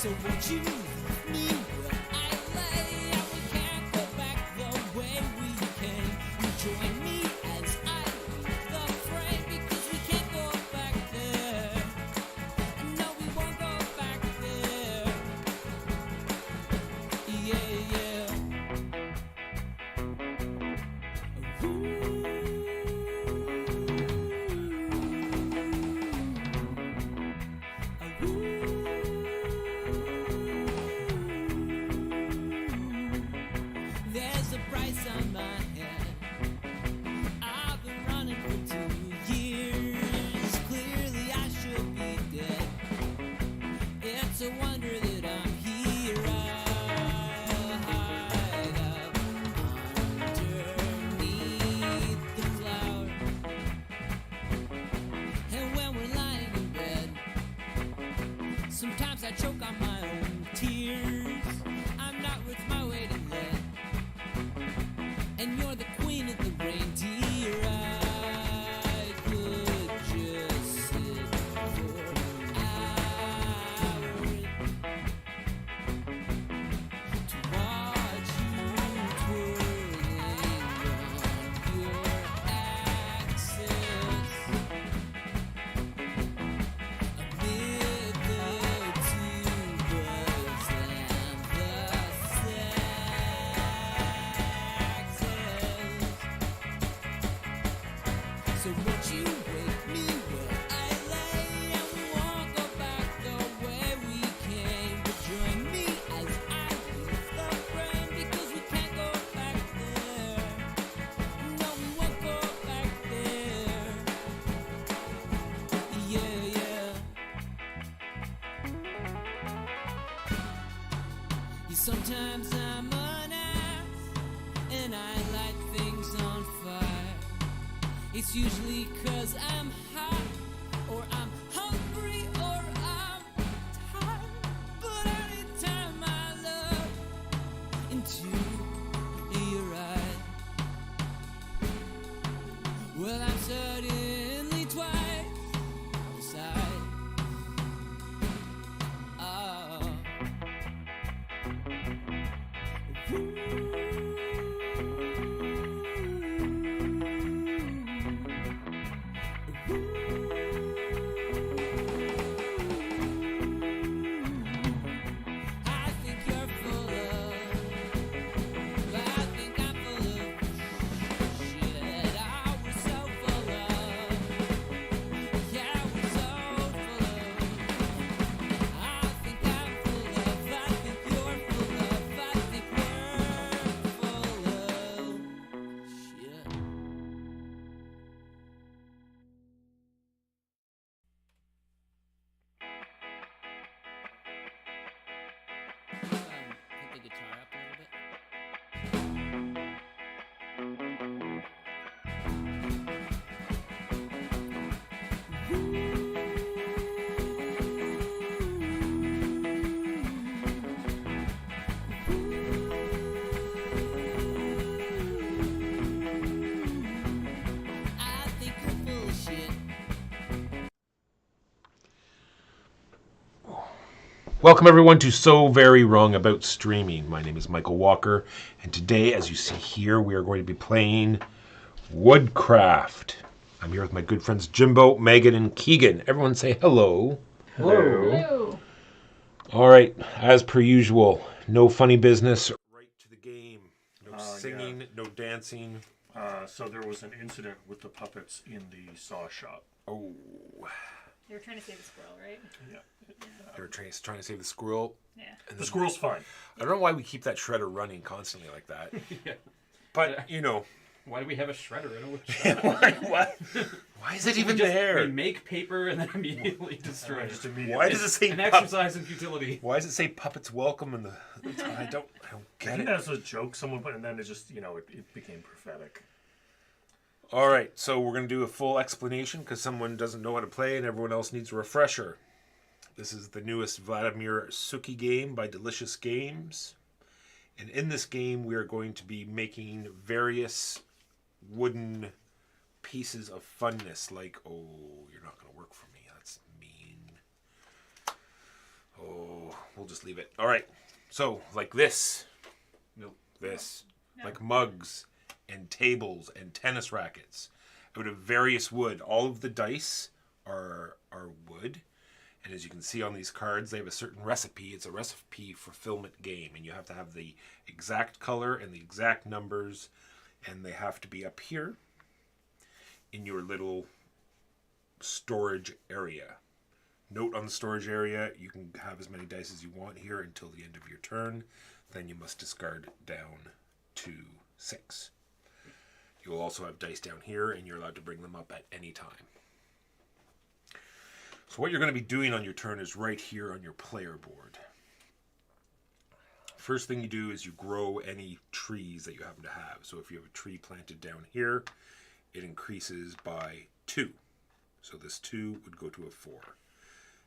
So won't you leave me where I lay? We can't go back the way we came. You join me as I leave the frame, because we can't go back there. No, we won't go back there. Yeah, yeah. There's a price on my head. I've been running for 2 years. Clearly I should be dead. It's a wonder that I'm here. I hide up underneath the flower. And when we're lying in bed, sometimes I choke on my own tears. I'm not worth my weight in lead, and you're the queen of the reindeer. I could just sit for hours to watch you twirling on your axis amid the tubas and the saxes. So won't you wake me where I lay? And we won't go back the way we came. But join me as I leave the frame, because we can't go back there. No, we won't go back there. Yeah, yeah. Yeah, sometimes I'm an ass, and I light things on fire. It's usually 'cause I'm hot, or I'm hungry, or I'm tired. But anytime I look into your eyes, well, I'm suddenly twice the size. Ooh. Welcome everyone to So Very Wrong About Streaming. My name is Michael Walker, and today, as you see here, we are going to be playing Woodcraft. I'm here with my good friends Jimbo, Megan, and Keegan. Everyone say hello. Hello. All right, as per usual, no funny business. Right to the game. No singing, no dancing. So there was an incident with the puppets in the saw shop. Oh, They were trying to save the squirrel, right? Yeah. they were trying to save the squirrel. Yeah. The squirrel's fine. I don't know why we keep that shredder running constantly like that. Yeah. But, you know. Why do we have a shredder in a wood shop? Why is it even there? We make paper and then immediately destroy it. Just immediately. Why does it say An exercise in futility. Why does it say puppets welcome in the I don't I get think it. that's a joke someone put, and then it just, it became prophetic. All right, so we're going to do a full explanation because someone doesn't know how to play and everyone else needs a refresher. This is the newest Vladimir Suki game by Delicious Games. And in this game, we are going to be making various wooden pieces of funness. Like, oh, you're not going to work for me. That's mean. Oh, we'll just leave it. All right, so like this. Nope. This. No. Like mugs and tables and tennis rackets out of various wood. All of the dice are wood. And as you can see on these cards, they have a certain recipe. It's a recipe fulfillment game. And you have to have the exact color and the exact numbers. And they have to be up here in your little storage area. Note on the storage area, you can have as many dice as you want here until the end of your turn. Then you must discard down to 6. You will also have dice down here, and you're allowed to bring them up at any time. So what you're going to be doing on your turn is right here on your player board. First thing you do is you grow any trees that you happen to have. So if you have a tree planted down here, it increases by 2. So this 2 would go to a 4.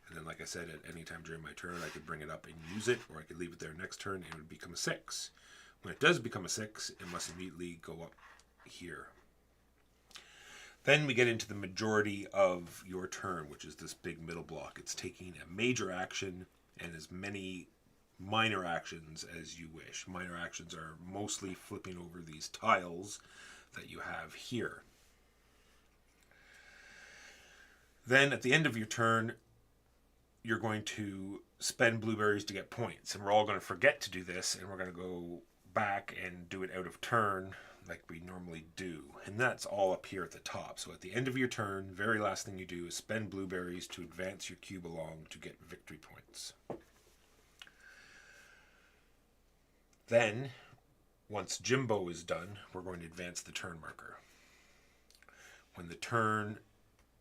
And then, like I said, at any time during my turn, I could bring it up and use it, or I could leave it there next turn, and it would become a 6. When it does become a 6, it must immediately go up here. Then we get into the majority of your turn, which is this big middle block. It's taking a major action and as many minor actions as you wish. Minor actions are mostly flipping over these tiles that you have here. Then at the end of your turn, you're going to spend blueberries to get points. And we're all going to forget to do this, and we're going to go back and do it out of turn like we normally do. And that's all up here at the top. So at the end of your turn, very last thing you do is spend blueberries to advance your cube along to get victory points. Then, once Jimbo is done, we're going to advance the turn marker. When the turn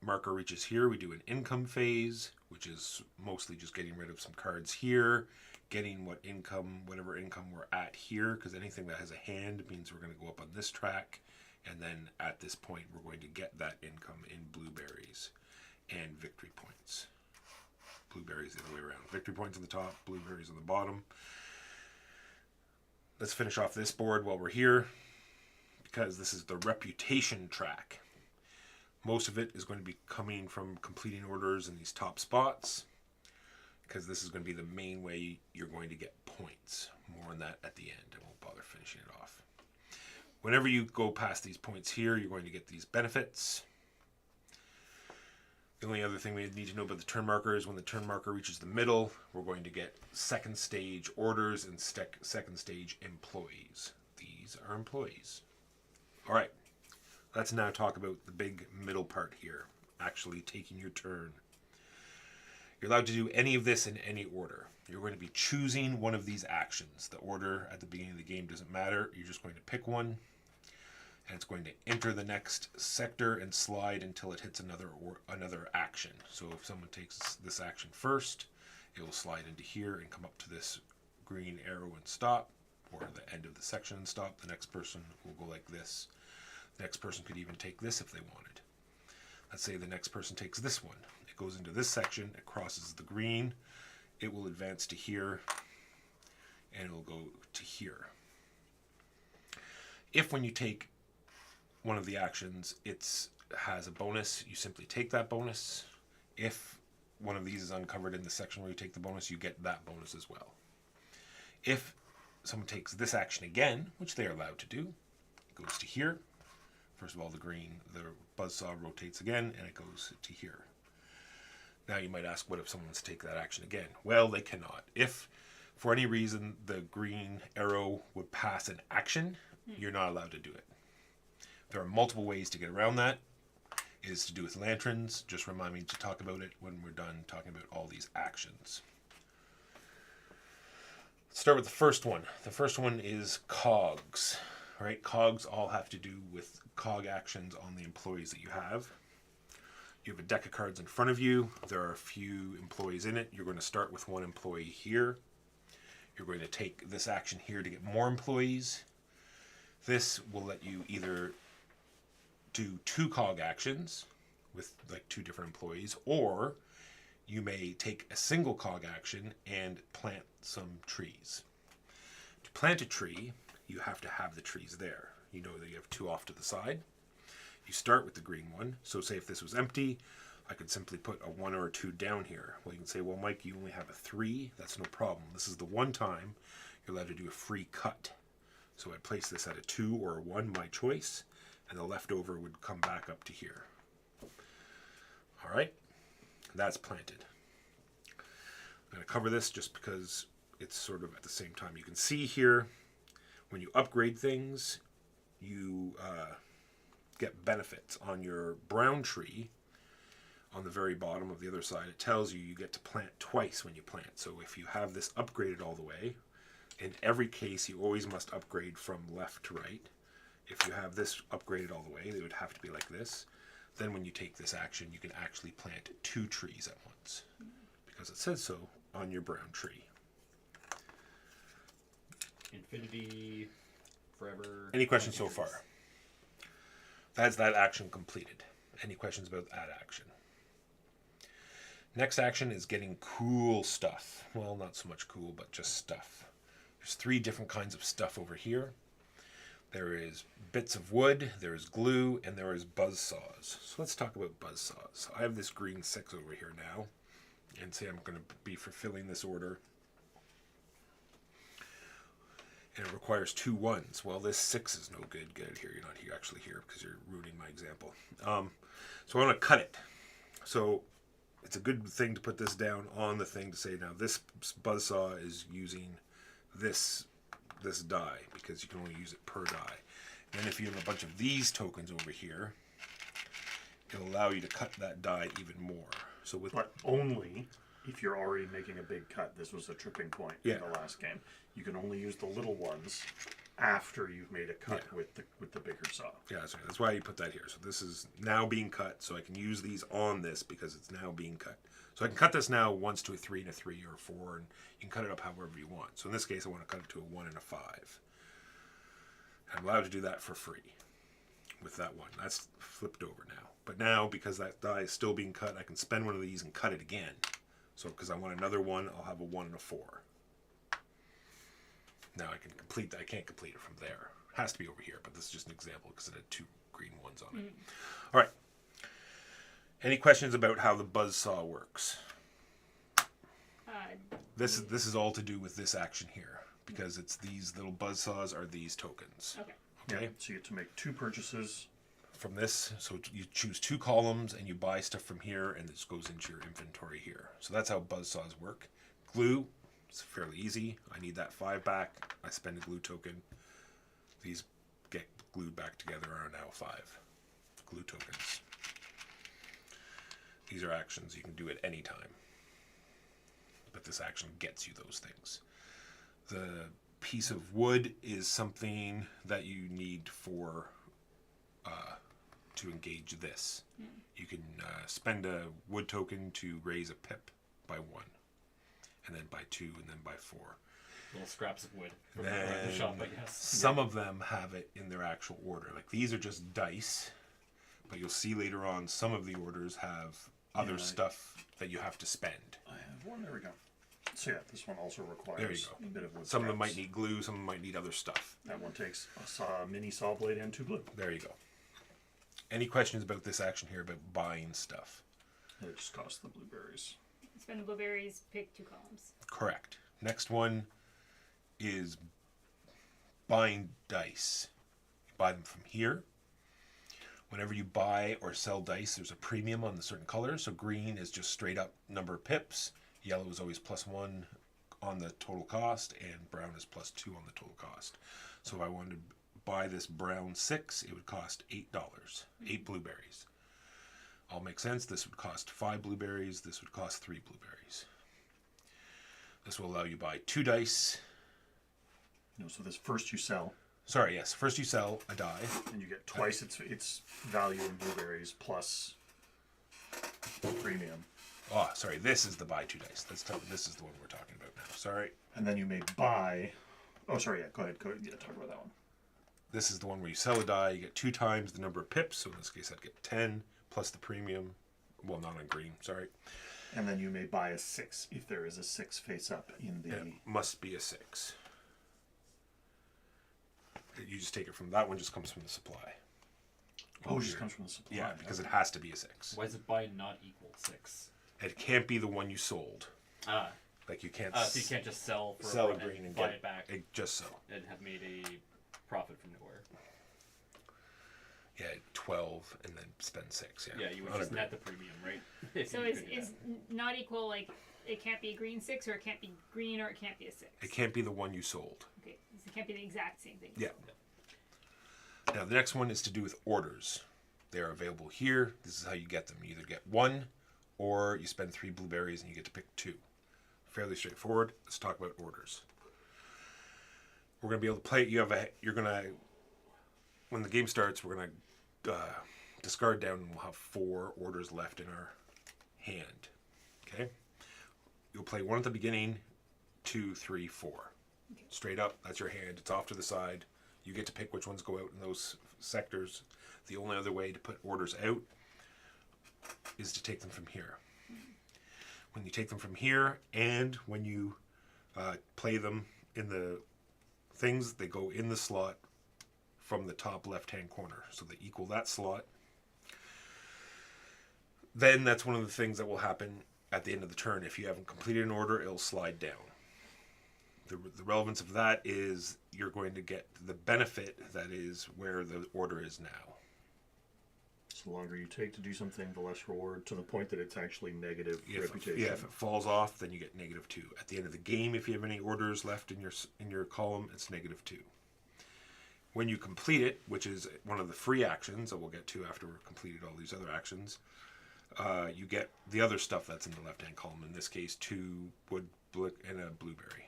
marker reaches here, we do an income phase, which is mostly just getting rid of some cards here, getting whatever income we're at here, because anything that has a hand means we're going to go up on this track, and then at this point we're going to get that income in blueberries and victory points. Blueberries the other way around. Victory points on the top, blueberries on the bottom. Let's finish off this board while we're here, because this is the reputation track. Most of it is going to be coming from completing orders in these top spots, because this is going to be the main way you're going to get points. More on that at the end. I won't bother finishing it off. Whenever you go past these points here, you're going to get these benefits. The only other thing we need to know about the turn marker is when the turn marker reaches the middle, we're going to get second stage orders and second stage employees. These are employees. All right. Let's now talk about the big middle part here, actually taking your turn. You're allowed to do any of this in any order. You're going to be choosing one of these actions. The order at the beginning of the game doesn't matter. You're just going to pick one, and it's going to enter the next sector and slide until it hits another action. So if someone takes this action first, it will slide into here and come up to this green arrow and stop, or the end of the section and stop. The next person will go like this. The next person could even take this if they wanted. Let's say the next person takes this one. It goes into this section, it crosses the green, it will advance to here, and it will go to here. If when you take one of the actions, it has a bonus, you simply take that bonus. If one of these is uncovered in the section where you take the bonus, you get that bonus as well. If someone takes this action again, which they are allowed to do, it goes to here. First of all, the buzzsaw rotates again, and it goes to here. Now you might ask, what if someone wants to take that action again? Well, they cannot. If, for any reason, the green arrow would pass an action, you're not allowed to do it. There are multiple ways to get around that. It is to do with lanterns. Just remind me to talk about it when we're done talking about all these actions. Let's start with the first one. The first one is cogs. Right? Cogs all have to do with cog actions on the employees that you have. You have a deck of cards in front of you. There are a few employees in it. You're going to start with one employee here. You're going to take this action here to get more employees. This will let you either do 2 cog actions with like 2 different employees, or you may take a single cog action and plant some trees. To plant a tree, you have to have the trees there. You know that you have 2 off to the side. You start with the green one. So say if this was empty, I could simply put a 1 or a 2 down here. Well, you can say, well, Mike, you only have a 3. That's no problem. This is the one time you're allowed to do a free cut. So I place this at a 2 or a 1, my choice, and the leftover would come back up to here. All right, that's planted. I'm going to cover this just because it's sort of at the same time. You can see here, when you upgrade things, you get benefits. On your brown tree, on the very bottom of the other side, it tells you get to plant twice when you plant. So if you have this upgraded all the way, in every case you always must upgrade from left to right. If you have this upgraded all the way, it would have to be like this. Then when you take this action, you can actually plant 2 trees at once, because it says so on your brown tree. Infinity, forever. Any questions so far? That's that action completed. Any questions about that action? Next action is getting cool stuff. Well, not so much cool, but just stuff. There's 3 different kinds of stuff over here. There is bits of wood, there is glue, and there is buzzsaws. So let's talk about buzzsaws. I have this green 6 over here now, and say I'm going to be fulfilling this order. And it requires 2 1s. Well, this 6 is no good. Get it here. You're not here, actually here, because you're ruining my example. So I want to cut it. So it's a good thing to put this down on the thing to say, now this buzzsaw is using this die, because you can only use it per die. And then if you have a bunch of these tokens over here, it'll allow you to cut that die even more. So with But only if you're already making a big cut. This was a tripping point in the last game. You can only use the little ones after you've made a cut with the bigger saw. Yeah, that's why you put that here. So this is now being cut, so I can use these on this because it's now being cut. So I can cut this now once to a 3 and a 3 or a 4, and you can cut it up however you want. So in this case, I want to cut it to a 1 and a 5. I'm allowed to do that for free with that one. That's flipped over now. But now, because that die is still being cut, I can spend one of these and cut it again. So because I want another 1, I'll have a 1 and a 4. Now I can complete that. I can't complete it from there. It has to be over here, but this is just an example because it had 2 green ones on it. All right. Any questions about how the buzzsaw works? This is all to do with this action here, because it's these little buzzsaws are these tokens. Okay. So you get to make 2 purchases from this. So you choose 2 columns and you buy stuff from here, and this goes into your inventory here. So that's how buzzsaws work. Glue, it's fairly easy. I need that 5 back. I spend a glue token. These get glued back together are now 5 glue tokens. These are actions you can do at any time, but this action gets you those things. The piece of wood is something that you need for to engage this. You can spend a wood token to raise a pip by 1, and then by 2, and then by 4. Little scraps of wood from And the shop, I guess. some of them have it in their actual order. Like these are just dice, but you'll see later on some of the orders have other stuff that you have to spend. I have one. There we go. So yeah, this one also requires There you go. a bit of wood. Some of them scraps. might need glue, some of them might need other stuff. That one takes a mini saw blade and 2 glue. There you go. Any questions about this action here about buying stuff? It just costs the blueberries. Spend the blueberries, pick 2 columns. Correct. Next one is buying dice. You buy them from here. Whenever you buy or sell dice, there's a premium on the certain colors. So green is just straight up number of pips. Yellow is always +1 on the total cost, and brown is +2 on the total cost. So if I wanted to buy this brown 6, it would cost $8. 8 blueberries. All makes sense. This would cost 5 blueberries. This would cost 3 blueberries. This will allow you to buy 2 dice. No, so this first you sell, Sorry, yes. First you sell a die. and you get twice its value in blueberries plus premium. Oh, sorry. This is the buy 2 dice. This is the one we're talking about now. Sorry. And then you may buy. Oh, sorry. Yeah, go ahead. Yeah, talk about that one. This is the one where you sell a die. You get 2 times the number of pips. So in this case, I'd get 10 plus the premium. Well, not on green. Sorry. And then you may buy a 6 if there is a 6 face up in the. It must be a 6. You just take it from that one. Just comes from the supply. Oh, it just comes from the supply. Yeah, because it has to be a 6. Why is it buy not equal 6? It can't be the one you sold. Ah. Like you can't. So you can't just sell for sell a and green and buy get it back it just so. and have made a profit from nowhere. Yeah, 12 and then spend 6. Yeah. Yeah, you would On a just green. net the premium, right? If So you is could do is that. not equal like it can't be a green 6 or it can't be green or it can't be a 6. It can't be the one you sold. Okay, so it can't be the exact same thing. Yeah. Now the next one is to do with orders. They are available here. This is how you get them. You either get 1 or you spend 3 blueberries and you get to pick 2. Fairly straightforward. Let's talk about orders. We're going to be able to play. When the game starts, we're going to discard down and we'll have 4 orders left in our hand. Okay? You'll play 1 at the beginning, 2, 3, 4. Straight up, that's your hand. It's off to the side. You get to pick which ones go out in those sectors. The only other way to put orders out is to take them from here. When you take them from here and when you play them in the things, they go in the slot from the top left-hand corner. So they equal that slot. Then that's one of the things that will happen at the end of the turn. If you haven't completed an order, it'll slide down. The relevance of that is you're going to get the benefit that is where the order is now. So the longer you take to do something, the less reward, to the point that it's actually negative reputation. If it falls off, then you get -2. At the end of the game, if you have any orders left in your column, it's -2. When you complete it, which is one of the free actions that we'll get to after we've completed all these other actions, you get the other stuff that's in the left-hand column. In this case, 2 wood and a blueberry.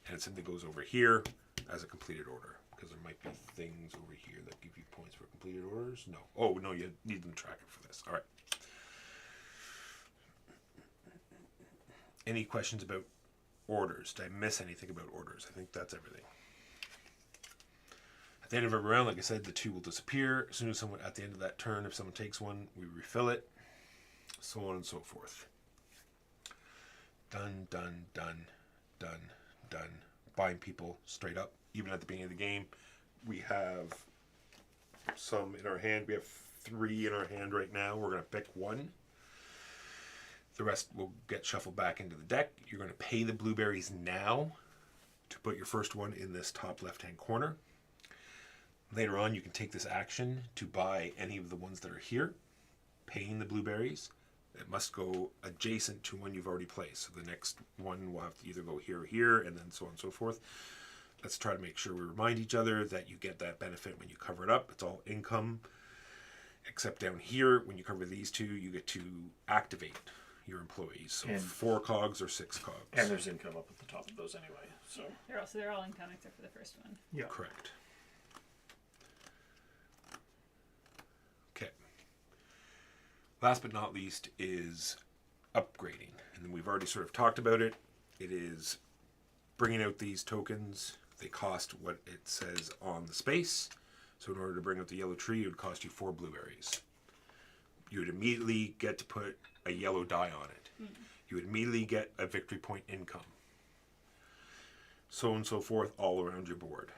And it simply goes over here as a completed order. Because there might be things over here that give you points for completed orders. No. Oh, no, you need them to track it for this. All right. Any questions about orders? Did I miss anything about orders? I think that's everything. At the end of every round, like I said, the 2 will disappear. As soon as someone, at the end of that turn, if someone takes one, we refill it. So on and so forth. Done, done, done, done, done. Buying people straight up. Even at the beginning of the game, we have some in our hand. We have 3 in our hand right now. We're going to pick 1. The rest will get shuffled back into the deck. You're going to pay the blueberries now to put your first one in this top left-hand corner. Later on, you can take this action to buy any of the ones that are here, paying the blueberries. It must go adjacent to one you've already placed. So the next one will have to either go here or here, and then so on and so forth. Let's try to make sure we remind each other that you get that benefit when you cover it up. It's all income. Except down here, when you cover these 2, you get to activate your employees. So And 4 cogs or 6 cogs. And there's income up at the top of those anyway. So They're all income except for the first one. yeah. Correct. Okay. Last but not least is upgrading. And then we've already sort of talked about it. It is bringing out these tokens. They cost what it says on the space. So in order to bring out the yellow tree, it would cost you 4 blueberries. You would immediately get to put a yellow die on it. You would immediately get a victory point income. So on and so forth all around your board.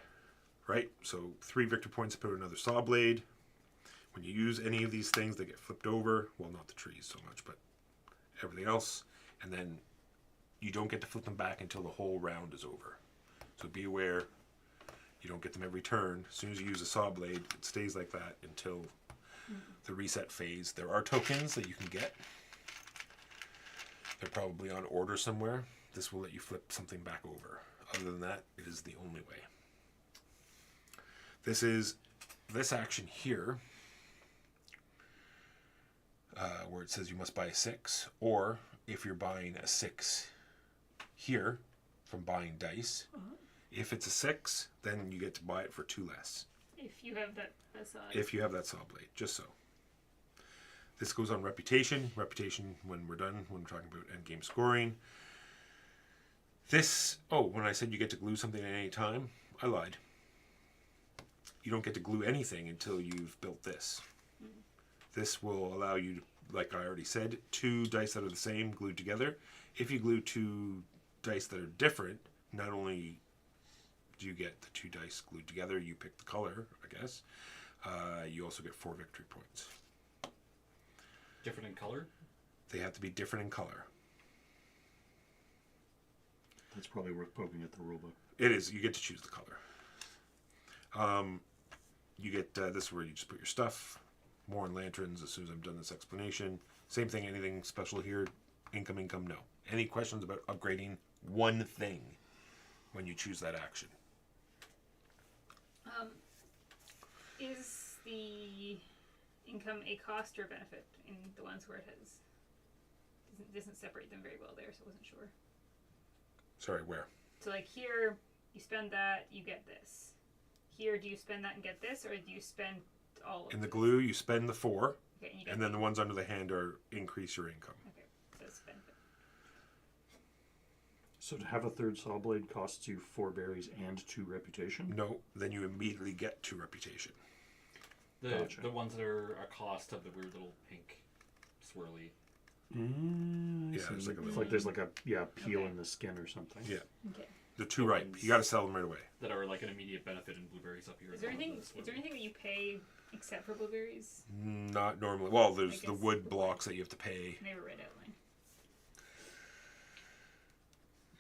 Right? So 3 victory points to put another saw blade. When you use any of these things, they get flipped over. Well, not the trees so much, but everything else. and then you don't get to flip them back until the whole round is over. So be aware, you don't get them every turn. As soon as you use a saw blade, it stays like that until the reset phase. There are tokens that you can get. They're probably on order somewhere. This will let you flip something back over. Other than that, it is the only way. This action here, where it says you must buy a 6, or if you're buying a 6 here from buying dice, if it's a 6, then you get to buy it for 2 less. If you have that saw. If you have that saw blade, just so. This goes on reputation. Reputation when we're done, when we're talking about endgame scoring. This, when I said you get to glue something at any time, I lied. You don't get to glue anything until you've built this. This will allow you, like I already said, 2 dice that are the same glued together. If you glue 2 dice that are different, not only do you get the 2 dice glued together, you pick the color, I guess, you also get 4 victory points. Different in color? They have to be different in color. That's probably worth poking at the rulebook. It is. You get to choose the color. You get this is where you just put your stuff. More on lanterns as soon as I'm done this explanation. Same thing. Anything special here? Income, no. Any questions about upgrading one thing when you choose that action? Is the income a cost or a benefit in the ones where it doesn't separate them very well there, so I wasn't sure. Sorry, where? So like here, you spend that, you get this. Here, do you spend that and get this, or do you spend all of In the this? glue, you spend the 4, Okay, and you get and then the ones under the hand are increase your income. Okay, so it's benefit. So to have a 3rd saw blade costs you 4 berries and 2 reputation? No, then you immediately get 2 reputation. Gotcha. The ones that are a cost of the weird little pink swirly. Yeah, So there's like a it's little- like there's like a peel Okay. in the skin or something. Yeah. Okay. The 2 right. You got to sell them right away. That are like an immediate benefit in blueberries up here. Is there anything that you pay except for blueberries? Not normally. Well, there's I the guess wood the blocks that you have to pay. They have a red outline.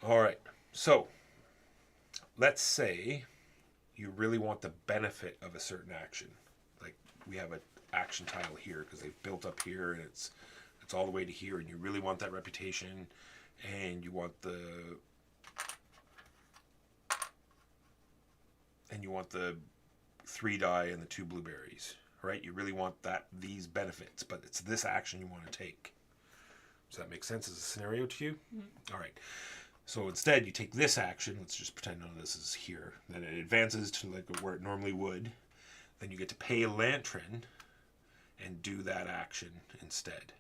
All right. So, let's say you really want the benefit of a certain action. Like we have an action tile here because they've built up here and it's all the way to here, and you really want that reputation, and you want the 3 die and the 2 blueberries, right? You really want these benefits, but it's this action you want to take. Does that make sense as a scenario to you? Mm-hmm. All right. So instead, you take this action. Let's just pretend none of this is here. Then it advances to like where it normally would. Then you get to pay a lantern and do that action instead.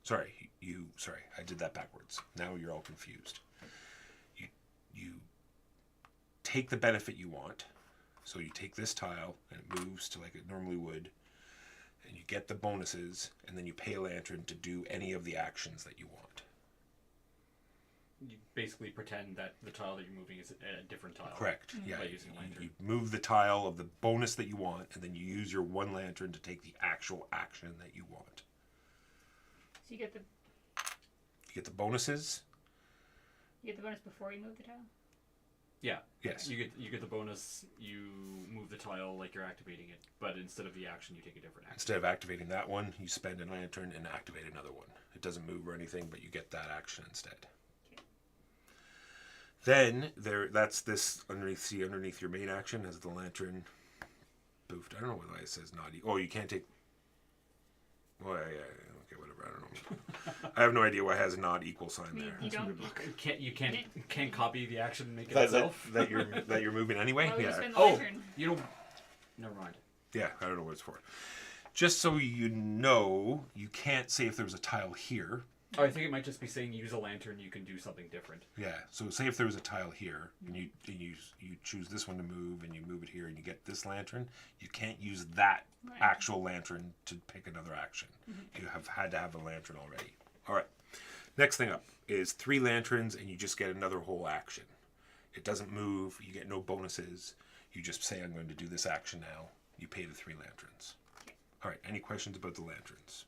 Sorry, I did that backwards. Now you're all confused. You take the benefit you want. So you take this tile and it moves to like it normally would. And you get the bonuses, and then you pay a lantern to do any of the actions that you want. You basically pretend that the tile that you're moving is a different tile. Correct. Yeah. By using a lantern. You move the tile of the bonus that you want, and then you use your 1 lantern to take the actual action that you want. So you get the bonuses. You get the bonus before you move the tile? Yeah. Yes. You get the bonus. You move the tile like you're activating it, but instead of the action, you take a different action. Instead of activating that one, you spend a lantern and activate another one. It doesn't move or anything, but you get that action instead. Okay. Then that's this underneath your main action has the lantern boofed. I don't know why it says not equal. Oh, you can't take. Well, yeah, okay, whatever. I don't know. I have no idea why it has a not equal sign there. You don't. You can't copy the action and make it itself. That you're moving anyway. Why would you Yeah. spend the Oh, lantern? you don't. Never mind. Yeah, I don't know what it's for. Just so you know, you can't say if there was a tile here. Oh, I think it might just be saying use a lantern. You can do something different. Yeah. So say if there was a tile here, and you choose this one to move, and you move it here, and you get this lantern, you can't use that Right. actual lantern to pick another action. You have had to have a lantern already. All right. Next thing up is 3 lanterns, and you just get another whole action. It doesn't move. You get no bonuses. You just say, I'm going to do this action now. You pay the 3 lanterns. All right. Any questions about the lanterns?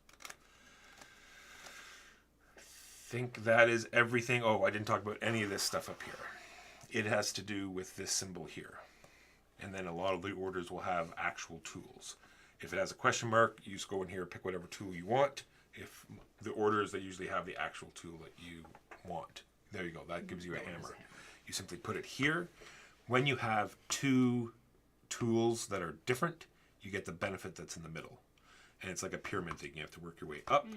think that is everything. Oh, I didn't talk about any of this stuff up here. It has to do with this symbol here. And then a lot of the orders will have actual tools. If it has a question mark, you just go in here, pick whatever tool you want. If the orders, they usually have the actual tool that you want. There you go. That gives you a hammer. You simply put it here. When you have two tools that are different, you get the benefit that's in the middle. And it's like a pyramid thing. You have to work your way up.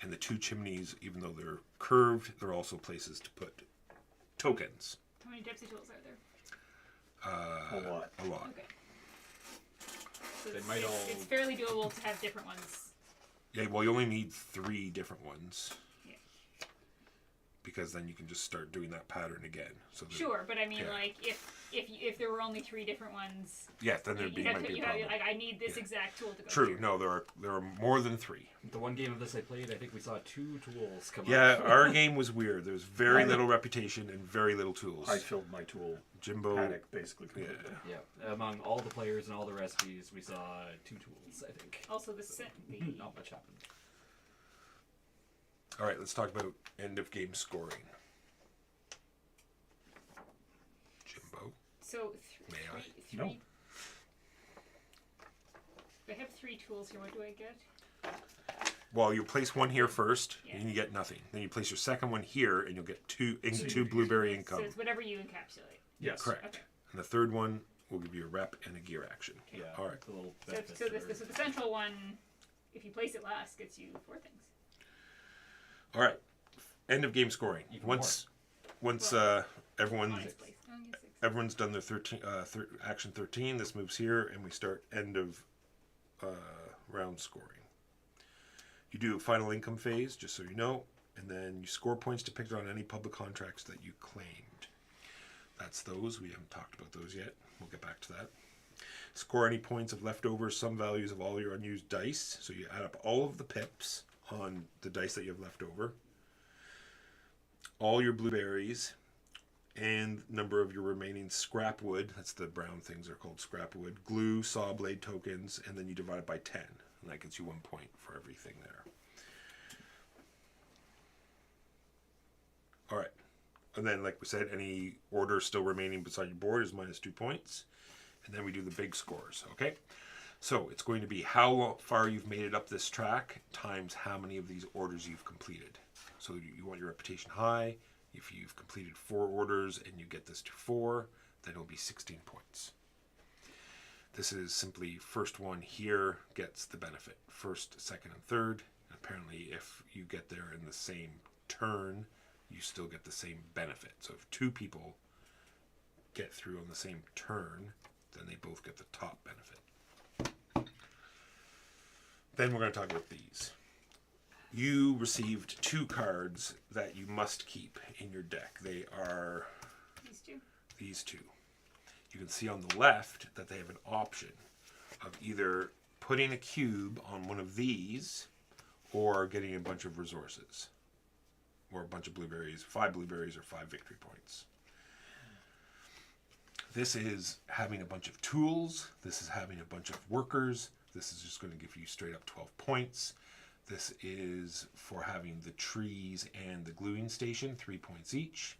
And the two chimneys, even though they're curved, they're also places to put tokens. How many gypsy tools are there? A lot. A lot. Okay. So They might all- it's fairly doable to have different ones. Yeah, well, you only need 3 different ones. Yeah. Because then you can just start doing that pattern again. So that- Sure, but I mean, Yeah. like, if there were only 3 different ones, Yeah, then there'd be, might be a problem. like, I need this Yeah. exact tool to go True. through. No, there are more than 3. The one game of this I played, I think we saw 2 tools come Yeah, up. our game was weird. There's very little reputation and very little tools. I filled my tool Jimbo. paddock basically completely. Yeah, among all the players and all the recipes, we saw 2 tools, I think. Also, the Not much happened. All right, let's talk about end of game scoring. Jimbo. so May I? three. No. If I have 3 tools here, what do I get? Well, you place one here first, Yeah. and you get nothing. Then you place your second one here, and you'll get two So blueberry So income. it's whatever you encapsulate. Yes. Correct. Okay. And the third one will give you a rep and a gear action. Yeah, All right. the little So, benefits so, that this, are- so the central one, if you place it last, gets you 4 things. All right. End of game scoring. Even Once everyone Honest place. Oh, I guess 6. everyone's done their action 13, this moves here, and we start end of round scoring. You do a final income phase, just so you know, and then you score points depicted on any public contracts that you claimed. That's those. We haven't talked about those yet. We'll get back to that. Score any points of leftover sum values of all your unused dice. So you add up all of the pips on the dice that you have left over, all your blueberries, and number of your remaining scrap wood. That's the brown things are called scrap wood. Glue, saw blade tokens, and then you divide it by 10. And that gets you 1 point for everything there. All right. And then, like we said, any order still remaining beside your board is minus 2 points. And then we do the big scores, okay? So it's going to be how far you've made it up this track times how many of these orders you've completed. So you want your reputation high. If you've completed 4 orders and you get this to 4, then it'll be 16 points. This is simply first one here gets the benefit. First, second, and third. Apparently, if you get there in the same turn, you still get the same benefit. So if 2 people get through on the same turn, then they both get the top benefit. Then we're going to talk about these. You received 2 cards that you must keep in your deck. They are These 2. these 2. You can see on the left that they have an option of either putting a cube on one of these or getting a bunch of resources. Or a bunch of blueberries, 5 blueberries or 5 victory points. This is having a bunch of tools. This is having a bunch of workers. This is just going to give you straight up 12 points. This is for having the trees and the gluing station, 3 points each.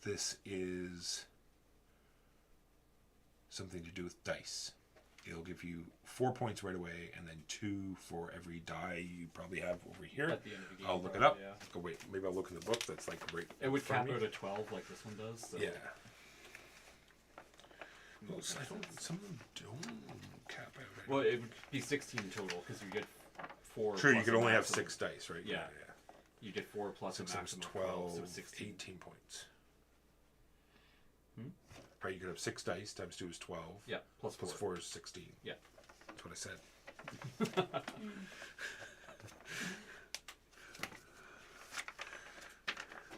This is something to do with dice. It'll give you 4 points right away, and then 2 for every die you probably have over here. At the end of the game, I'll look it probably, up. yeah. Oh wait, maybe I'll look in the book. That's like right. It would in front cap of me. out at 12 like this one does. So. Yeah. Well, some of them don't cap out. Right? Well, it would be 16 total because you get 4. Sure, you plus could a only have maximum. 6 dice, right? Yeah. You get 4 plus 6 a times maximum 12, of 12, so 16. 18 points. Hmm? Right, you could have 6 dice, times 2 is 12. Yeah, plus 4. Plus 4 is 16. Yeah. That's what I said.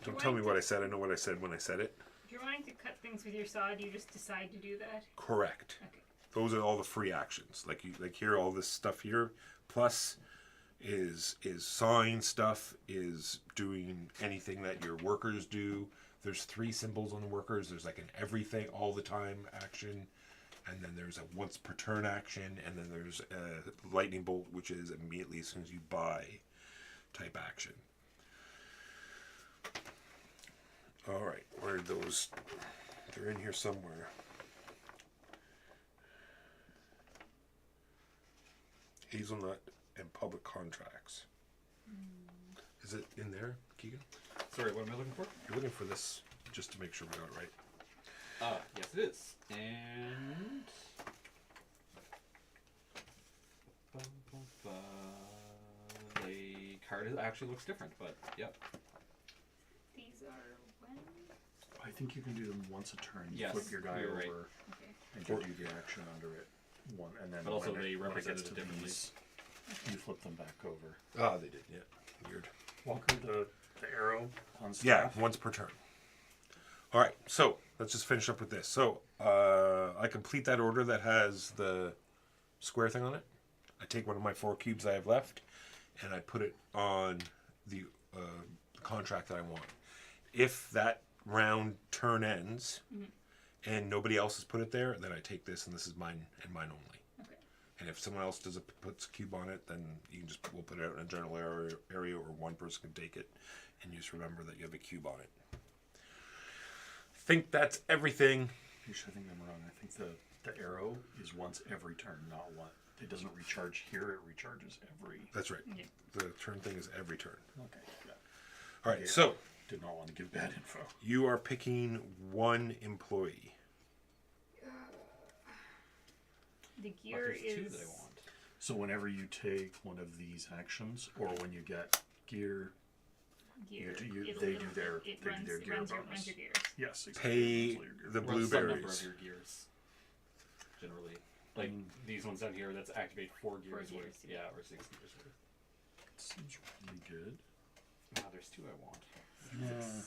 Don't tell me what I said. I know what I said when I said it. If you're wanting to cut things with your saw, do you just decide to do that? Correct. Okay. Those are all the free actions. Like here, all this stuff here. Plus is sawing stuff, is doing anything that your workers do. There's 3 symbols on the workers. There's like an everything all the time action, and then there's a once per turn action, and then there's a lightning bolt, which is immediately as soon as you buy type action. All right, where are those? They're in here somewhere. Hazelnut and public contracts. Is it in there, Keegan? Sorry, what am I looking for? You're looking for this just to make sure we got it right. Yes it is. And the card actually looks different, but yep. These are when? I think you can do them once a turn. You Yes, flip your guy you're over right. Okay. and you do the action under it. One, and then But also when they when it represented gets it to differently. these, you flip them back over. Ah, they did. Yeah, weird. Walker, the arrow on Yeah, staff. once per turn. All right, so let's just finish up with this. So I complete that order that has the square thing on it. I take one of my 4 cubes I have left, and I put it on the contract that I want. If that round turn ends, and nobody else has put it there, then I take this, and this is mine and mine only. Okay. And if someone else puts a cube on it, then we'll put it out in a general area, or one person can take it, and you just remember that you have a cube on it. I think that's everything. Actually, I think I'm wrong. I think the arrow is once every turn, not one. It doesn't recharge here. It recharges every. That's right. Yeah. The turn thing is every turn. Okay. Yeah. All right, Yeah. so Did not want to give bad info. you are picking one employee. The But gear there's is. two that I want. So whenever you take one of these actions, or when you get gear, Gear. they do their It gear runs bonus. your gears. yes, exactly. Pay Runs your gear the bonus. Runs some number of blueberries. your gears. Generally. Like these ones down here, that's activate 4 gears gears, worth. Yeah, or 6 gears worth. Seems really good. Now there's 2 I want. Yeah.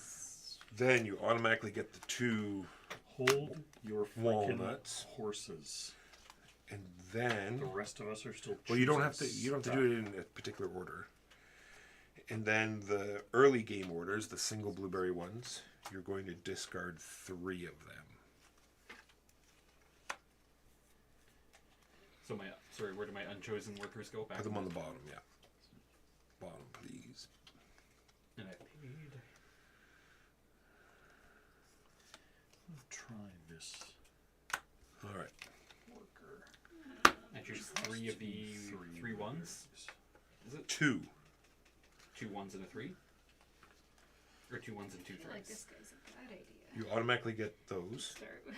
Then you automatically get the 2, Hold your freaking Walnuts. horses. and then The rest of us are still. well, you don't have to. choosing You don't have to stuff. do it in a particular order. And then the early game orders, the single blueberry ones, you're going to discard 3 of them. So where do my unchosen workers go? Back Put them in on the bottom, yeah. Bottom, please. And I paid. Try this All right. worker. I choose 3 of the 3 ones. Is it 2. 2 1s and a 3? Or 2 1s and 2 I feel like 3s? this guy's a bad idea. You automatically get those. Start with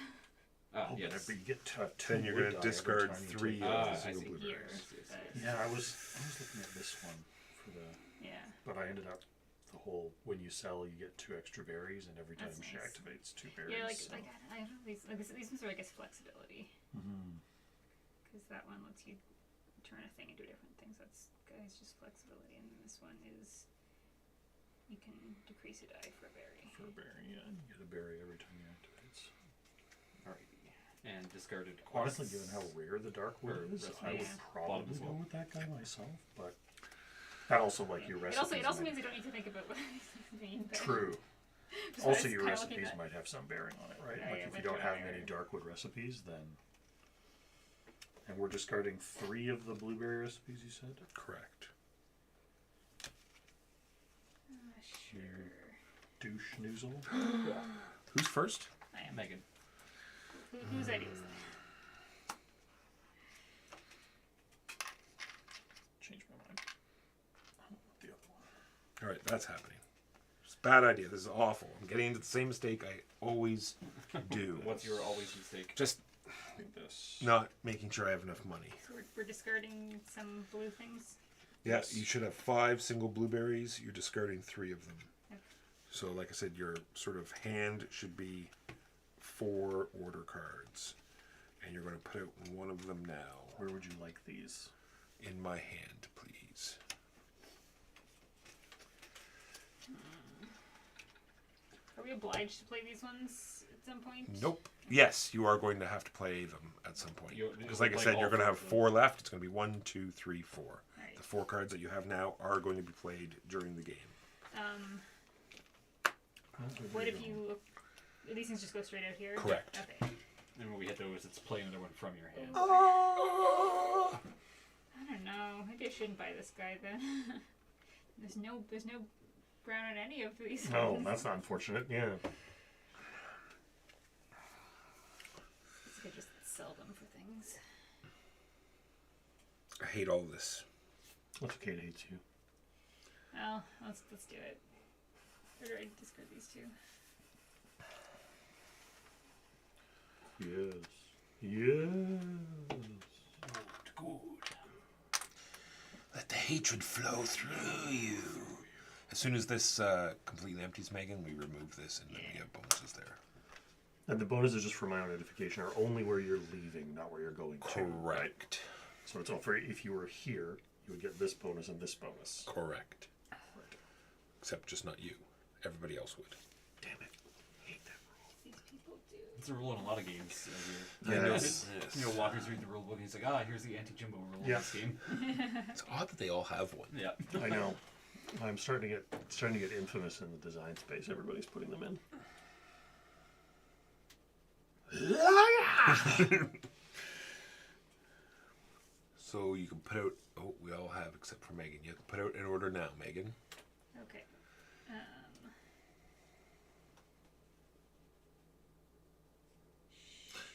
Oh, Yes. but if you get to Then you're going to discard 3 of the I single see. blueberries. gears. Yeah, I was looking at this one for the, Yeah. but I ended up the whole when you sell you get 2 extra berries, and every time That's she nice. activates 2 berries. Yeah, like so. I don't know these ones are I guess flexibility Mhm. because that one lets you turn a thing and do different things. That's guys just flexibility, and then this one is you can decrease a die for a berry. For a berry, yeah, you get a berry every time you activate. Alrighty. And discarded Honestly, quests. given how rare the dark wood Or is, I would recipes. probably Bottom as go well. with that guy myself. But that also like your It recipes. also might- means you don't need to think about what it's being better. True. So I Also, was your kinda looking recipes at- might have some bearing on it, right? Yeah, Like yeah, if you like don't have your- many darkwood recipes, then. And we're discarding 3 of the blueberry recipes. You said. Correct. Sure. Douche noozle. Who's first? I am. Megan. Whose idea was that? Change my mind. The other one. All right, that's happening. It's a bad idea. This is awful. I'm getting into the same mistake I always do. What's your always mistake? Just I think this. not making sure I have enough money. So we're discarding some blue things. Yeah, Yes. you should have 5 single blueberries. You're discarding 3 of them. Yep. So, like I said, your sort of hand should be 4 order cards. And you're going to put out one of them now. Where would you like these? In my hand, please. Are we obliged to play these ones at some point? Nope. Yes, you are going to have to play them at some point. You- Because, like I like said, all you're going to 4 have of them. 4 left. It's going to be 1, 2, 3, 4. Right. The 4 cards that you have now are going to be played during the game. What if you? These things just go straight out here. Correct. Okay. And when we hit those, it's play another one from your hand. Oh. I don't know. Maybe I shouldn't buy this guy then. there's no brown on any of these. No, ones. that's not unfortunate. Yeah. I could just sell them for things. I hate all this. That's okay, it hates you. Well, let's do it. Or do I discard these two? Yes. Yes. Good. Let the hatred flow through you. As soon as this completely empties, Megan, we remove this and then we have bonuses there. And the bonuses, just for my own edification, are only where you're leaving, not where you're going to. Right? Correct. So it's all for if you were here, you would get this bonus and this bonus. Correct. Except just not you. Everybody else would. Damn it. I hate that rule. These people do. It's a rule in a lot of games. Yes. Walkers read the rule book and he's like, here's the anti-Jimbo rule in Yeah. this game. It's odd that they all have one. Yeah. I know. I'm starting to get infamous in the design space. Everybody's putting them in. So you can put out... Oh, we all have except for Megan. You have to put out an order now, Megan. Okay.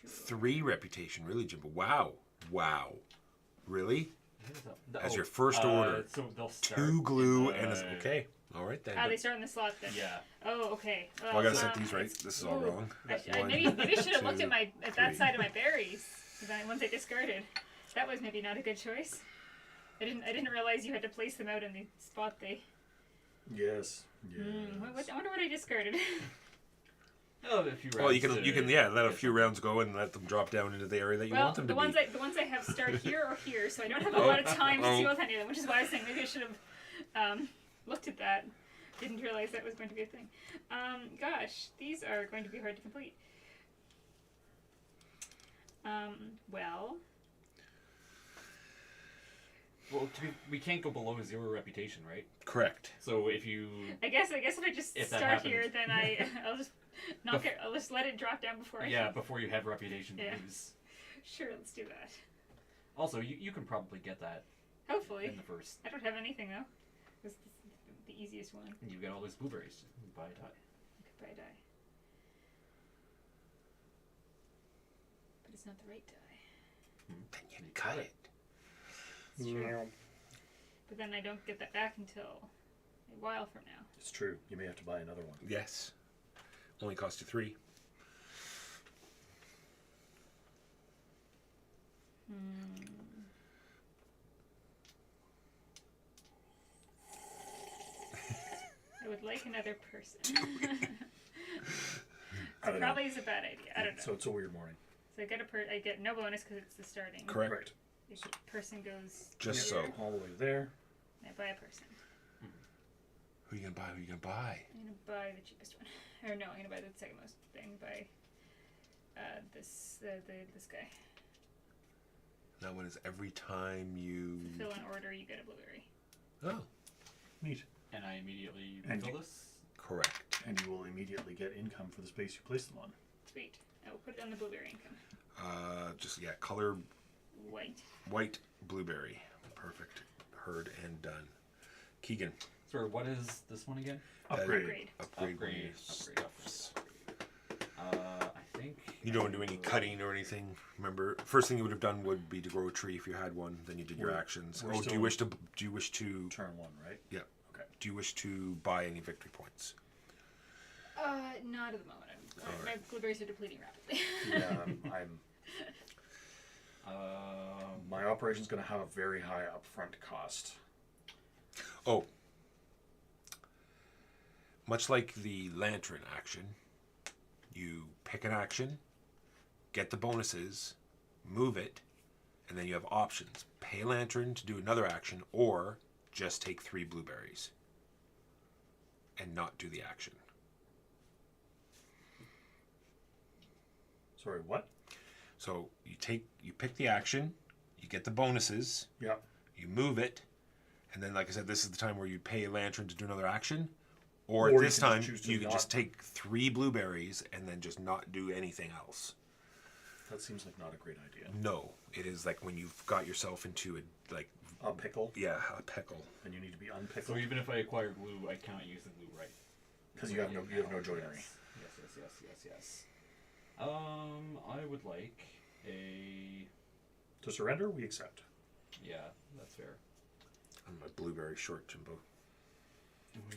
3 reputation. Really, Jimbo? Wow. Wow. Really? As Oh, your first order. So they'll start 2 glue in and... the- Okay. All right, then. They start in the slot then. Yeah. Oh, okay. Well, I gotta set these right. This is all wrong. I One, maybe should have looked at 2, at that 3. side of my berries. Once I discarded, that was maybe not a good choice. I didn't realize you had to place them out in the spot they. Yes. Yes. I wonder what I discarded. Oh, a few rounds. Well, you can let a few rounds go and let them drop down into the area that you want them to the ones be. the ones I have start here or here, so I don't have a lot of time to deal with any of them, which is why I was saying maybe I should have looked at that. Didn't realize that was going to be a thing. Gosh, these are going to be hard to complete. Well, we can't go below 0 reputation, right? Correct. So if you... I guess if I just If that start here, happens. then I'll just knock it. I'll just let it drop down before I. Yeah, before you have reputation to Yeah. lose. Sure, let's do that. Also, you can probably get that Hopefully, in the first. I don't have anything though. This is the easiest one. You get all those blueberries. Buy a die. I could buy a die, but it's not the right die. Then you cut it. It's true. But then I don't get that back until a while from now. It's true. You may have to buy another one. Yes. Only cost you 3. I would like another person. I don't know. Probably is a bad idea. I don't know. So it's a weird morning. So I get no bonus because it's the starting. Correct. Right. The person goes Just here, so. All the way there. and I buy a person. Who are you gonna buy? Who are you gonna buy? I'm gonna buy the cheapest one. Or no, I'm gonna buy the second most thing. Buy this guy. That one is every time you... Fill an order, you get a blueberry. Oh, Neat. And I immediately And refill you- this. correct. And you will immediately get income for the space you place them on. Sweet. I will put it on the blueberry income. Color White. white blueberry. Perfect. Heard and done. Keegan. Sorry, what is this one again? Upgrade. Upgrade. Upgrade one of your Upgrade. stuffs. I think... You don't do any cutting or anything. Remember, first thing you would have done would be to grow a tree if you had one. Then you did your We're- actions. we're Oh, do still- you wish to? Turn 1, right? Yeah. Okay. Do you wish to buy any victory points? Not at the moment. All My blueberries are depleting rapidly. Yeah, my operation's going to have a very high upfront cost. Oh. Much like the lantern action, you pick an action, get the bonuses, move it, and then you have options. Pay lantern to do another action, or just take 3 blueberries and not do the action. Sorry, what? So you pick the action, you get the bonuses, Yeah. you move it, and then, like I said, this is the time where you pay a lantern to do another action. Or Or at you this can just time, choose to you can not- just take 3 blueberries and then just not do anything else. That seems like not a great idea. No, it is like when you've got yourself into A pickle? a pickle. And you need to be unpickled. So even if I acquire glue, I cannot use the glue, right? Because you have no joinery. Yes. I would like a... To surrender, we accept. Yeah, that's fair. I'm a blueberry short, Jimbo.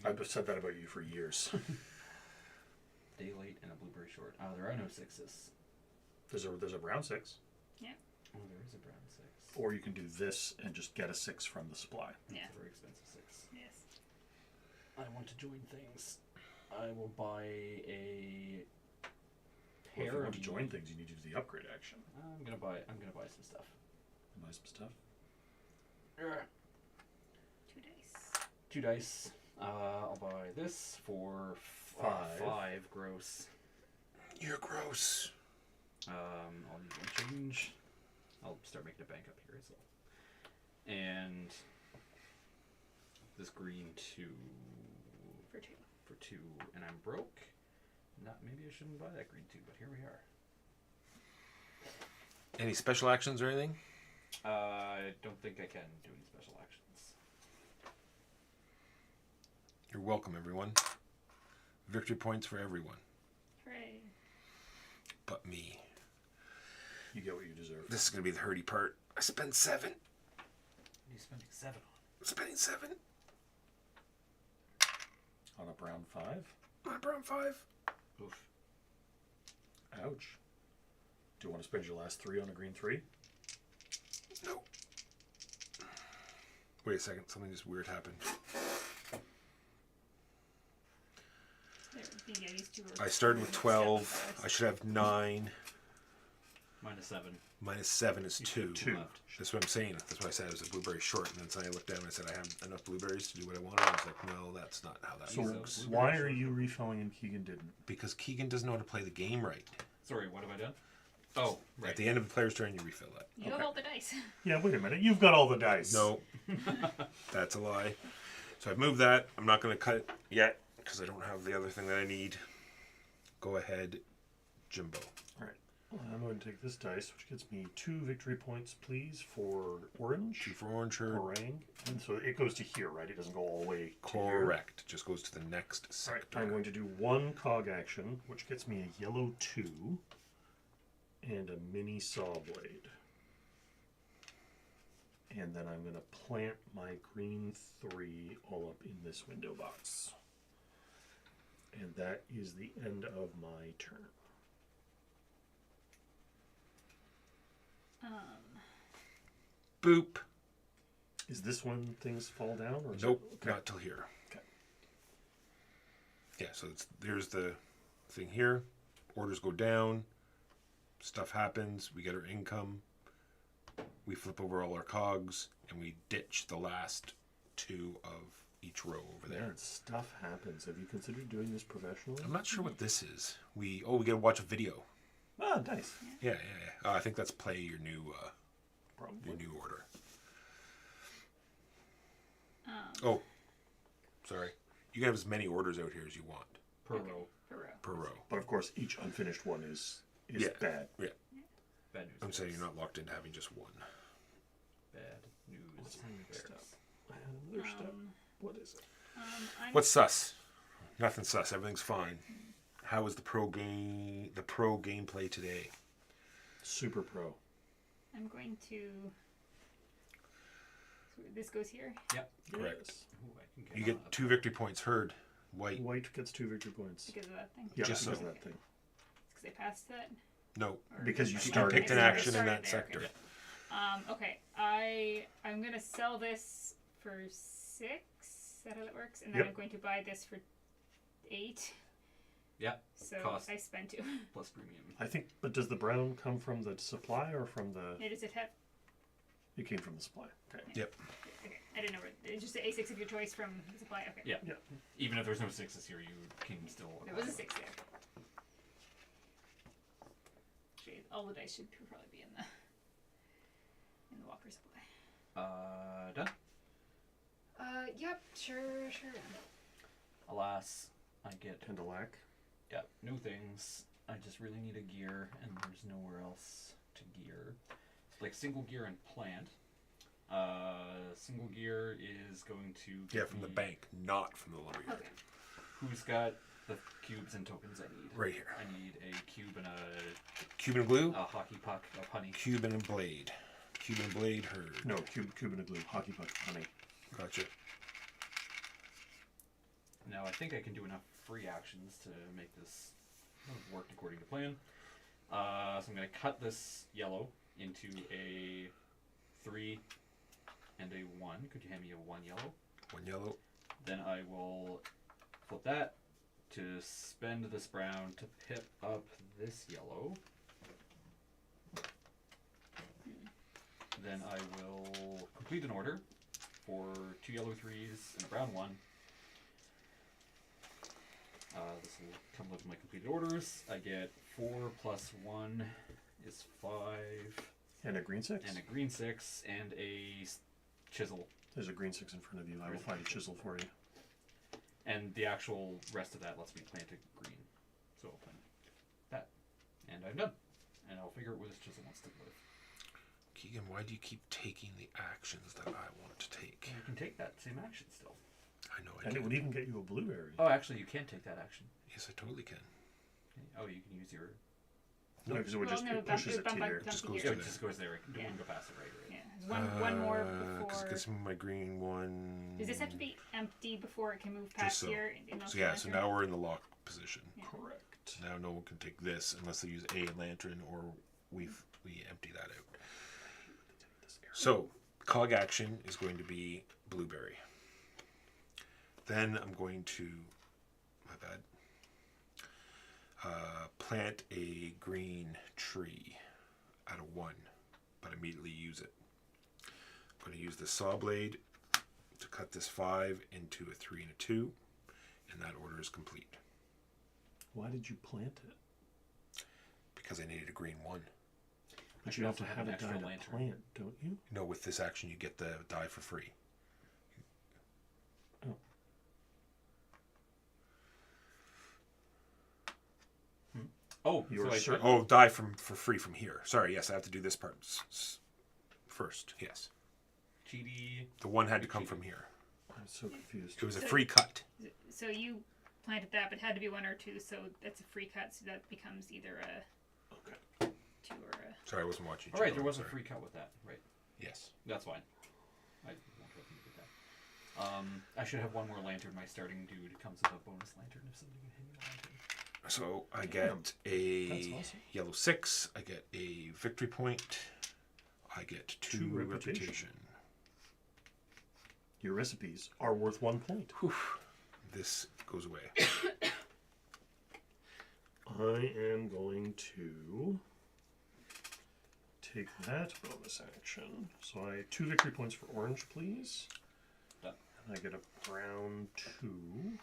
I've said that about you for years. Daylight and a blueberry short. There are no 6s. There's a brown 6. Yeah. Oh, there is a brown 6. Or you can do this and just get a 6 from the supply. Yeah. It's a very expensive 6. Yes. I want to join things. I will buy a Well, if pair you of... want to join things, you need to do the upgrade action. I'm gonna buy some stuff. Buy some stuff. 2 dice. 2 dice. I'll buy this for 5 gross. You're gross. I'll need 1 change. I'll start making a bank up here as well. And this green 2 For 2. for 2, and I'm broke. Maybe I shouldn't buy that green 2, but here we are. Any special actions or anything? I don't think I can do any special actions. You're welcome, everyone. Victory points for everyone, Hooray. but me. You get what you deserve. This is gonna be the hurty part. I spent 7. What are you spending 7 on? I'm spending 7. On a brown 5? My brown 5. Oof. Ouch. Do you want to spend your last 3 on a green 3? No. Wait a second. Something just weird happened. Yeah, these 2 are... I started with 12. I should have 9. Minus 7. Minus 7 is 2. 2. Left. That's what I'm saying. That's why I said it was a blueberry short. And then suddenly I looked down and I said, I have enough blueberries to do what I wanted. I was like, no, that's not how that So works. why are you refilling and Keegan didn't? Because Keegan doesn't know how to play the game right. Sorry, what have I done? Oh, right. At the end of the player's turn, you refill that. You have all the dice. Yeah, wait a minute. You've got all the dice. No. That's a lie. So I've moved that. I'm not going to cut it yet because I don't have the other thing that I need. Go ahead, Jimbo. All right. Well, I'm going to take this dice, which gets me 2 victory points, please, for orange. 2 for orange or... Orang. And so it goes to here, right? It doesn't go all the way to here. Correct. Just goes to the next All right. sector. I'm going to do 1 cog action, which gets me a yellow 2 and a mini saw blade. And then I'm going to plant my green 3 all up in this window box. And that is the end of my turn. Boop. Is this when things fall down? Or is Nope. it- okay. Not till here. Okay. Yeah, so there's the thing here. Orders go down. Stuff happens. We get our income. We flip over all our cogs. And we ditch the last 2 of each row over there. Man, stuff happens. Have you considered doing this professionally? I'm not sure what this is. We gotta watch a video. Ah, nice. Yeah. I think that's play your new Probably. order. Oh, sorry. You can have as many orders out here as you want Per row. Per row. per row. But of course, each unfinished one is Yeah. bad. Yeah, Bad news. I'm saying bears. you're not locked into having just one. Bad news. bears. I had another step. What is it? What's sus? Nothing sus. Everything's fine. How is the pro gameplay today? Super pro. I'm going to... So this goes here. Yep. Correct. Yes. Ooh, I can get You on get up. 2 victory points. Heard. White. White gets 2 victory points. Because of that thing. Yeah, Just because so. of that thing. It's because I passed that. No. Or Because you I started picked an there. action in Started that there, sector. okay. Okay. I'm gonna sell this for 6. Is that how that works? And then Yep. I'm going to buy this for 8. Yep. So Cost. I spent 2. Plus premium. I think, but does the brown come from the supply or from the... It is a tap. It came from the supply. Okay. Yep. Okay. I didn't know where. It's just a 6 of your choice from the supply. Okay. Yeah. Yeah. Even if there's no 6s here, you can still. There was a 6 there. Actually, all the dice should probably be in the walker supply. Done. Yep. Sure. Alas, I get Tend to lack. new things. I just really need a gear, and there's nowhere else to gear. It's like single gear and plant. Single gear is going to Yeah, from the bank, not from the lumberyard. Okay. Who's got the cubes and tokens I need? Right here. I need a cube and Cube and glue. a hockey puck of honey. Cube and a blade. Cube and blade, herd. No, cube and a glue. Hockey puck, honey. Gotcha. Now I think I can do enough free actions to make this work according to plan. So I'm going to cut this yellow into a 3 and a 1. Could you hand me a 1 yellow? 1 yellow. Then I will flip that to spend this brown to pip up this yellow. Then I will complete an order for 2 yellow 3s and a brown 1. This will come with my completed orders. I get 4 plus 1 is 5. And a green 6? And a green 6 and a chisel. There's a green 6 in front of you. I will find a chisel for you. And the actual rest of that lets me plant a green. So I'll plant that. And I'm done. And I'll figure out where this chisel wants to live. Keegan, why do you keep taking the actions that I want to take? You can take that same action still. I know I And can. it would even get you a blueberry. Oh, actually, you can take that action. Yes, I totally can. Oh, you can use your... No, because it would just it pushes it to here. Just goes Yeah, to it just goes there. It wouldn't go past it, right? Yeah. One more Because before. it gets me my green one. Does this have to be empty before it can move Just past so. here? So yeah, so now we're in the lock position. Yeah. Correct. Now no one can take this unless they use a lantern or we empty that out. So cog action is going to be blueberry. Then I'm going to, my bad, plant a green tree at a 1, but immediately use it. I'm going to use the saw blade to cut this 5 into a 3 and a 2, and that order is complete. Why did you plant it? Because I needed a green 1. But you have to also have have a an die extra to lantern. plant, don't you? No, with this action you get the die for free. Oh. Oh, You're so I certain- Oh, die for free from here. Sorry, yes, I have to do this part first. Yes, GD. the 1 had to come from here. I'm so confused. It was a free cut. So you planted that, but it had to be 1 or 2, so that's a free cut. So that becomes either a Okay. 2 or a. Sorry, I wasn't watching. All right, Joe, there was a sorry. free cut with that, right? Yes. That's fine. I won't have to get that. I should have 1 more lantern. My starting dude comes with a bonus lantern if somebody can hand me a lantern. So I Damn. get a That's awesome. yellow 6. I get a victory point. I get 2 2 reputation. reputation. Your recipes are worth 1 point. Whew. This goes away. I am going to take that bonus action. So I 2 victory points for orange, please. Done. And I get a brown 2.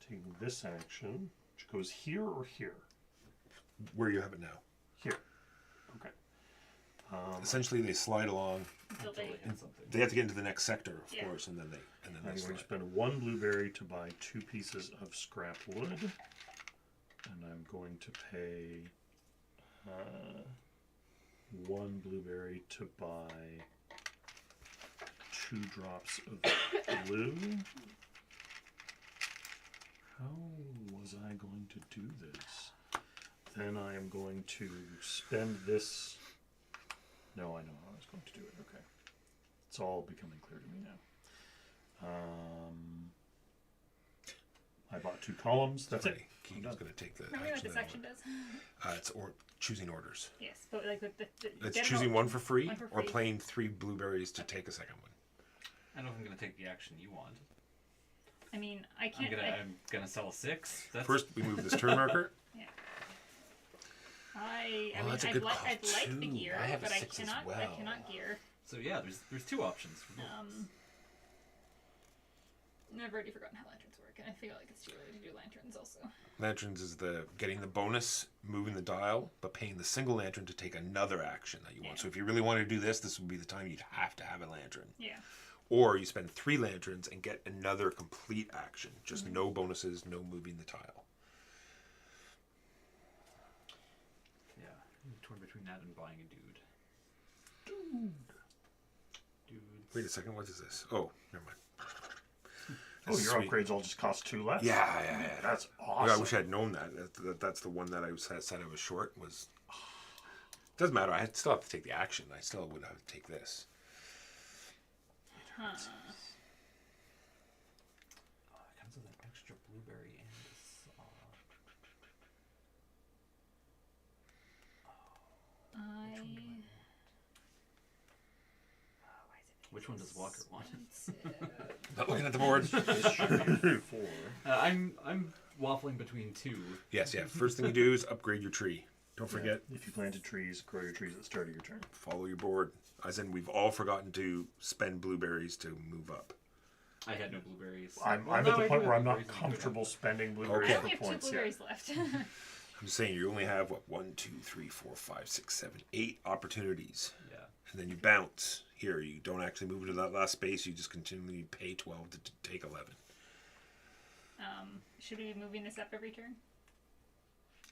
Taking this action, which goes here or here? Where you have it now. Here. Okay. Essentially, they slide along. Until Until they. they hit something. They have to get into the next sector, of Yeah. course, and then they I'm going to slide. spend 1 blueberry to buy 2 pieces of scrap wood. And I'm going to pay 1 blueberry to buy 2 drops of glue. How was I going to do this? Then I am going to spend this. No, I know how I was going to do it. Okay. It's all becoming clear to me now. I bought 2 columns. That's it. Keegan's going to take the Remember what action this that I action want. does? It's choosing orders. Yes, but like with the It's general- choosing 1 for free, one for or free. playing 3 blueberries to take a second one. I don't know if I'm gonna take the action you want. I mean, I can't. I'm gonna sell a 6. That's First, we move this turn marker. I Well, mean, that's a I'd, good like call, I'd like the too. gear, I have a but I 6 as cannot. I well. cannot gear. So yeah, there's 2 options for both. I've already forgotten how lanterns work, and I feel like it's too early to do lanterns also. Lanterns is the getting the bonus, moving the dial, but paying the single lantern to take another action that you want. Yeah. So if you really want to do this, this would be the time you'd have to have a lantern. Yeah. Or you spend 3 lanterns and get another complete action. Just no bonuses, no moving the tile. torn between that and buying a dude. Dudes. Wait a second, what is this? Oh, never mind. Oh, That's your sweet. upgrades all just cost 2 less? Yeah. That's Yeah, awesome. I wish I had known that. That's the one that I said I was short. Was doesn't matter. I still have to take the action. I still would have to take this. Huh. It comes with an extra blueberry and a saw. I. Which one does Walker want? Not looking at the board. This should be 4. I'm waffling between 2. Yes, yeah. First thing you do is upgrade your tree. Don't forget, If you planted trees, grow your trees at the start of your turn. follow your board. As in, we've all forgotten to spend blueberries to move up. I had no blueberries. I'm Well, at no, the I point do where have I'm not blueberries and comfortable spending blueberries I Okay. only for have 2 points yet. blueberries left. I'm just saying, you only have, 1, 2, 3, 4, 5, 6, 7, 8 opportunities. Yeah. And then you bounce. Here, you don't actually move into that last space. You just continually pay 12 to take 11. Should we be moving this up every turn?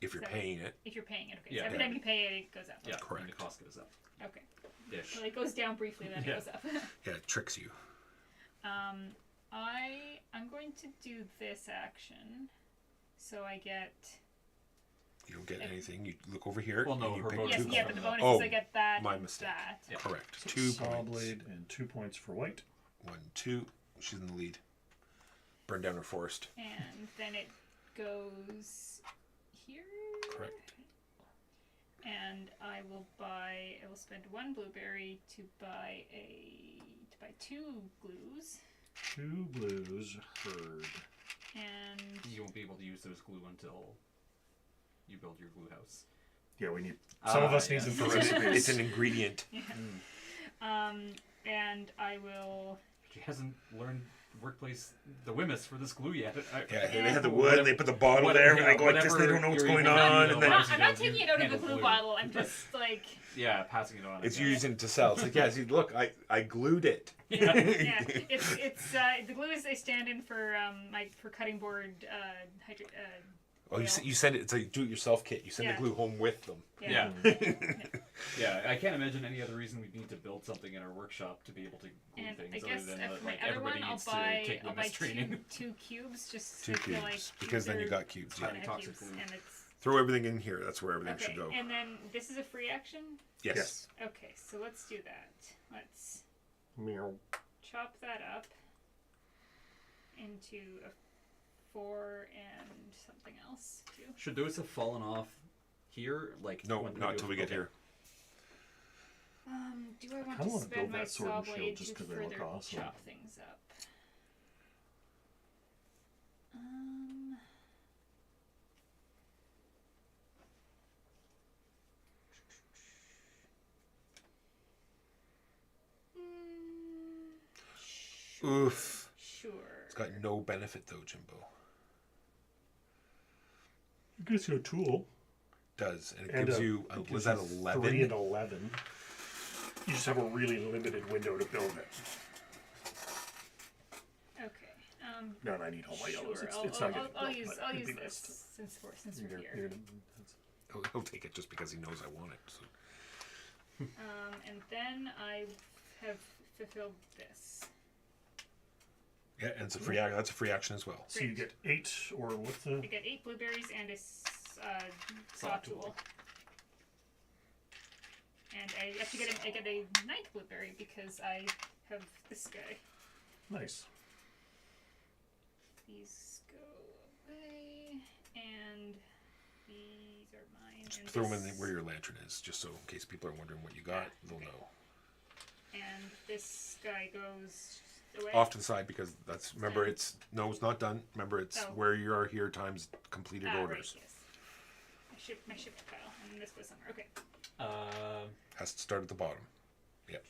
If you're So- paying it. If you're paying it, okay. Yeah. So every time you pay it, it goes up. Yeah. Correct. And the cost goes up. Okay. Ish. Well, it goes down briefly, then Yeah. it goes up. Yeah, it tricks you. I'm going to do this action, so I get. You don't get anything. You look over here. Well, no, and you her pick bonus Yes, two yeah, cards. but the bonus Oh, is I get that. my and mistake. That. Yeah. Correct. So 2 saw points. blade and 2 points for white. 1, 2. She's in the lead. Burn down her forest. And then it goes here. Correct. And I will spend 1 blueberry to buy 2 glues. 2 blues, herd. And You won't be able to use those glue until you build your glue house. Yeah, we need. Some of us need yes. them for It's recipes. an ingredient. and I will. She hasn't learned the Wimmis for this glue yet. Yeah, they had the wood, and they put the bottle there, and they go like this, they don't know what's going on, and then I'm not taking it out of the glue bottle. I'm just like. Yeah, passing it on. it's yeah. using it to sell. It's like, yeah, see, look, I glued it. Yeah. Yeah, it's the glue is a stand-in for for cutting board Oh, you send it. It's a do-it-yourself kit. You send Yeah. the glue home with them. Yeah. Yeah, I can't imagine any other reason we need to build something in our workshop to be able to glue And things I guess other than for my like other everybody one, I'll needs buy to take I'll Wimmis buy training. two cubes just 2 to feel cubes. like Because then you are got cubes. Yeah. kind of Toxic cubes, glue. and it's Throw everything in here. That's where everything okay. should go. And then this is a free action. Yes. Okay, so let's do that. Let's Meow. chop that up into a 4 and something else too. Should those have fallen off here? Like No, when not until we get okay. here. Do I want kinda to wanna spend build my that sword saw and shield blade just to 'cause they look further awesome. chop things up? Oof. Sure. It's got no benefit though, Jimbo. It gives you a tool. Does and it And gives a- you it was gives that you 11? 3 and 11. You just have a really limited window to build it. Okay. No, and I need all my yellows. Sure. It's not getting I'll built, use but I'll it'd use be nice this since we're to- here. He'll take it just because he knows I want it. So. And then I have fulfilled this. Yeah, and it's a free. That's a free action as well. So you get 8, or what's the? I get 8 blueberries and a saw tool. And I actually get a 9th blueberry because I have this guy. Nice. These go away, and these are mine. Just and throw them in this- where your lantern is, just so in case people are wondering what you got, they'll okay. know. And this guy goes away. Off to the side because that's remember it's not done. Remember it's Oh. where you are here times completed orders. Right, yes. My shipped pile, and this goes somewhere. Okay. Has to start at the bottom. Yep.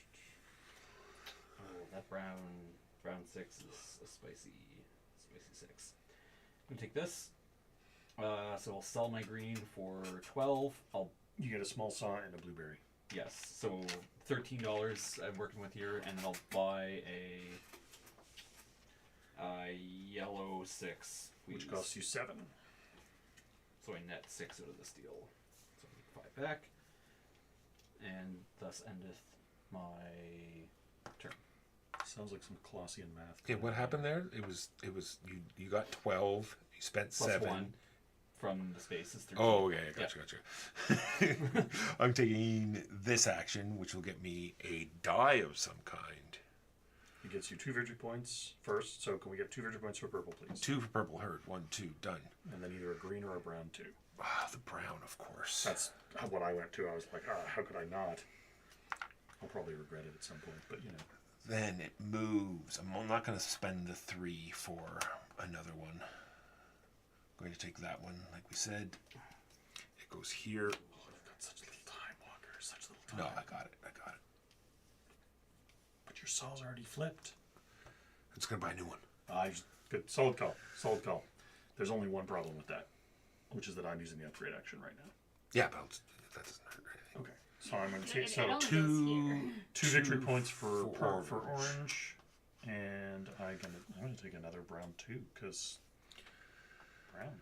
Oh, that round 6 is a spicy 6. I'm gonna take this. So I'll sell my green for 12. You get a small saw and a blueberry. Yes, so $13 I'm working with here, and then I'll buy a yellow 6, please. Which costs you 7. So I net 6 out of this deal. So I need 5 back. and thus endeth my turn. Sounds like some Colossian math. Okay, what happened there? It was you got 12. You spent Plus 7. 1 from the space is 13. Oh, okay, gotcha. I'm taking this action, which will get me a die of some kind. It gets you 2 victory points first. So can we get 2 victory points for purple, please? 2 for purple, heard. 1, 2, done. And then either a green or a brown 2. Ah, the brown, of course. That's what I went to. I was like, how could I not? I'll probably regret it at some point, but you know. Then it moves. I'm not going to spend the 3 for another one. I'm going to take that one, like we said. It goes here. Oh, you've got such little time, Walker. Such little time. No, I got it. But your saw's already flipped. I'm just going to buy a new one. Good. Solid call. Solid call. There's only one problem with that, which is that I'm using the upgrade action right now. Yeah, but that doesn't hurt anything. Okay. So I'm going to take It only goes 2 here. victory points for orange. orange, and I'm gonna take another brown too, because brown.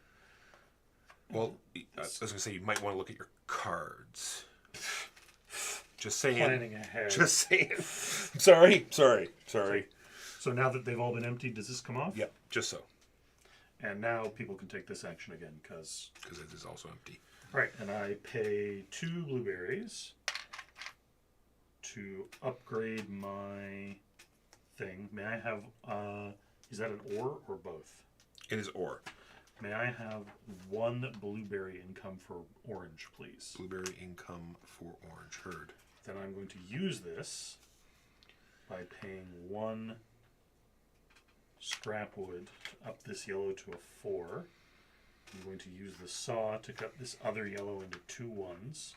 Well, I was going to say you might want to look at your cards. Just saying. Planning ahead. Just saying. Sorry. So now that they've all been emptied, does this come off? Yep, just so. And now people can take this action again, because... Because it is also empty. Right, and I pay 2 blueberries to upgrade my thing. May I have... is that an or both? It is or. May I have 1 blueberry income for orange, please? Blueberry income for orange. Heard. Then I'm going to use this by paying 1 scrap wood to up this yellow to a 4. I'm going to use the saw to cut this other yellow into 2 1s.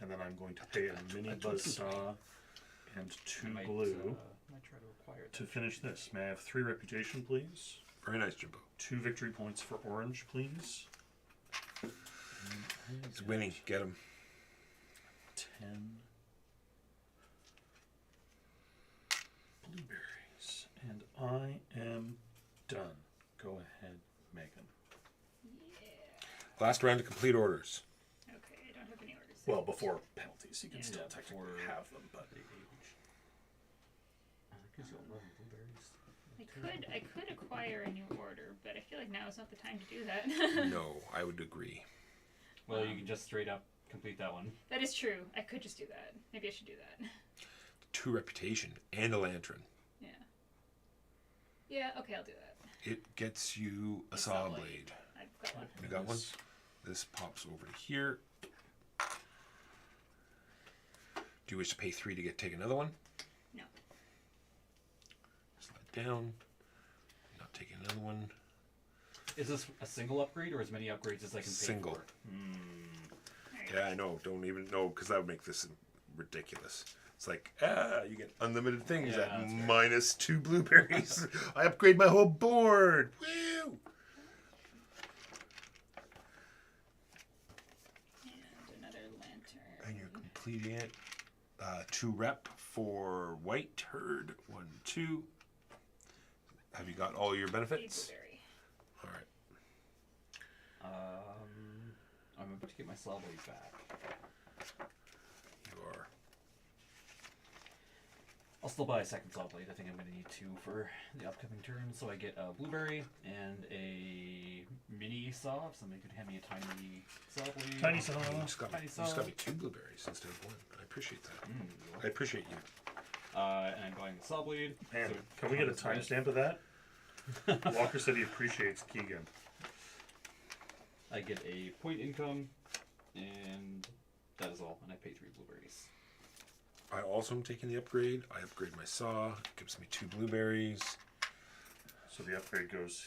And then I'm going to pay a mini buzzsaw and 2 I might, blue might try to acquire to finish this. May I have 3 reputation, please? Very nice, Jimbo. 2 victory points for orange, please. He's winning. Get him. 10 blueberries. And I am done. Go ahead, Megan. Yeah. Last round to complete orders. Okay, I don't have any orders. Well, before penalties, you can Yeah, still before technically have them, but I could acquire a new order, but I feel like now is not the time to do that. No, I would agree. Well, you can just straight up complete that one. That is true. I could just do that. Maybe I should do that. 2 reputation and a lantern. Yeah. Yeah, okay, I'll do that. It gets you a saw blade. I've got one. You got one? This pops over to here. Do you wish to pay 3 to take another one? No. Slide down. Not taking another one. Is this a single upgrade or as many upgrades as I can pay Single. for? There you Yeah, I know. Don't even know, because that would make this ridiculous. It's like, you get unlimited things Yeah, at that's fair. minus 2 blueberries. I upgrade my whole board. Woo! And another lantern. And you're completing it. 2 rep for white herd. 1, 2. Have you got all your benefits? Blueberry. All right. I'm about to get my saw blade back. You are. I'll still buy a second saw blade. I think I'm going to need 2 for the upcoming turn. So I get a blueberry and a mini saw. If somebody could hand me a tiny saw blade. Tiny saw. You just got me, Tiny you just saw. got me 2 blueberries instead of 1. I appreciate that. I appreciate you. And I'm buying the saw blade. Man, So can we get a it's red. timestamp of that? Walker said he appreciates Keegan. I get a point income, and that is all. And I pay 3 blueberries. I also am taking the upgrade. I upgrade my saw. It gives me 2 blueberries. So the upgrade goes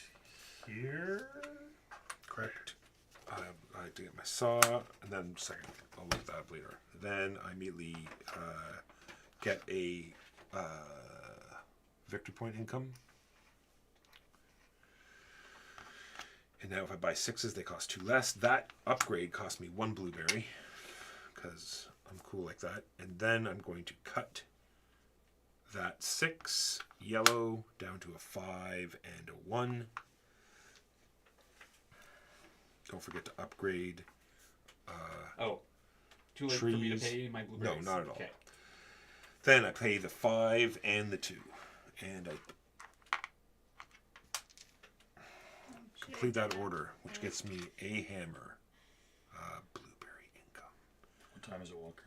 here. Correct. I have to get my saw, and then second, I'll look that up later. Then I immediately get a victory point income. And now if I buy 6s, they cost 2 less. That upgrade cost me 1 blueberry, because I'm cool like that. And then I'm going to cut that 6 yellow down to a 5 and a 1. Don't forget to upgrade. Oh, too late for me to trees. pay my No, blueberries? not at all. Okay. Then I pay the 5 and the 2. And I complete that order, which gets me a hammer. Blueberry income. What time is it, Walker?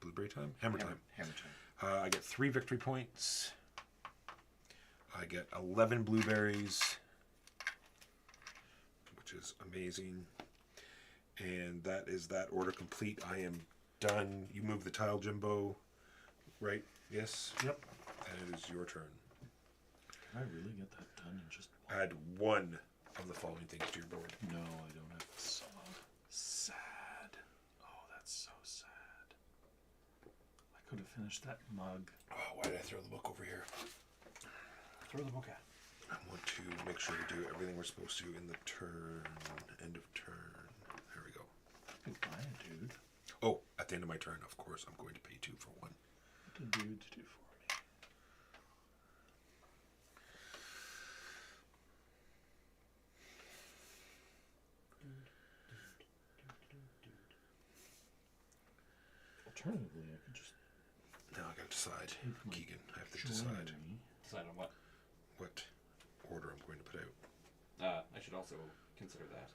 Blueberry time? Hammer time. Hammer time. I get 3 victory points. I get 11 blueberries, which is amazing. And that is that order complete. I am done. You move the tile, Jimbo. Right? Yes? Yep. And it is your turn. Can I really get that done in just one? Add 1 of the following things to your board. No, I don't have the saw. Sad. Oh, that's so sad. I could have finished that mug. Oh, why did I throw the book over here? Throw the book at. I want to make sure we do everything we're supposed to in the turn. End of turn. There we go. Goodbye, dude. Oh, at the end of my turn, of course, I'm going to pay 2 for 1. What did dudes do for me? Alternatively, I could just Now I gotta decide. take my Keegan, I have to decide joinery. Decide on what? what order I'm going to put out. I should also consider that.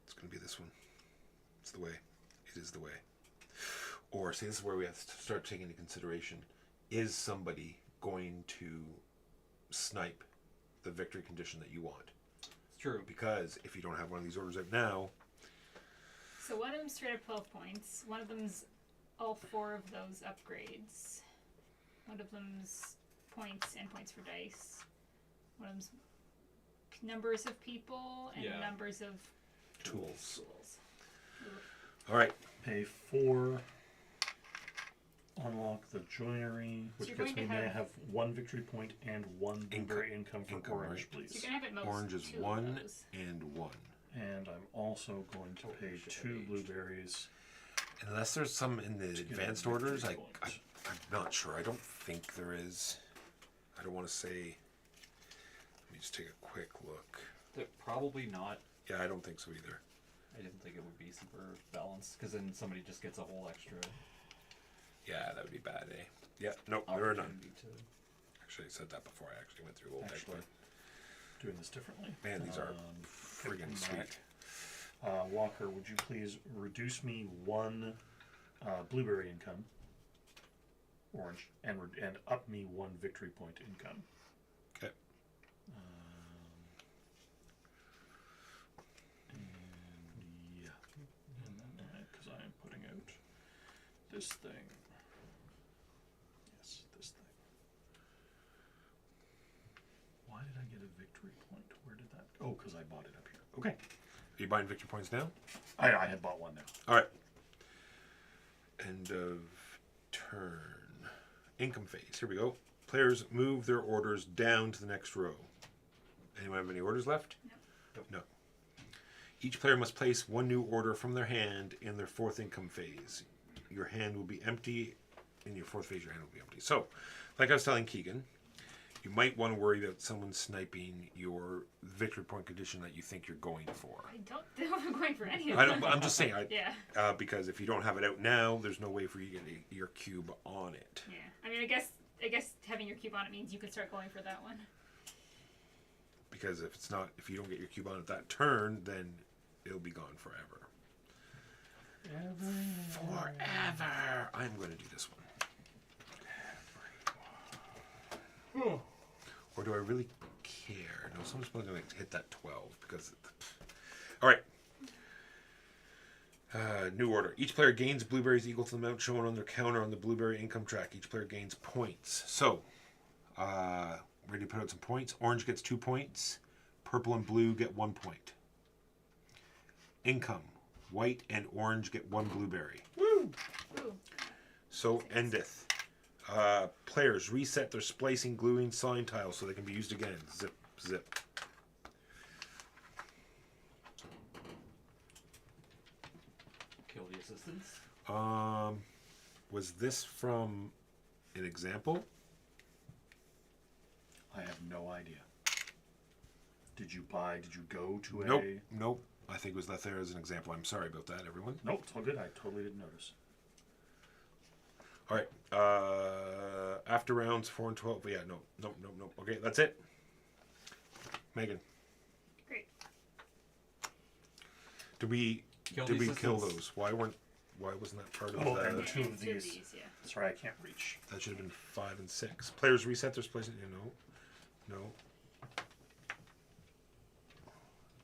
It's gonna be this one. It's the way. It is the way. Or, see, this is where we have to start taking into consideration, is somebody going to snipe the victory condition that you want? It's true. Because if you don't have one of these orders out now, So one of them's straight up 12 points. One of them's all 4 of those upgrades. One of them's points and points for dice. One of them's numbers of people and Yeah. numbers of tools. tools. Alright, Pay 4. Unlock the joinery, which you're gets going me to may have- have 1 victory point and 1 blueberry income for income, orange, right. So please. you're going to have at most orange is 2 of 1 those. and 1. And I'm also going to pay shit, 2 aged. blueberries. Unless there's some in the get a advanced victory orders, I'm point. not sure. I don't think there is. I don't want to say. Let me just take a quick look. Probably not. Yeah, I don't think so either. I didn't think it would be super balanced, because then somebody just gets a whole extra Yeah, that would be bad, eh? Yeah, nope, there are none. opportunity to. Actually, I said that before I actually went through old Actually, deck. doing this differently. Man, these are Get friggin' that. sweet. Walker, would you please reduce me 1 blueberry income, orange, and up me 1 victory point income. Okay. And yeah, because I am putting out this thing. Yes, this thing. Why did I get a victory point? Where did that go? Oh, because I bought it up here. Okay. Are you buying victory points now? I had bought one now. Alright. End of turn. Income phase. Here we go. Players move their orders down to the next row. Anyone have any orders left? No. Each player must place 1 new order from their hand in their 4th income phase. Your hand will be empty. In your 4th phase, your hand will be empty. So, like I was telling Keegan, you might want to worry about someone sniping your victory point condition that you think you're going for. I don't know if I'm going for any of I them. don't, I'm just saying, Yeah. because if you don't have it out now, there's no way for you to get your cube on it. Yeah. I mean, I guess having your cube on it means you could start going for that one. Because if you don't get your cube on at that turn, then it'll be gone forever. Forever. I'm going to do this one. Or do I really care? No, someone's probably going to hit that 12 because. All right. New order. Each player gains blueberries equal to the amount shown on their counter on the blueberry income track. Each player gains points. So, ready to put out some points. Orange gets 2 points. Purple and blue get 1 point. Income. White and orange get 1 blueberry. Ooh. So endeth. Players reset their splicing, gluing, sawing tiles so they can be used again. Zip, zip. Kill the assistants. Was this from an example? I have no idea. Did you go to Nope. a... Nope. I think it was left there as an example. I'm sorry about that, everyone. Nope, it's all good. I totally didn't notice. All right. After rounds 4 and 12. Yeah, no. Okay, that's it. Megan. Great. Did we Kill did the we kill assistants. those? Why wasn't that part of Oh, the... and two of Two of these. these, yeah. Sorry, I can't reach. That should have been 5 and 6. Players reset their place. No.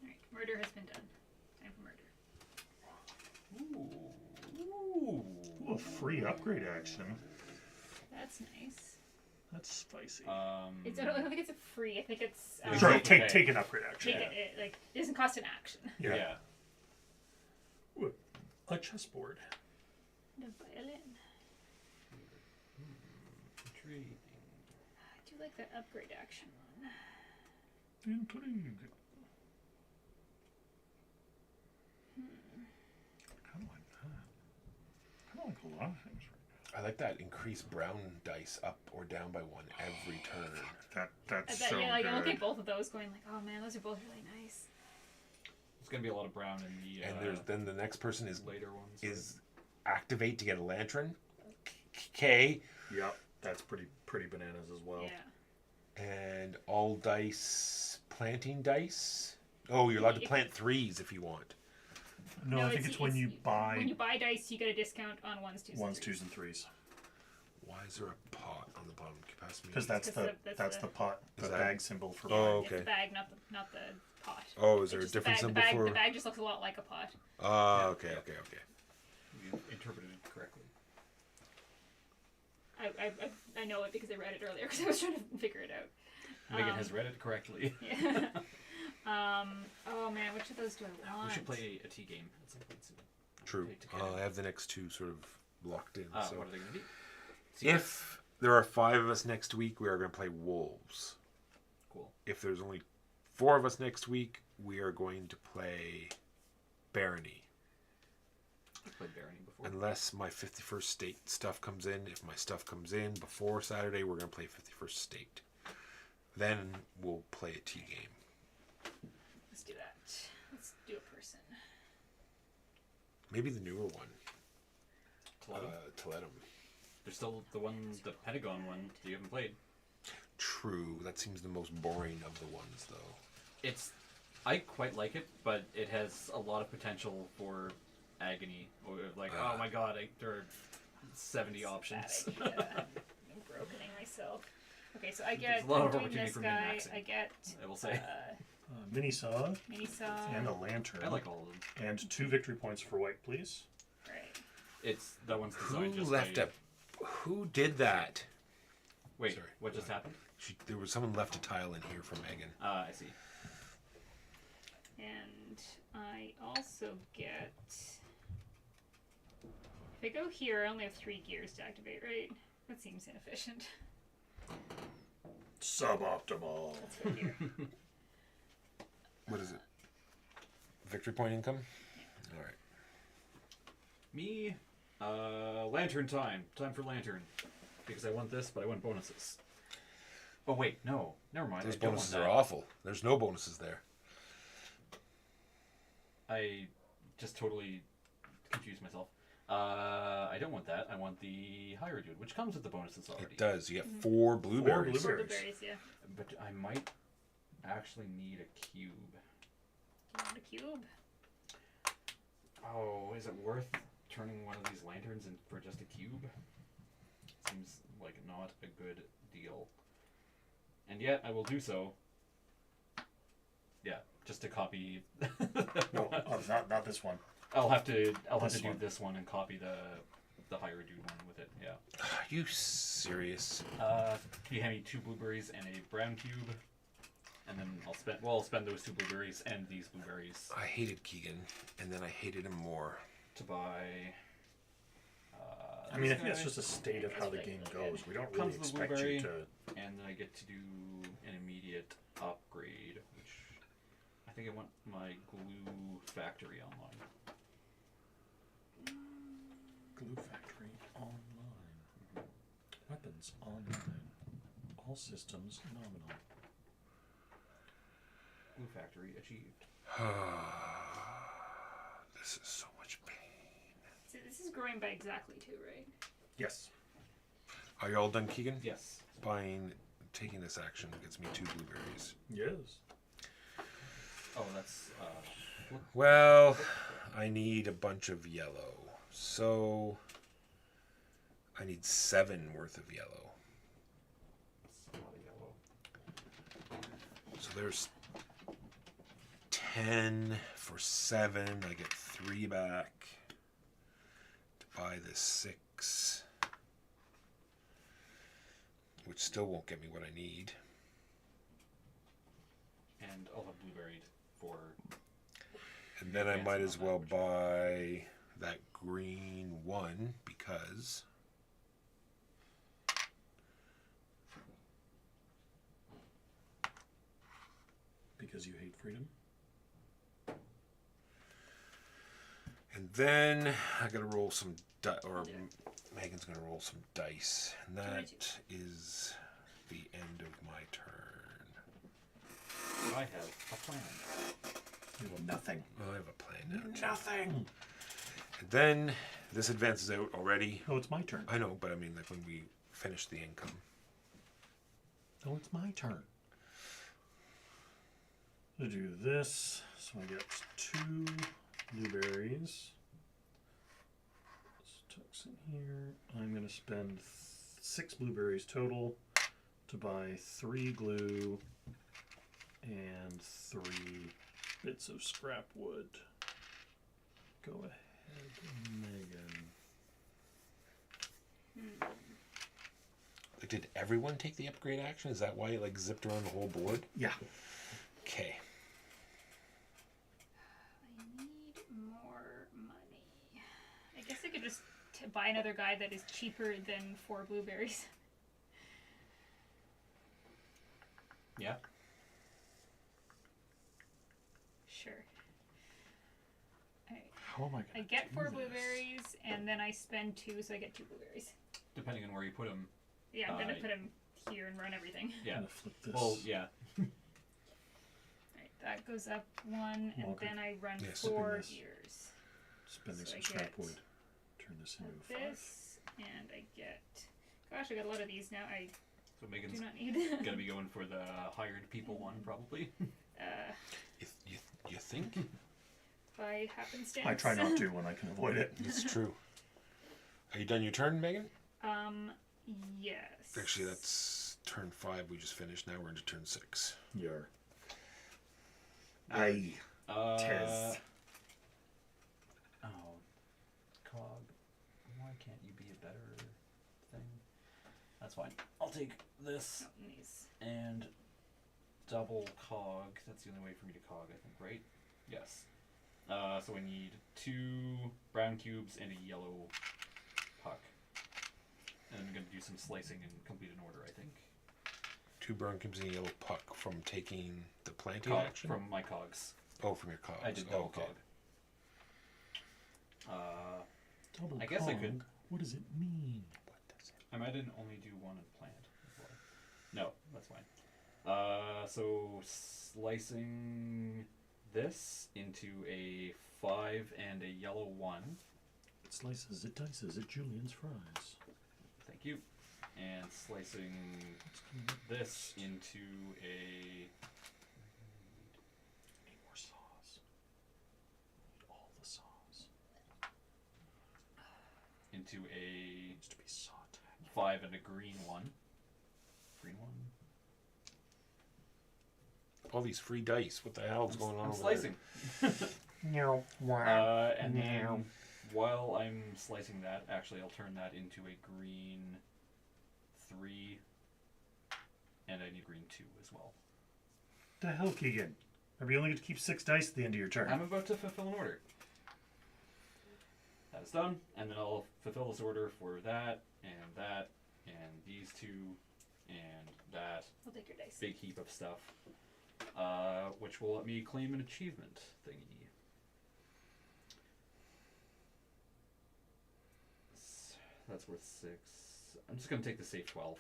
Alright, murder has been done. Time for murder. Ooh. Ooh, a free upgrade action. That's nice. That's spicy. I don't think it's a free. I think it's. Sorry, okay. take an upgrade action. Take it, like, it doesn't cost an action. Yeah. Ooh, a chessboard. The violin. Intriguing. I do like that upgrade action one. Intrigue. Kind of like that. Kind of like a lot of things right I like that increased brown dice up or down by 1 every turn. now. That's That, so yeah, like, good. I look at both of those going like, oh man, those are both really nice. There's gonna be a lot of brown in the And then the next person is later ones. activate to get a lantern. Okay. Yep, that's pretty bananas as well. Yeah. And all dice planting dice. Oh, you're allowed to plant 3s if you want. No, I think it's when you buy When you buy dice, you get a discount on 1s, 2s, ones, and 2s, and 3s. Why is there a pot on the bottom? Can you pass me? Because that's That's the the- pot, the Is that- bag symbol for Oh, It's okay. the bag, not the pot. Oh, is there It's a just the different bag, symbol the bag, for? The bag just looks a lot like a pot. Ah, okay. You interpreted it correctly. I know it because I read it earlier because I was trying to figure it out. Megan has read it correctly. Yeah. Oh man, which of those do I want? We should play a tea game at some point soon. True. Take together. I have the next 2 sort of locked in. So What are they gonna be? if there are 5 of us next week, we are going to play wolves. Cool. If there's only 4 of us next week, we are going to play barony. I've played Barony before. Unless my 51st state stuff comes in. If my stuff comes in before Saturday, we're going to play 51st state. Then we'll play a tea game. Let's do that. Let's do a person. Maybe the newer one. Toledo. Toledo. There's still the Pentagon one that you haven't played. True. That seems the most boring of the ones, though. I quite like it, but it has a lot of potential for agony. Or like, oh my god, there are 70 options. Bad idea. I'm brokening myself. Okay, so I get. There's a lot I'm of doing opportunity this for guy. min-maxing, I get. I will say. Mini saw Mini saw. and a lantern. I like all of them. And 2 victory points for white, please. Right. That one's Who designed just left by... Who did that? Wait, Sorry. what just happened? There was someone left a tile in here for Megan. I see. And I also get. If I go here, I only have 3 gears to activate, right? That seems inefficient. Suboptimal. Let's go here. What is it? Victory point income? All right. Me, lantern time. Time for lantern. Because I want this, but I want bonuses. Oh wait, no. Never mind. Those I don't want bonuses that. are awful. There's no bonuses there. I just totally confused myself. I don't want that. I want the higher dude, which comes with the bonuses already. It does. You get 4 blueberries. blueberries. Blueberries, yeah. But I might actually need a cube. Do you want a cube? Oh, is it worth turning one of these lanterns in for just a cube? Seems like not a good deal. And yet, I will do so. Yeah, just to copy. No, not this one. I'll have to do one. this one and copy the higher dude one with it. Yeah. Are you serious? Can you hand me 2 blueberries and a brown cube? And then I'll spend those 2 blueberries and these blueberries I hated Keegan, and then I hated him more. to buy. I mean, I this think that's guy. just a state of how the game goes. We don't really Comes with the expect you blueberry. to... And then I get to do an immediate upgrade, which I think I want my glue factory online. Glue Factory online. Weapons online. All systems nominal. glue factory achieved. This is so much pain. So this is growing by exactly 2, right? Yes. Are you all done, Keegan? Yes. Taking this action gets me 2 blueberries. Yes. Oh, that's Well, I need a bunch of yellow. So I need 7 worth of yellow. a lot of yellow. So there's 10 for 7. I get 3 back to buy the 6. Which still won't get me what I need. And I'll have blueberried for. And then I Advancing might on as that, well which- buy that green one because Because you hate freedom? and then I gotta roll some or I'll do it. Megan's gonna roll some dice. And Can I that is the end of my turn. I have a plan. You have nothing. Well, I have a plan now. too. Nothing. And then this advances out already. Oh, it's my turn. I know, but I mean like when we finish the income. Oh, it's my turn. To do this, so I get 2 blueberries. This tucks in here. I'm going to spend 6 blueberries total to buy 3 glue and 3 bits of scrap wood. Go ahead, Megan. Like, did everyone take the upgrade action? Is that why it like zipped around the whole board? Yeah. Okay. I need more money. I guess I could just buy another guy that is cheaper than 4 blueberries. Yeah. Sure. Alright. How am I going to I get 4 this? blueberries, and then I spend 2, so I get 2 blueberries. Depending on where you put them. Yeah, I'm gonna Uh, put him here and run everything. I'm Yeah. going to flip this. Well, yeah. Alright, that goes up 1, and Okay. then I run Yes. 4 This. ears. Spending so some I scrap get wood. Turn this into a 5. This, and I get... Gosh, I got a lot of these now. I So do Megan's not need... gonna be going for the hired people one, probably. You think? by happenstance. I try not to when I can avoid it. It's true. Are you done your turn, Megan? Yes. Actually, that's turn 5 we just finished. Now we're into turn 6. Yar. Aye. Tez. Oh, Cog. Why can't you be a better thing? That's fine. I'll take this Oh, these. and double Cog. That's the only way for me to Cog, I think, right? Yes. So I need 2 brown cubes and a yellow puck. And I'm gonna do some slicing and complete an order, I think. 2 brown cubes and a yellow puck from taking the planting Cog action? from my Cogs. Oh, from your cogs. I did oh, double okay. Cog. Double I guess I cog? could- What does it mean? What does it? I might only do 1 and plant as well. No, that's fine. So slicing this into a 5 and a yellow 1. It slices, it dices, it Julien's fries. Thank you. And slicing What's coming up this next? into a Need more sauce. Need all the sauce. into a Needs to be sauteed. 5 and a green 1. Green 1. All these free dice. What the hell's going on I'm over slicing. No. And then while I'm slicing that, actually I'll turn that into a green 3, and I need green 2 as well. The hell, Keegan? Are we only get to keep 6 dice at the end of your turn? I'm about to fulfill an order. That is done, and then I'll fulfill this order for that, and these 2, and that I'll take your dice. big heap of stuff, which will let me claim an achievement thingy. That's worth 6. I'm just gonna take the safe 12.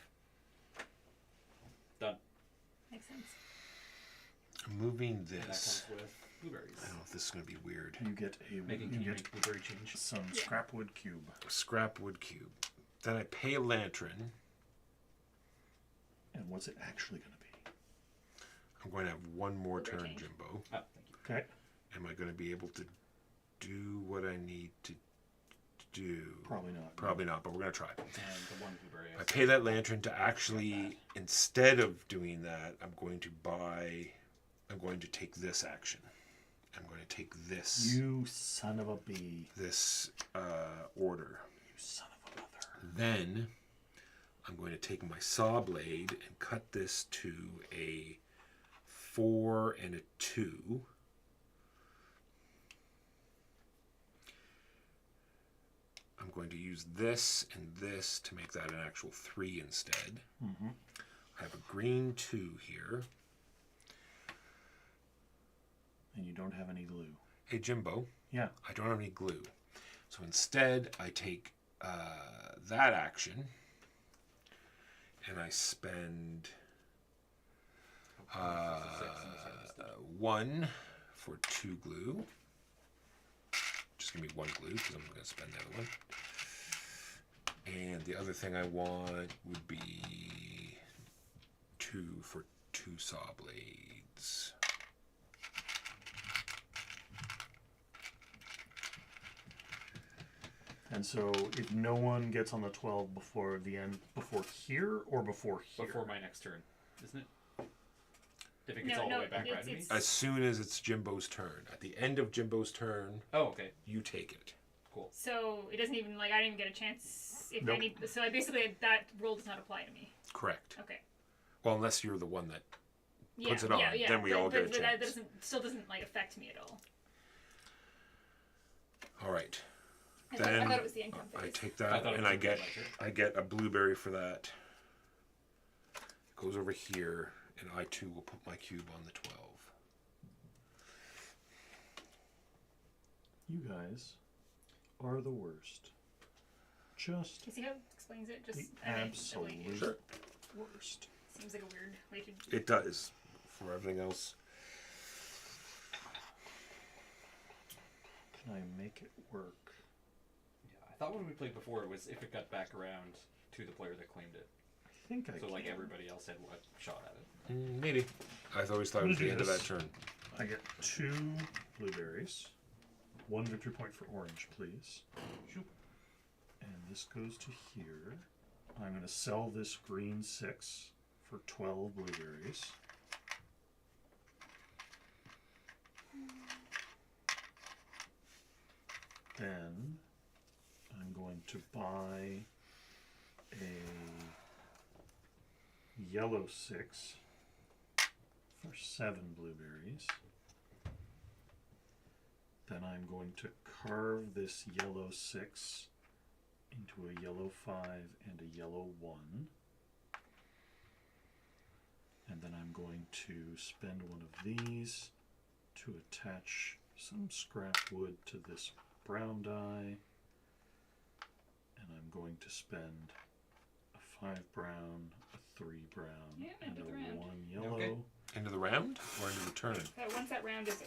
Done. Makes sense. moving And that this. comes with blueberries. I don't know if this is going to be weird. You get a Megan, you can you get make blueberry change? some Yeah. scrap wood cube. Scrap wood cube. Then I pay a lantern. And what's it actually going to be? I'm going to have one more Blueberry turn, change. Jimbo. Oh, thank you. Okay. Am I going to be able to do what I need to do? Probably not. Probably not, but we're going to try. And the one blueberry. I pay that lantern to actually, instead of doing that, I'm going to take this action. I'm going to take this, You son of a bee. this order. You son of a mother. Then I'm going to take my saw blade and cut this to a 4 and a 2. I'm going to use this and this to make that an actual 3 instead. Mm-hmm. I have a green 2 here. And you don't have any glue. Hey, Jimbo, Yeah. I don't have any glue. So instead, I take that action and I spend 1 for 2 glue. Just give me 1 glue because I'm going to spend the other one. And the other thing I want would be 2 for 2 saw blades. And so if no one gets on the 12 before the end, before here or before here? Before my next turn, isn't it? If it gets No, all no, the way back around to me? it's- As soon as it's Jimbo's turn. At the end of Jimbo's turn, Oh, okay. you take it. Cool. So it doesn't even I didn't even get a chance. If Nope. so I basically that rule does not apply to me. Correct. Okay. Well, unless you're the one that Yeah, puts it on, yeah, then we but, all get a but that chance. still doesn't affect me at all. All right. I Then thought it was the income I phase. take I that thought it and was I a get ledger. I get a blueberry for that. It goes over here, and I too will put my cube on the 12. You guys are the worst. Just Can you see how it explains it? Just the I mean, absolute Sure. worst. seems like a weird way to. It does. For everything else, Can I make it work? Yeah, I thought when we played before it was if it got back around to the player that claimed it. I think I So can. like everybody else had what shot at it. maybe. I always thought it was the end of that Yes. turn. I get 2 blueberries. 1 victory point for orange, please. Shoop. And this goes to here. I'm going to sell this green 6 for 12 blueberries. Then I'm going to buy a yellow 6 for 7 blueberries. Then I'm going to carve this yellow 6 into a yellow 5 and a yellow 1. And then I'm going to spend one of these to attach some scrap wood to this brown die. And I'm going to spend a 5 brown, a 3 brown, Yeah, and end of the a round. 1 yellow. Okay. Into the round or into the turn? Once that round is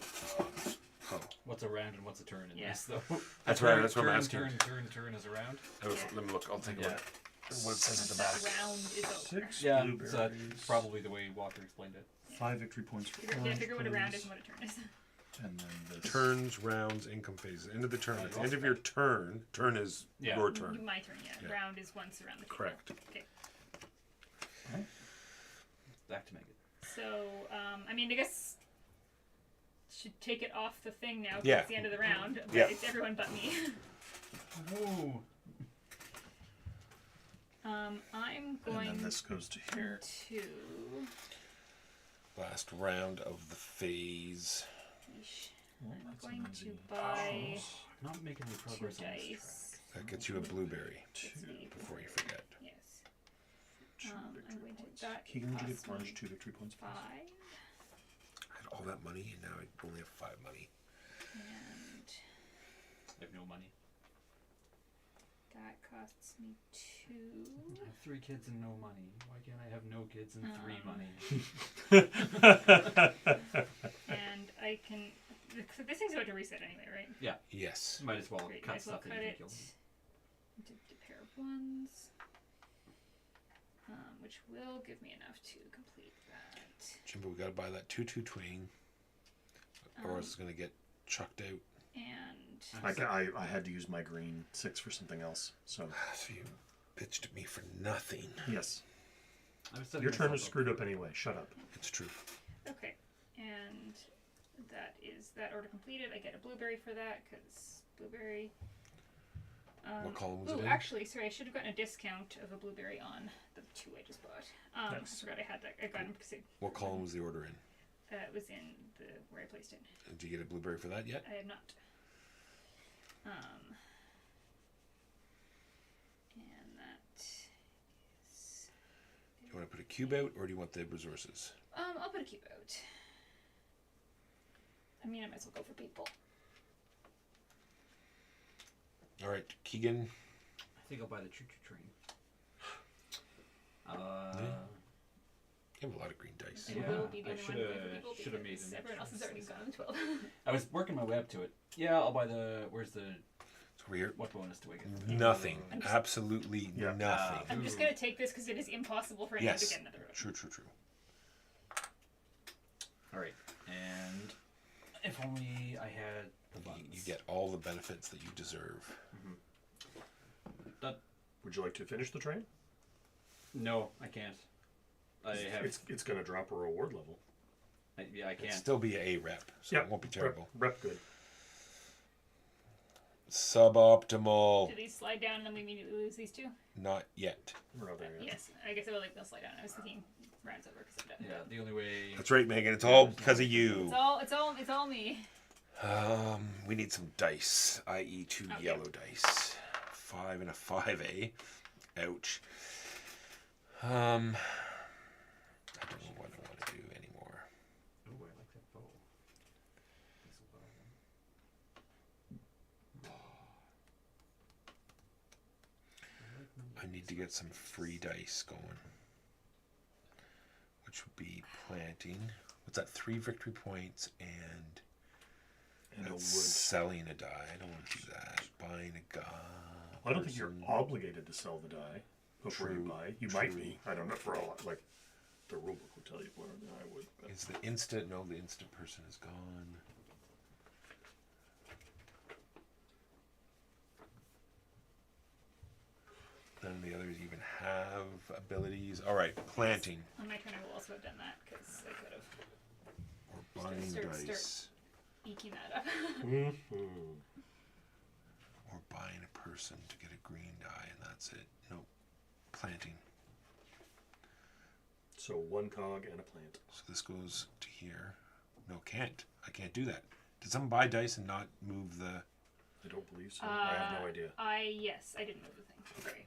Oh, What's a round and what's a turn in Yeah. this though? That's Turn- right, that's what I'm turn, asking. Turn is a round. let me look. I'll take a Yeah. look. What it says at the that back. round is over. 6 Yeah, blueberries. so that's probably the way Walker explained it. 5 victory points for orange, Figure what a round please. is and what a turn is. And then this. Turns, rounds, income phases. End of the turn. Yeah, At the you end of your turn, turn is Yeah. your turn. My turn, yeah. Yeah. Round is once around the table. Correct. Okay. Back to Megan. So, I mean, I guess should take it off the thing now. 'Cause Yeah. It's the end of the round. But Yeah. It's everyone but me. Oh. I'm And going then this goes to here. to. Last round of the phase. Yeesh. Well, I'm that's going an to easy buy choice. I'm not making any 2 progress on this dice. That gets you a blueberry Gets me- before you forget. Yes. 2 I'm victory going to. points. That Keegan, would you costs give orange me 2 victory points, please? 5. I had all that money and now I only have 5 money. And I have no money. that costs me 2. I have 3 kids and no money. Why can't I have no kids and 3 Um. money? reset anyway, right? Yes. Might as well Great, cut might as well stuff that cut you it. can kill. Into a pair of ones. Which will give me enough to complete that. Jimbo, we gotta buy that 2/2 twing, or else it's gonna get chucked out. And I had to use my green 6 for something else. So So you bitched at me for nothing. yes, I was setting your turn myself was up. screwed up anyway. Shut up. It's true. okay, and that is that order completed. I get a blueberry for that because blueberry. What column was it Ooh, in? actually, sorry, I should have gotten a discount of a blueberry on the 2 I just bought. Nice. I forgot I had that. I got them because What column was the order in? it was in the where I placed it. Did you get a blueberry for that yet? I have not. And that is. You want to put a cube out, or do you want the resources? I'll put a cube out. I mean, I might as well go for people. All right, Keegan. I think I'll buy the choo-choo train. You have a lot of green dice. And Yeah, will be the I only one going for people shoulda made because an everyone else has already extra gone 12. I was working my way up to it. Yeah, I'll buy the. Where's the? So we're here. What bonus do I get? for that? Nothing. I'm just- Absolutely Yeah. nothing. I'm just gonna take this because it is impossible for anyone to Yes. get another road. True, true, true. All right, and if only I had the buttons. You get all the benefits that you deserve. Would you like to finish the train? No, I can't. I have. It's going to drop a reward level. Yeah, I It'd can't. still be a rep, so Yeah, it won't be terrible. Rep good. Suboptimal. Do these slide down and then we immediately lose these two? Not yet. We're not there yet. Yes, I guess I would like they'll slide down. I was thinking rounds over because I'm done. Yeah, the only way. That's right, Megan. It's all because of you. It's all me. We need some dice, i.e. 2 Okay. yellow dice. 5 and a 5A. Ouch. I don't know what I want to do anymore. Oh, I like that bow. This'll buy them. I need to get some free dice going. Which would be planting. What's that? 3 victory points and And a wood. selling a die. I don't want to do that. Buying a guy. I don't think you're obligated to sell the die before you True, buy. You might true. be. I don't know. For all like, the rulebook would tell you more than I would. But. Is the instant? No, the instant person is gone. None of the others even have abilities. All right, planting On my turn, I will also have done that because I could have or buying Start- dice eking that up. Mm-hmm. or buying a person to get a green die, and that's it. Nope. Planting. So 1 cog and a plant. So this goes to here. No, can't. I can't do that. Did someone buy dice and not move the? I don't believe so. I have no idea. Yes, I didn't move the thing. Sorry.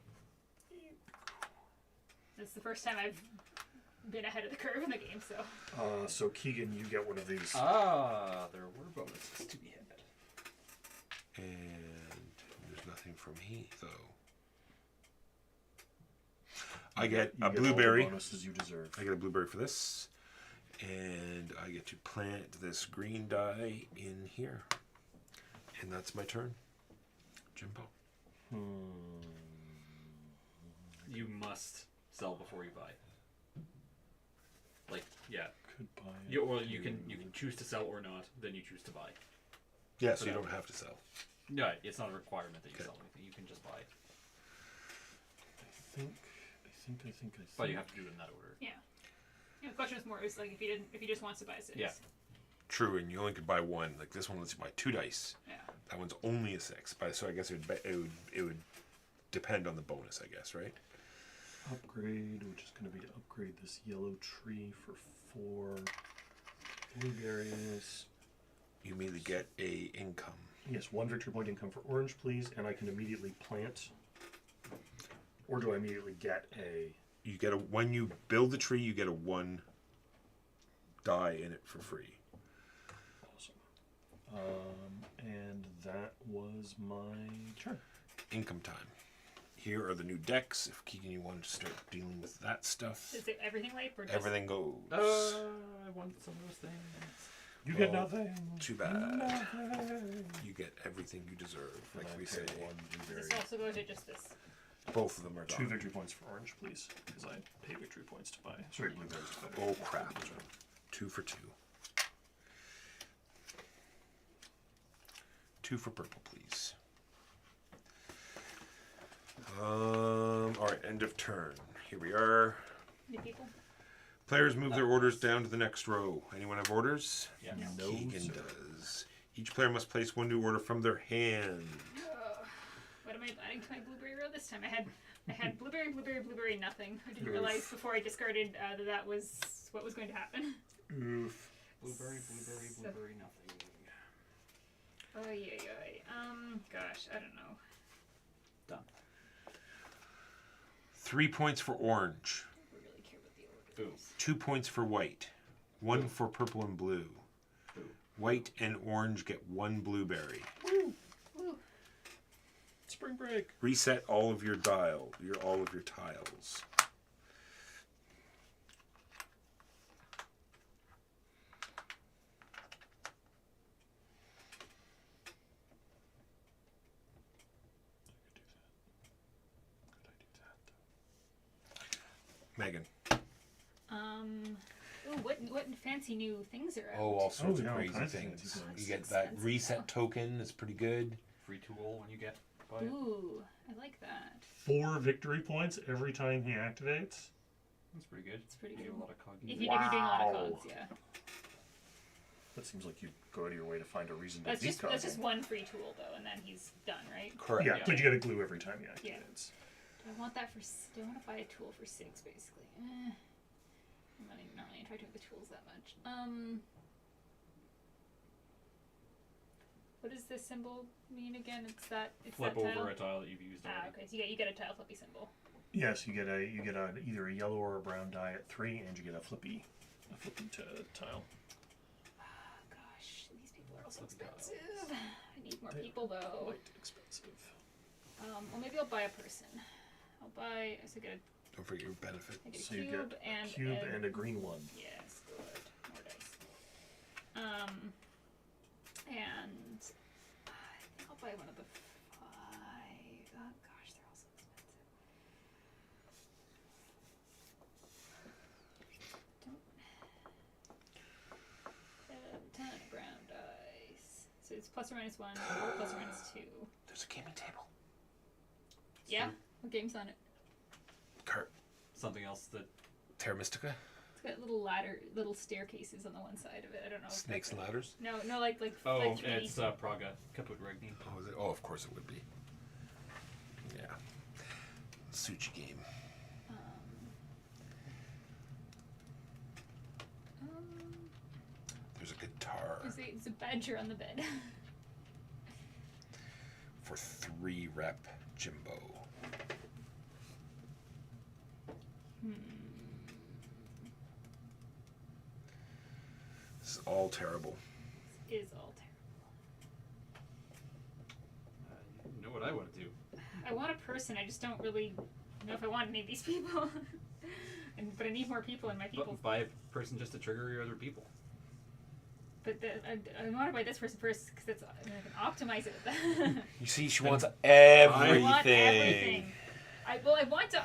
That's the first time I've been ahead of the curve in the game, so. So Keegan, you get one of these. Ah, there were bonuses to be had. And there's nothing from he though. I get You a get blueberry. All the bonuses you deserve. I get a blueberry for this, and I get to plant this green die in here, and that's my turn. Jimbo. You must sell before you buy. Like, yeah. Could buy. You can choose to sell or not. Then you choose to buy. Yeah, so you don't have to sell. No, it's not a requirement that you Okay. sell anything. You can just buy. I think. But you have to do it in that order. Yeah. The question is more is like if he just wants to buy 6. Yeah. True, and you only could buy one. Like this one lets you buy 2 dice. Yeah. That one's only a 6. So I guess it would depend on the bonus, I guess, right? Upgrade, which is going to be to upgrade this yellow tree for 4 blueberries. You immediately get a income. Yes, 1 victory point income for orange, please, and I can immediately plant. Or do I immediately get a? You get when you build the tree, you get a 1 die in it for free. Awesome. And that was my turn. Income time. Here are the new decks. If Keegan, you wanted to start dealing with that stuff, Is it everything like or just everything goes. I want some of those things. You get Well, nothing. Too bad. Nothing. You get everything you deserve, like And I we pay say. one blueberry. This also goes to just this. Both of them are 2 gone. victory points for orange, please, because I pay victory points to buy. Sorry, blueberries to buy. Oh crap. 2 for 2. 2 for purple, please. Alright, end of turn. Here we are. New people. Players move their orders down to the next row. Anyone have orders? Yeah. No, Keegan sir. does. Each player must place 1 new order from their hand. What am I adding to my blueberry row this time? I had blueberry, blueberry, nothing. I didn't realize before I discarded that was what was going to happen. Oof. Blueberry, So- nothing. Oh yeah. Gosh, I don't know. Done. 3 points for orange. I don't really care what the order Boo. is. 2 points for white. 1 for purple and blue. Boo. White and orange get 1 blueberry. Woo. Spring break. Reset all of your all of your tiles. Megan. Ooh, what fancy new things are out? Oh, all sorts yeah, of all crazy kinds of things. fancy things. You get That's that expensive, reset though. token. It's pretty good. Free tool when you get by it. Ooh, I like that. 4 victory points every time he activates. That's pretty good. It's pretty You do good. a lot of cog. If you're doing a lot of Wow. cogs, yeah. That seems like you go out of your way to find a reason to That's defeat just Cosmo. one free tool though, and then he's done, right? Correct. Yeah, but you get a glue every time he activates. Do I want that for? Do I want to buy a tool for 6 basically? I'm not really interested with the tools that much. What does this symbol mean again? It's Flip that tile? over a tile that you've used Ah, already. okay. So you get a tile flippy symbol. Yes, you get either a yellow or a brown die at 3, and you get a flippy tile. Ah, gosh, these people are also Flippy tiles. expensive. I need more They people are though. quite expensive. Well, maybe I'll buy a person. I'll buy. So get Don't forget your benefit. I get a So you cube get and a cube and a green one. Yes, good. More dice. And I think I'll buy one of the 5. Oh gosh, they're all so expensive. Don't. 10 brown dice. So it's plus or minus 1 or plus or minus 2. There's a gaming table. Yeah. What game's on it? Cart. Something else that Terra Mystica. It's got little staircases on the one side of it. I don't know. if Snakes and that's ladders. No, like oh, like 3D. it's Praga Caput Regni. Oh, is it? Oh, of course it would be. Yeah. Suchi game. There's a guitar There's a badger on the bed. for 3 rep Jimbo. This is all terrible. Is all terrible. You know what I want to do? I want a person. I just don't really know if I want any of these people. But I need more people in my people. But buy a person just to trigger your other people. But I want to buy this person first because I can optimize it with that. You see, she wants I everything. want everything. I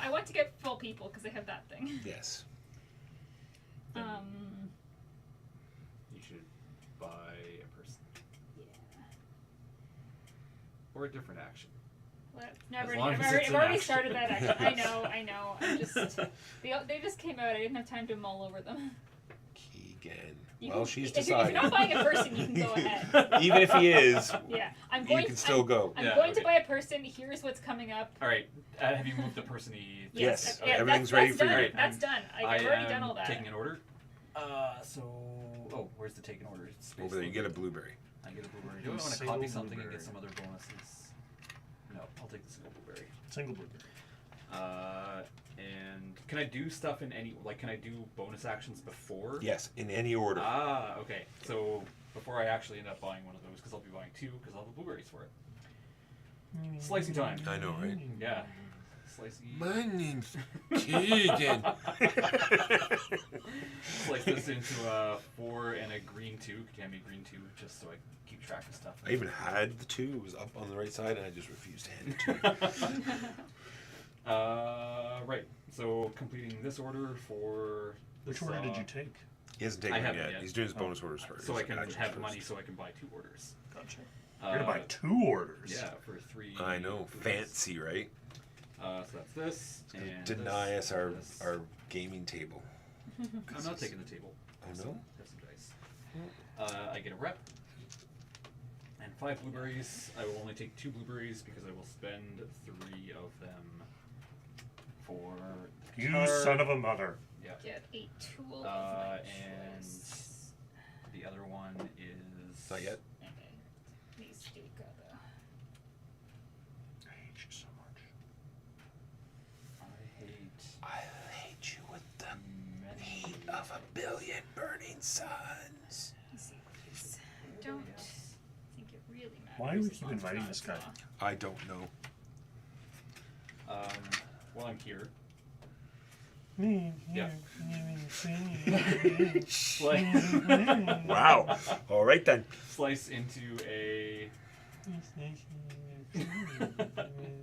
want to get full people because I have that thing. Yes. Then you should buy a person Yeah. or a different action. Well, never. As long as I've it's an already action. started that. Action. I know. I'm just. They just came out. I didn't have time to mull over them. Keegan. You Well, can- she's if you're decided. not buying a person, you can go ahead. Even if he is, Yeah, I'm you going. can still go. I'm Yeah, going to okay. buy a person. Here's what's coming up. All right. Have you moved the person? Yes, yeah, everything's that's ready done. for you. Alright, That's done. I've already done all that. Taking an order. Where's the taken order? Space Over there, you get a located. blueberry. I get a blueberry. Do I A want to single copy something and blueberry. get some other bonuses? No, I'll take the single blueberry. Single blueberry. And can I do stuff in any, like, can I do bonus actions before? Yes, in any order. Ah, okay. So before I actually end up buying one of those, because I'll be buying 2, because I'll have the blueberries for it. Slicing time. I know, right? Yeah. slicey. My name's Keegan. Slice this into a 4 and a green 2. Can be green 2, just so I keep track of stuff. I even had the 2. It was up on the right side, and I just refused to hand it to you. Right. So completing this order for. Which this, order did you take? He hasn't taken I it haven't yet. yet. He's doing his bonus orders first. So I can Actions have first. money so I can buy 2 orders. Gotcha. You're gonna buy 2 orders. Yeah, for 3. I know. blueberries. Fancy, right? So that's this. Gonna And deny this, us our, and this. our gaming table. I'm not taking the table. Oh, So, no? have some dice. I get a rep. And 5 blueberries. I will only take 2 blueberries because I will spend 3 of them for the You guitar. son of a mother. Yeah. Get a tool of my And choice. the other one is. Not yet. Okay. These two gotta. I hate you so much. I hate you with the many. heat of a billion burning suns. Let's see these. I don't think it really matters. Why do we as keep long as it's inviting not this a guy? flaw. I don't know. While I'm here. Yeah. Wow. All right then. Slice into a.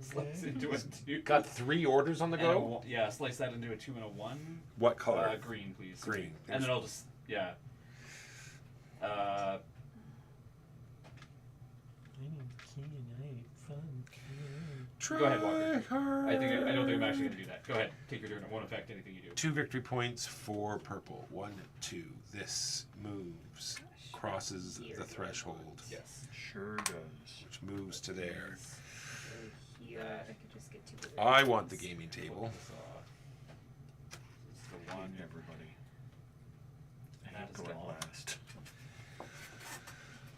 Slice into a 2. Got 3 orders on the and a go. one- yeah, slice that into a 2 and a 1. What color? Green, please. Green. And then I'll just. Yeah. Try Go ahead, Walker. hard. I don't think I'm actually gonna do that. Go ahead. Take your turn. It won't affect anything you do. 2 victory points for purple. 1, 2. This moves, crosses the threshold, Yes. Sure does. which moves to there. Here, I could just get 2 of I these. want the gaming table. It's the one. Everybody. I That hate is going gone. last.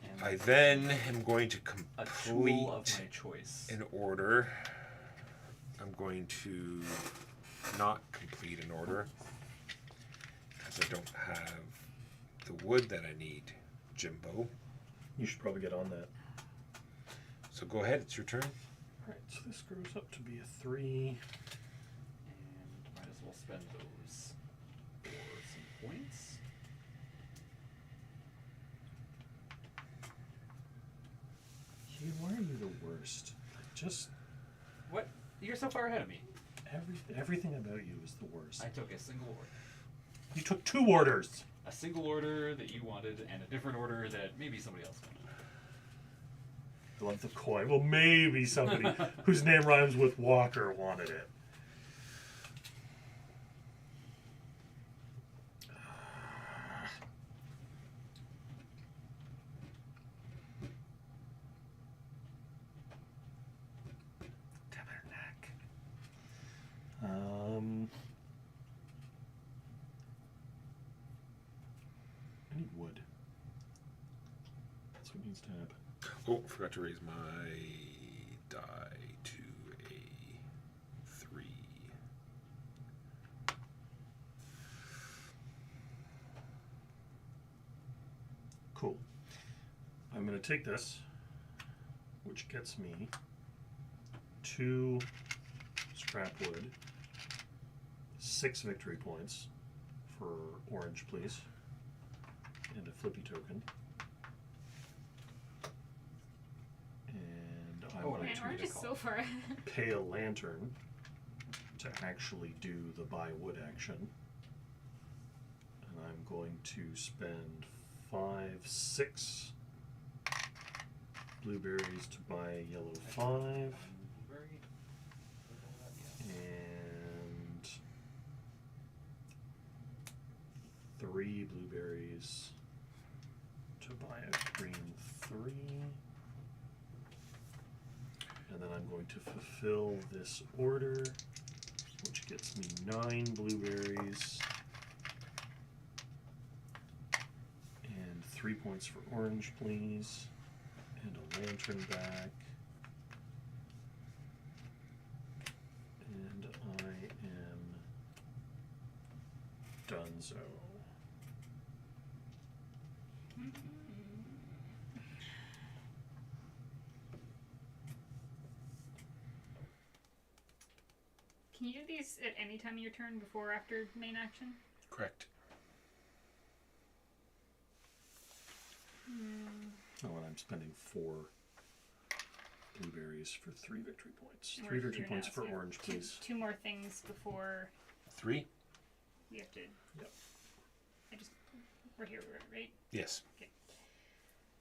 And I then am going to a tool of complete my choice. an order. I'm going to not complete an order because I don't have the wood that I need, Jimbo. You should probably get on that. So go ahead, it's your turn. Alright, so this grows up to be a 3. And might as well spend those for some points. Hugh, why are you the worst? Just What? You're so far ahead of me. everything about you is the worst. I took a single order. You took 2 orders. A single order that you wanted, and a different order that maybe somebody else wanted. I love the coin. Well, maybe somebody whose name rhymes with Walker wanted it. Tabernacle. I need wood. That's what needs to happen. Oh, forgot to raise my die to a 3. Cool. I'm going to take this, which gets me 2 scrap wood, 6 victory points for orange, please, and a flippy token. And I'm Oh, going Man, to orange is so far ahead. pay a lantern to actually do the buy wood action. And I'm going to spend 6 blueberries to buy yellow 5, and 3 blueberries to buy a green 3. And then I'm going to fulfill this order, which gets me 9 blueberries and 3 points for orange, please, and a lantern back. And I am donezo. Can you do these at any time in your turn, before or after main action? Correct. Oh, and I'm spending 4 blueberries for 3 victory points. And 3 we're victory here points now, for so orange, please. Two more things before 3? we have to. Yep. We're here, right? Yes.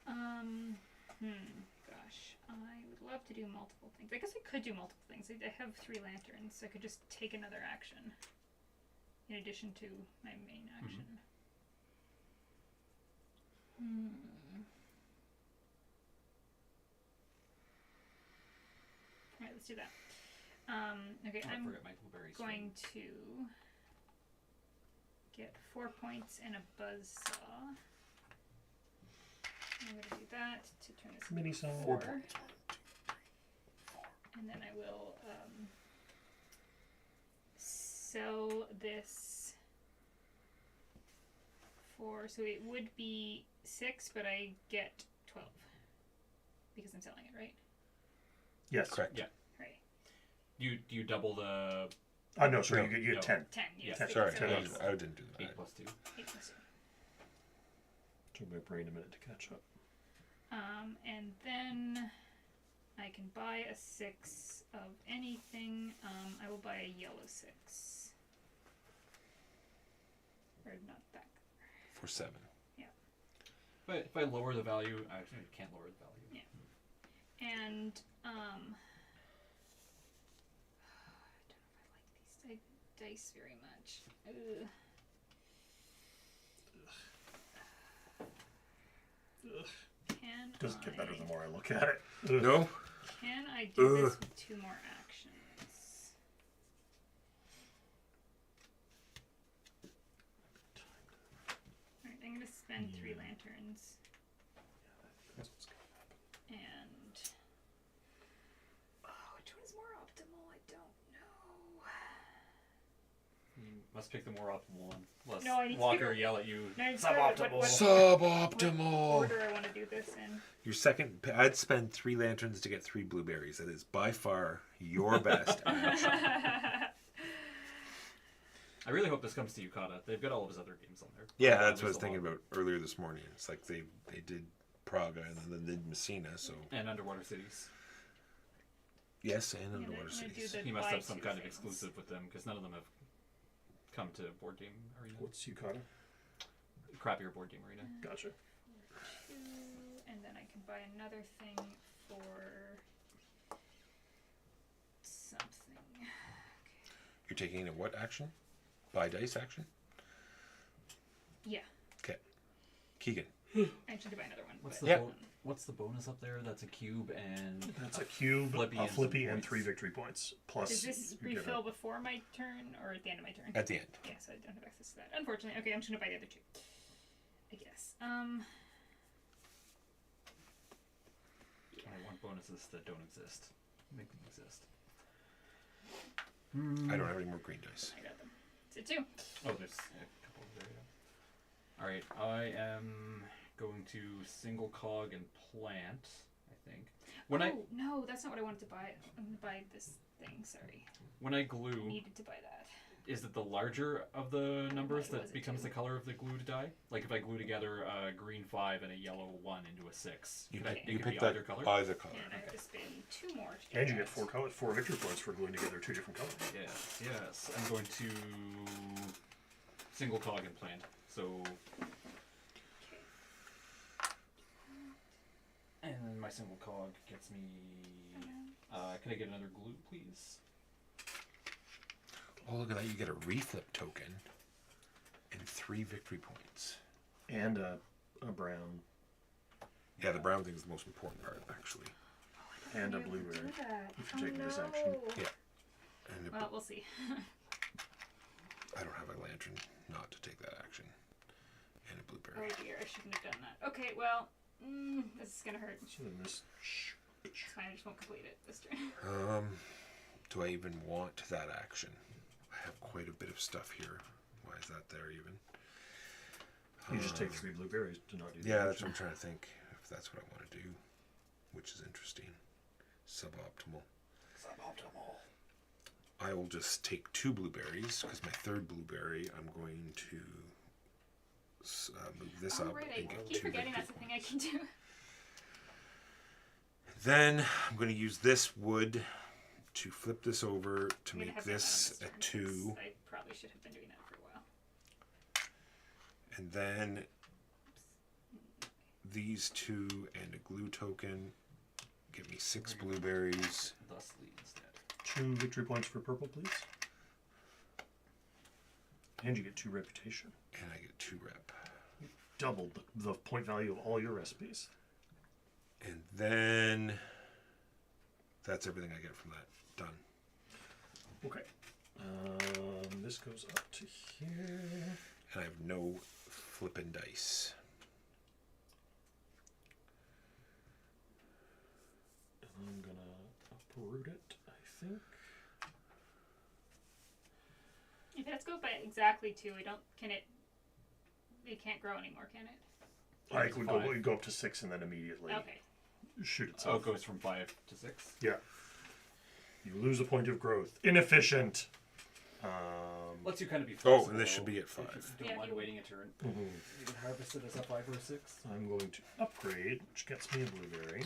Gosh, I would love to do multiple things. I guess I could do multiple things. I have 3 lanterns, so I could just take another action in addition to my main action. Alright, let's do that. Okay, I I'm forgot my blueberries. going to get 4 points and a buzzsaw. I'm going to do that to turn this Mini into saw. 4. 4 points. And then I will sell this for, so it would be 6, but I get 12 because I'm selling it, right? Yes. Correct. Yeah. Right. You double the No, sorry, No. you get No. 10. 10. Yes. Yeah, Sorry, because it was I didn't do that. 8 plus 2. 8 plus 2. Took my brain a minute to catch up. And then I can buy a 6 of anything. I will buy a yellow 6. Or not that. For 7. But if I lower the value, actually I can't lower the value. Yeah. And I don't know if I like these dice very much. Ugh. Can Doesn't get better I- the more I look at it. Ugh. No? Can I do this with 2 more actions? Alright, I'm gonna spend 3 lanterns. That's what's gonna happen. And which one is more optimal? I don't know. You must pick the more optimal one. Lest No, I need to Walker pick- yell at you. No, I just gotta- Suboptimal. what Suboptimal. order I want to do this in? Your second, I'd spend 3 lanterns to get 3 blueberries. That is by far your best action. I really hope this comes to Yukata. They've got all of his other games on there. Yeah, At that's what I was least a thinking lot. about earlier this morning. It's like they did Praga and then they did Messina, so And Underwater Cities. yes, and Yeah, Underwater I'm gonna do Cities. the He must buy have some 2 kind of things. exclusive with them because none of them have come to Board Game Arena. What's Yukata? Crappier Board Game Arena. Gotcha. 2, and then I can buy another thing for something. You're taking a what action? Buy dice action? Yeah, Okay. Keegan. I should buy another one. What's but, the Yeah. what's the bonus up there? That's a cube and That's a cube, Flippy a and flippy, some and 3 points. victory points. Plus, Does this you get refill before my turn or at the end of my turn? At the end. Yeah, so I don't have access to that. Unfortunately. Okay, I'm just gonna buy the other 2. I guess. I want bonuses that don't exist. Make them exist. I don't have any more green dice. I got them. It's a 2. Oh, there's a couple over there. Yeah. All right, I am going to single cog and plant. I think No, that's not what I wanted to buy. I'm gonna buy this thing. Sorry, when I glue, needed to buy that. is it the larger of the numbers Why was that it becomes two? the color of the glued die? Like if I glue together a green 5 and a yellow 1 into a 6, You, could I- pick- it you could pick be that either color. either color. And I have to spend 2 more to do And you that. get 4 victory points for gluing together 2 different colors. Yes, yes. I'm going to single cog and plant. So, and then my single cog gets me. Can I get another glue, please? Oh, look at that. You get a reflip token and 3 victory points. And a brown. Yeah, the brown thing is the most important part, actually. And a I didn't even blueberry. do that. if you take this action. Yeah. And a, Well, we'll see. I don't have a lantern not to take that action. And a Oh blueberry. dear, I shouldn't have done that. Okay, well, this is gonna hurt. So then this. It's fine, I just won't complete it this turn. Do I even want that action? I have quite a bit of stuff here. Why is that there even? You just take 3 blueberries to not do the Yeah, that's action. what I'm trying to think. If that's what I want to do, which is interesting. Suboptimal. Suboptimal. I will just take 2 blueberries, because my 3rd blueberry, I'm going to move this Oh, up right. and I get keep 2 forgetting victory that's the thing I can do. Then I'm going to use this wood to flip this over to I'm gonna make have to this run a on this turn, 2. 'cause I probably should have been doing that for a while. And then these 2 and a glue token give me 6 blueberries. Thusly instead. 2 victory points for purple, please. And you get 2 reputation. And I get 2 rep. Doubled the point value of all your recipes. And then that's everything I get from that. Done. Okay. This goes up to here. And I have no flippin' dice. And I'm gonna uproot it, I think. If it has to go by exactly 2, it can't grow anymore, can it? I It's would 5. go up to 6 and then immediately Okay. shoot So itself. it goes from 5 to 6. Yeah. You lose a point of growth. Inefficient. Lets you kind of be Oh, flexible. and this should be at If you 5. don't Yeah, mind you- waiting a turn. mhm. You can harvest it as a 5 or a 6. I'm going to upgrade, which gets me a blueberry.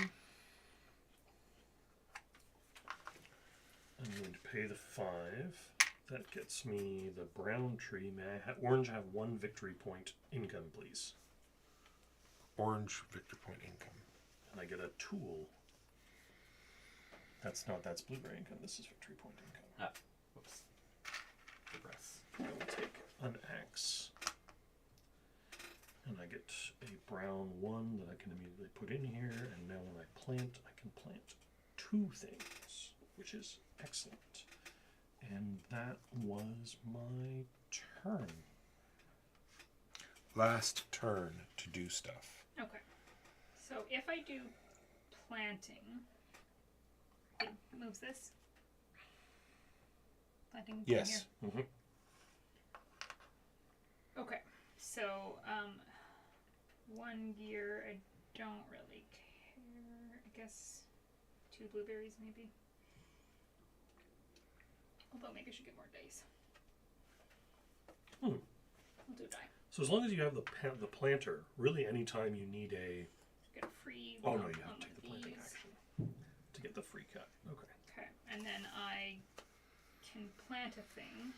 I'm going to pay the 5. That gets me the brown tree. May I orange have 1 victory point income, please? Orange victor point income. And I get a tool. That's blueberry income. This is victory point income. Ah, whoops. Progress. I will take an axe. And I get a brown 1 that I can immediately put in here. And now when I plant, I can plant 2 things, which is excellent. And that was my turn. Last turn to do stuff. Okay. So if I do planting, it moves this? Planting from Yes. here? Mm-hmm. Okay. So, 1 gear, I don't really care. I guess 2 blueberries maybe. Although maybe I should get more dice. Hmm. I'll do a die. So as long as you have the planter, really anytime you need a... Get a free Oh one no, you on have to one take the of planting these. action to get the free cut. Okay. Okay, and then I can plant a thing.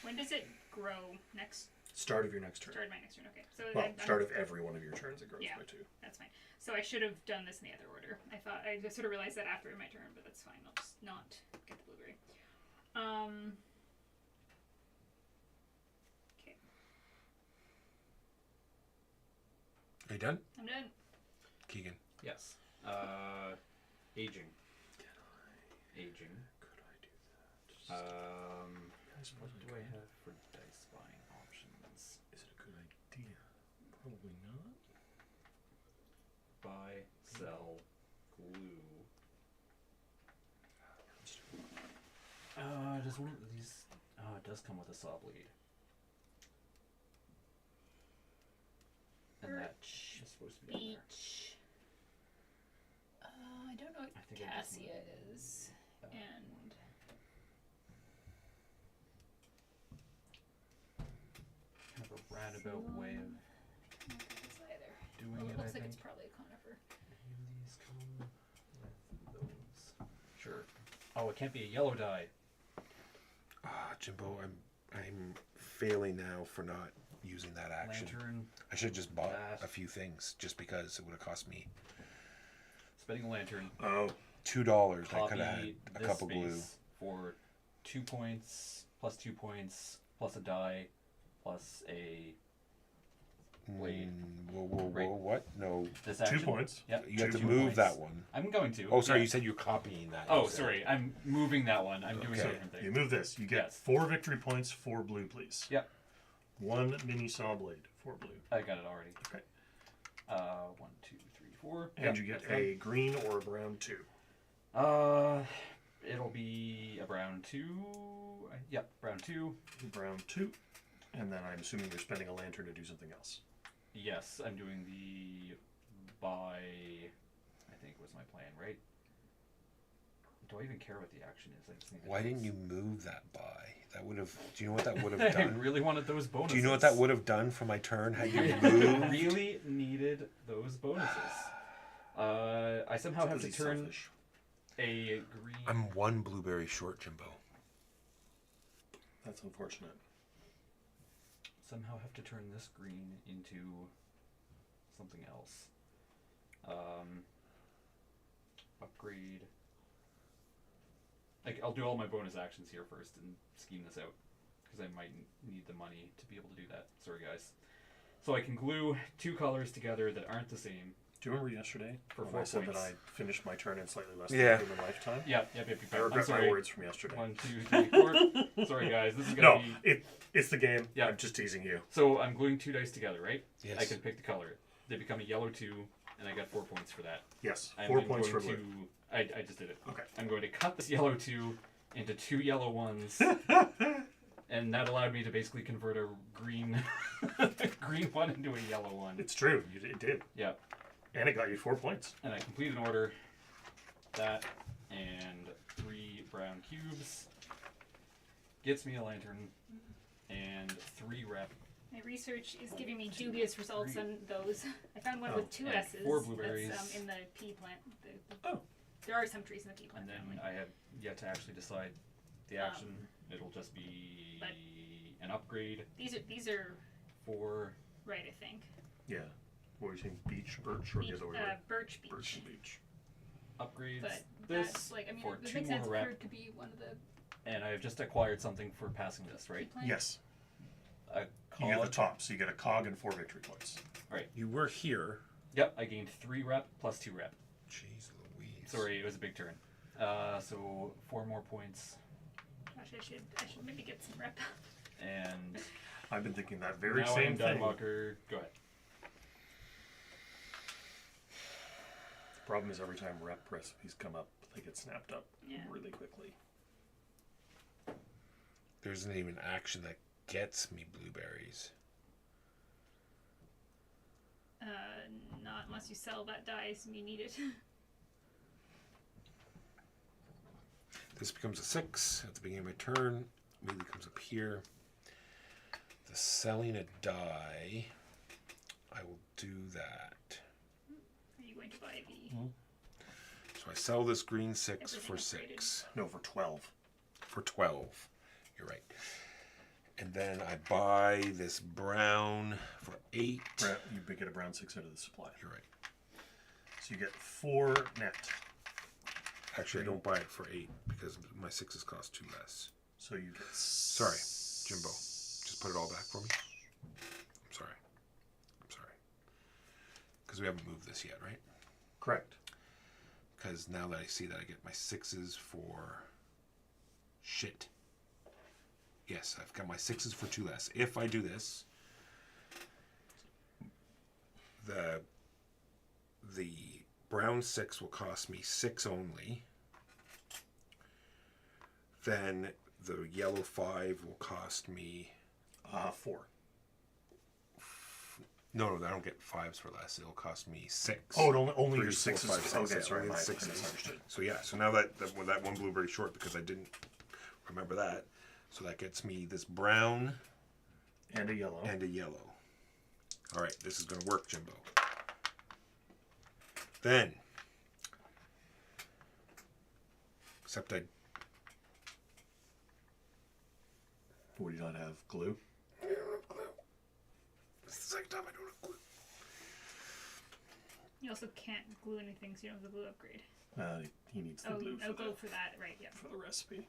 When does it grow? Next Start of your next turn. start of my next turn. Okay, so Well, I'm- start of every one of your turns it grows Yeah. by 2. That's fine. So I should have done this in the other order. I just sort of realized that after my turn, but that's fine. I'll just not get the blueberry. Okay, Are you done? I'm done. Keegan. Yes. Aging. Aging. Could I do that? What do I have for dice buying options? Is it a good idea? Probably not. Buy, sell, glue. Does one of these? It does come with a saw blade. And that is supposed to be on there. Beach. I don't know what I think I just cassia moved. is, and Kind of a roundabout way of I don't think it's either. doing Well, it. it looks I like think. it's probably a conifer. Any of these come with those? Sure. Oh, it can't be a yellow dye. Jimbo, I'm failing now for not using that action. Lantern. I should have just bought That. a few things just because it would have cost me Spending a lantern. Oh, $2. I Copy could have had a this couple glue. space for 2 points, plus 2 points, plus a die, plus a blade. Whoa, Right. what? No. This 2 action. points. Yep. You have to 2 move points. that one. I'm going to. Oh, sorry, yeah. you said you're copying that. Oh, You said- sorry. I'm moving that one. I'm doing Okay. a different thing. You move this. You get Yes. 4 victory points, 4 blue, please. Yep. 1 mini saw blade, 4 blue. I got it already. Okay. 1, 2, 3, 4. And Yep, you get that's a green or a brown 2. done. It'll be a brown 2. Yep, brown 2. Brown 2. And then I'm assuming you're spending a lantern to do something else. Yes, I'm doing the buy. I think was my plan, right? Do I even care what the action is? I just need the Why didn't dice. you move that by? That would have. Do you know what that would have I done? really wanted those bonuses. Do you know what that would have done for my turn had you I moved? really needed those bonuses. I somehow have to He's turn selfish. a green. I'm one blueberry short, Jimbo. That's unfortunate. Somehow have to turn this green into something else. Upgrade. Like, I'll do all my bonus actions here first and scheme this out, because I might need the money to be able to do that. Sorry, guys. So I can glue two colors together that aren't the same. Do you remember yesterday For when 4 I said points. that I finished my turn in slightly less Yeah. than a human lifetime? Yep. I I'm regret sorry. my words from yesterday. 1, 2, 3, 4. Sorry, guys. This is gonna No, be. it's the game. Yeah. I'm just teasing you. So I'm gluing 2 dice together, right? Yes. I can pick the color. They become a yellow 2, and I got 4 points for that. Yes, I'm 4 then points for going blue. I just did it. Okay. I'm going to cut this yellow 2 into 2 yellow ones, and that allowed me to basically convert a green green one into a yellow one. It's true. It did. Yeah, And it got you 4 points. and I complete an order. That and 3 brown cubes gets me a lantern and 3 rep. My research is giving me dubious results on those. I found one Oh, with 2 and S's. 4 blueberries. That's in the pea plant. Oh. There are some trees in the pea plant And then family. I have yet to actually decide the action. It'll just be but- an upgrade These are for right, I think. Yeah. What were you saying? Beach, birch, or the other way? Birch beach. Birch and beach. upgrades. But This that's like, I mean, for it 2 makes more sense for rep, it to be one of the and I have just acquired something for passing this, right? pea plant. Yes. A You get the cog. top, so you get a cog and 4 victory points. You were here. Yep, I gained 3 rep plus 2 rep. Jeez Louise. Sorry, it was a big turn. So 4 more points, Gosh, I should maybe get some rep. and I've been thinking that very now I same am done, thing. Walker. Go ahead. The problem is every time rep recipes come up, they get snapped up Yeah. really quickly. There isn't even action that gets me blueberries. Not unless you sell that dice and you need it. This becomes a 6 at the beginning of my turn. Immediately comes up here. The selling a die. I will do that. Are you going to buy the? So I sell this green 6 Everything for upgraded. 6. No, for 12. For 12. You're right. And then I buy this brown for 8. You get a brown 6 out of the supply. You're right. So you get 4 net. Actually, I don't buy it for 8 because my 6s cost 2 less. So you get. Sorry, Jimbo. Just put it all back for me. I'm sorry. Because we haven't moved this yet, right? Correct. Because now that I see that I get my 6s for shit. Yes, I've got my 6s for 2 less. If I do this, the brown 6 will cost me 6 only. Then the yellow 5 will cost me 4. No, I don't get 5s for less. It'll cost me 6. Oh, only your 3, 4, 6s. 5, 6. Okay, Yeah, sorry, only my the I 6s. misunderstood. So yeah, so now that one blueberry short because I didn't remember that. So that gets me this brown And a yellow. and a yellow. All right, this is going to work, Jimbo. Then, except I Would you not have glue? don't have glue. This is the second time I don't have glue. You also can't glue anything, so you don't have the glue upgrade. He needs the Oh, glue no for, glue for that, right? Yeah. for the recipe.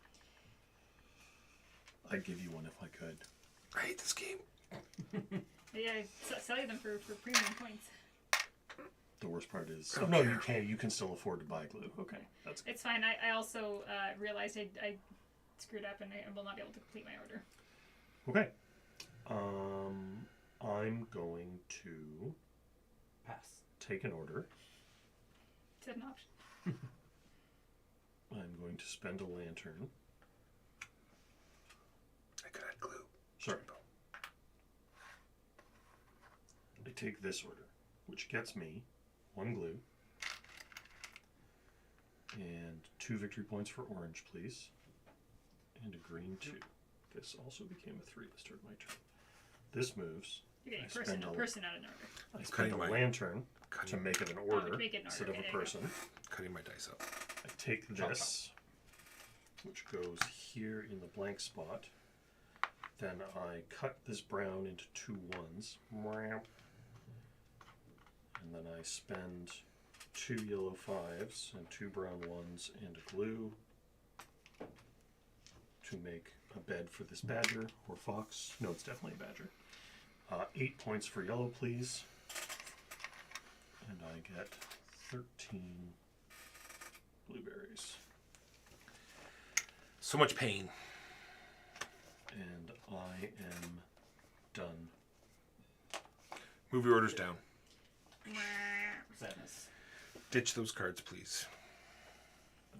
I'd give you one if I could. I hate this game. But yeah, sell you them for premium points. The worst part is... I don't no, care. you can't. You can still afford to buy glue. Okay, that's good. It's fine. I also realized I screwed up and I will not be able to complete my order. Okay. I'm going to Pass. take an order. Is that an option? I'm going to spend a lantern. I could add glue. Sorry. Jimbo. I take this order, which gets me 1 glue And 2 victory points for orange, please. And a green 2. This also became a 3 to start my turn. This moves. You're getting I a person, spend a a- person out of order. I Cutting spend a my- lantern to Cutting, make it an to order make it an instead order, of a okay, there you go. person. cutting my dice up. I take Chop, this, which goes here in the blank spot. Then I cut this brown into 2 ones. And then I spend 2 yellow 5s and 2 brown 1s and a glue to make a bed for this badger or fox. No, it's definitely a badger. 8 points for yellow, please. And I get 13 blueberries. So much pain. And I am done. Move your orders down. Sadness. Ditch those cards, please.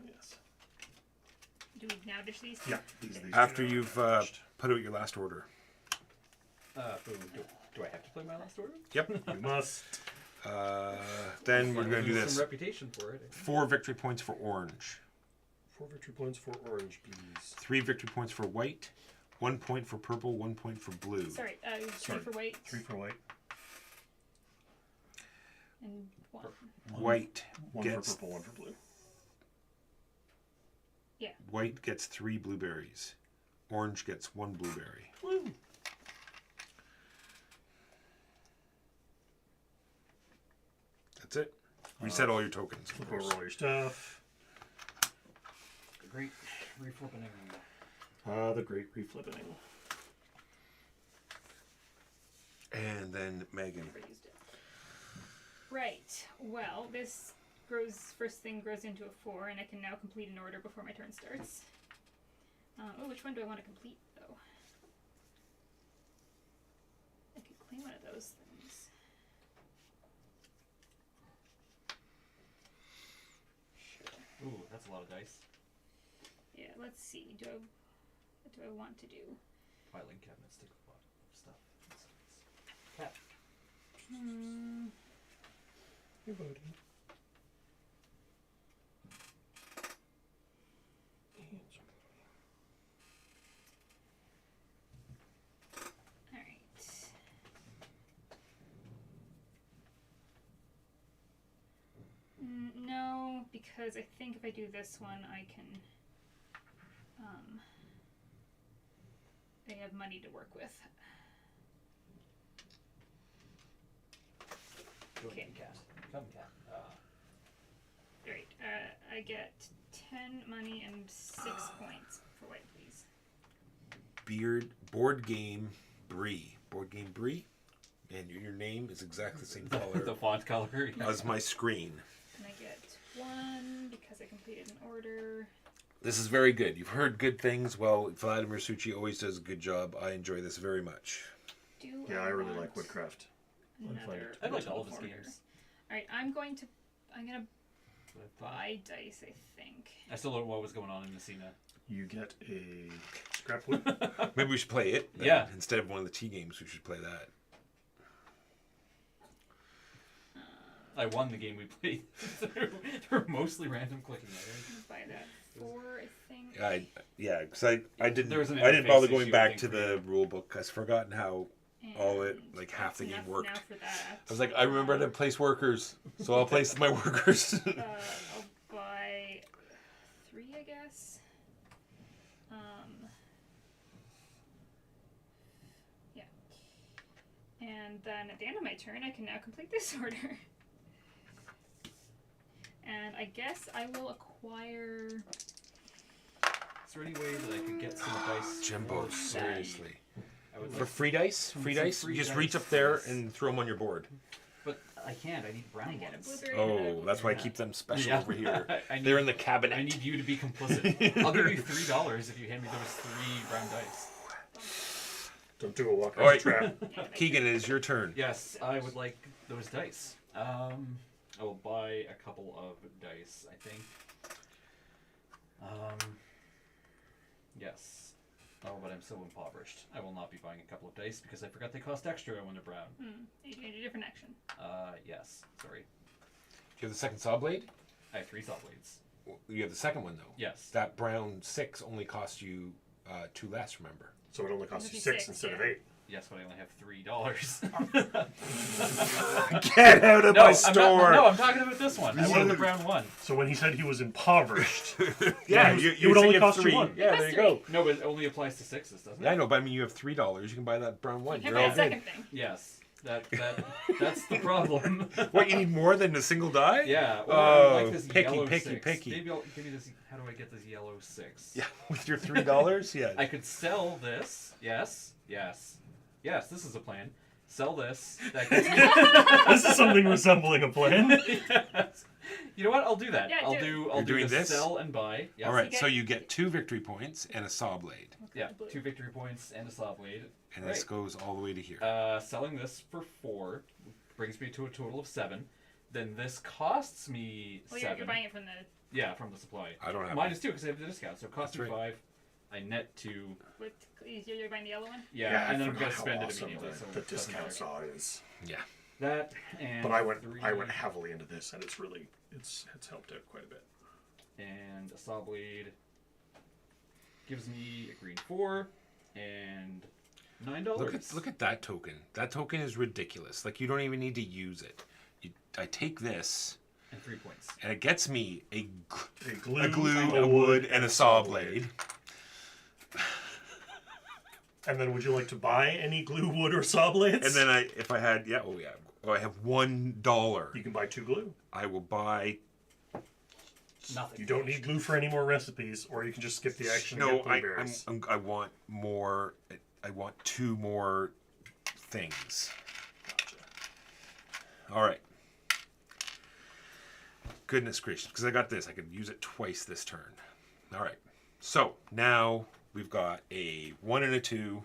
Yes. Do we now dish these? Yeah. These After two are you've attached. put out your last order. Do I have to play my last order? Yep. You must. Then we're going to do Lose this. some reputation for it. 4 victory points for orange. 4 victory points for orange, please. 3 victory points for white. 1 point for purple. 1 point for blue. Sorry, 3 Sorry, for white 3 for white. and 1. White 1 gets for purple, 1 for blue. white gets 3 blueberries. Orange gets 1 blueberry. Woo! That's it. Reset all your tokens. of Flip course. over all your stuff. The great reflipping. The great reflipping. And then Megan. Never used it. Right. Well, this first thing grows into a 4, and I can now complete an order before my turn starts. Which one do I want to complete, though? I could claim one of those things. Sure. Ooh, that's a lot of dice. Yeah, let's see. What do I want to do? Filing cabinets take a lot of stuff. Cat. Hey, buddy. Alright. No, because I think if I do this one, I can. I have money to work with. Okay. Cat. Come cat. Alright, I get 10 money and 6 points for white, please. Board game Brie. Board game Brie. And your name is exactly the same the color font color. as my screen. And I get 1 because I completed an order. This is very good. You've heard good things. Well, Vladimir Suchi always does a good job. I enjoy this very much. Yeah, I really like want Woodcraft. I find another it I like all of his order? games. Alright, I'm gonna buy dice, I think. I still don't know what was going on in Messina. You get a scrap wood. Maybe we should play it. then. Yeah. Instead of one of the T games, we should play that. I won the game we played through mostly random clicking. Let's buy that 4, I think. Because I didn't There was an I didn't bother interface going issue, I back think, to for the you. rule book. I've forgotten how all it And like half the that's game enough worked. now for that. I was like, I remember how to place workers, so I'll place my workers. I'll buy 3, I guess. Yeah. And then at the end of my turn, I can now complete this order. And I guess I will acquire. Is there any way that I could get some dice? Jimbo, for that? seriously. I would For like, free dice? Free Some dice? free You just dice, reach up there yes. and throw them on your board. but I can't. I need I brown get a ones. blueberry. and a Oh, that's why I Yeah. keep them special Yeah. over here. I need, They're in the cabinet. I need you to be complicit. I'll give you $3 if you hand me those 3 brown dice. Don't do a walk All right. trap. Yeah, Keegan, it is your turn. Yes, I would like those dice. I will buy a couple of dice, I think. Yes. Oh, but I'm so impoverished. I will not be buying a couple of dice because I forgot they cost extra when they're brown. You can do a different action. Yes. Sorry. Do you have the second saw blade? I have 3 saw blades. You have the second one though. Yes. That brown 6 only costs you 2 less. Remember. So it only costs you It'll be 6 6, instead of yeah. 8. Yes, but I only have $3. Get out of my store. I'm talking about this one. I wanted the brown one. So when he said he was impoverished, Yeah, it would only cost you 3. 1. Yeah, there you go. No, but it only applies to 6s, doesn't it? Yeah, I know, but I mean, you have $3. You can buy that brown one. You can You're buy all a good. second thing. Yes. That's the problem. What, you need more than a single die? Yeah. Or Oh, like this picky, yellow picky, 6. picky. Maybe give me this. How do I get this yellow 6? Yeah, with your $3? Yeah. I could sell this. Yes. This is a plan. Sell this. That gets me. This is something resembling a plan. Yes. You know what? I'll do that. Yeah, I'll do it. do. You're I'll do doing the this? sell and buy. Yes. All right, Okay. so you get 2 victory points and a saw blade. Yeah. Blue. 2 victory points and a saw blade. And Right. this goes all the way to here. Selling this for 4 brings me to a total of 7. Then this costs me Well, 7. you're buying it from the. Yeah, from the supply. I don't have Mine one. is 2 because I have the discount. So it costs That's me right. 5. I net 2. With, you're buying the yellow one? Yeah, and then I'm I gonna forgot spend how it awesome immediately. So the it doesn't discount matter. saw is. Yeah. That and But I went 3, heavily into this, and it's helped out quite a bit. and a saw blade gives me a green 4 and $9. Look at that token. That token is ridiculous. Like, you don't even need to use it. I take this, and 3 points. and it gets me a glue, A a wood, and a saw blade. And then would you like to buy any glue, wood, or saw blades? And then I have $1. You can buy 2 glue. I will buy. Nothing. You don't need glue for any more recipes, or you can just skip the action and No, get blueberries. I want more. I want 2 more things. Gotcha. All right. Goodness gracious, because I got this. I could use it twice this turn. All right. So now we've got a 1 and a 2,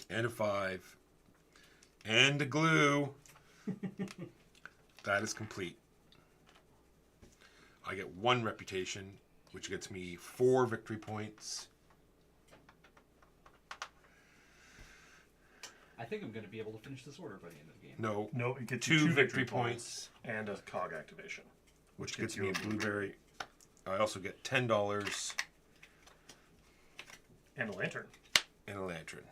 and a 5, and a glue. That is complete. I get 1 reputation, which gets me 4 victory points. I think I'm going to be able to finish this order by the end of the game. No, No, you get 2 2 victory points, and a cog activation, which gets gets you me a a blueberry. I also get $10 and a lantern. and a lantern.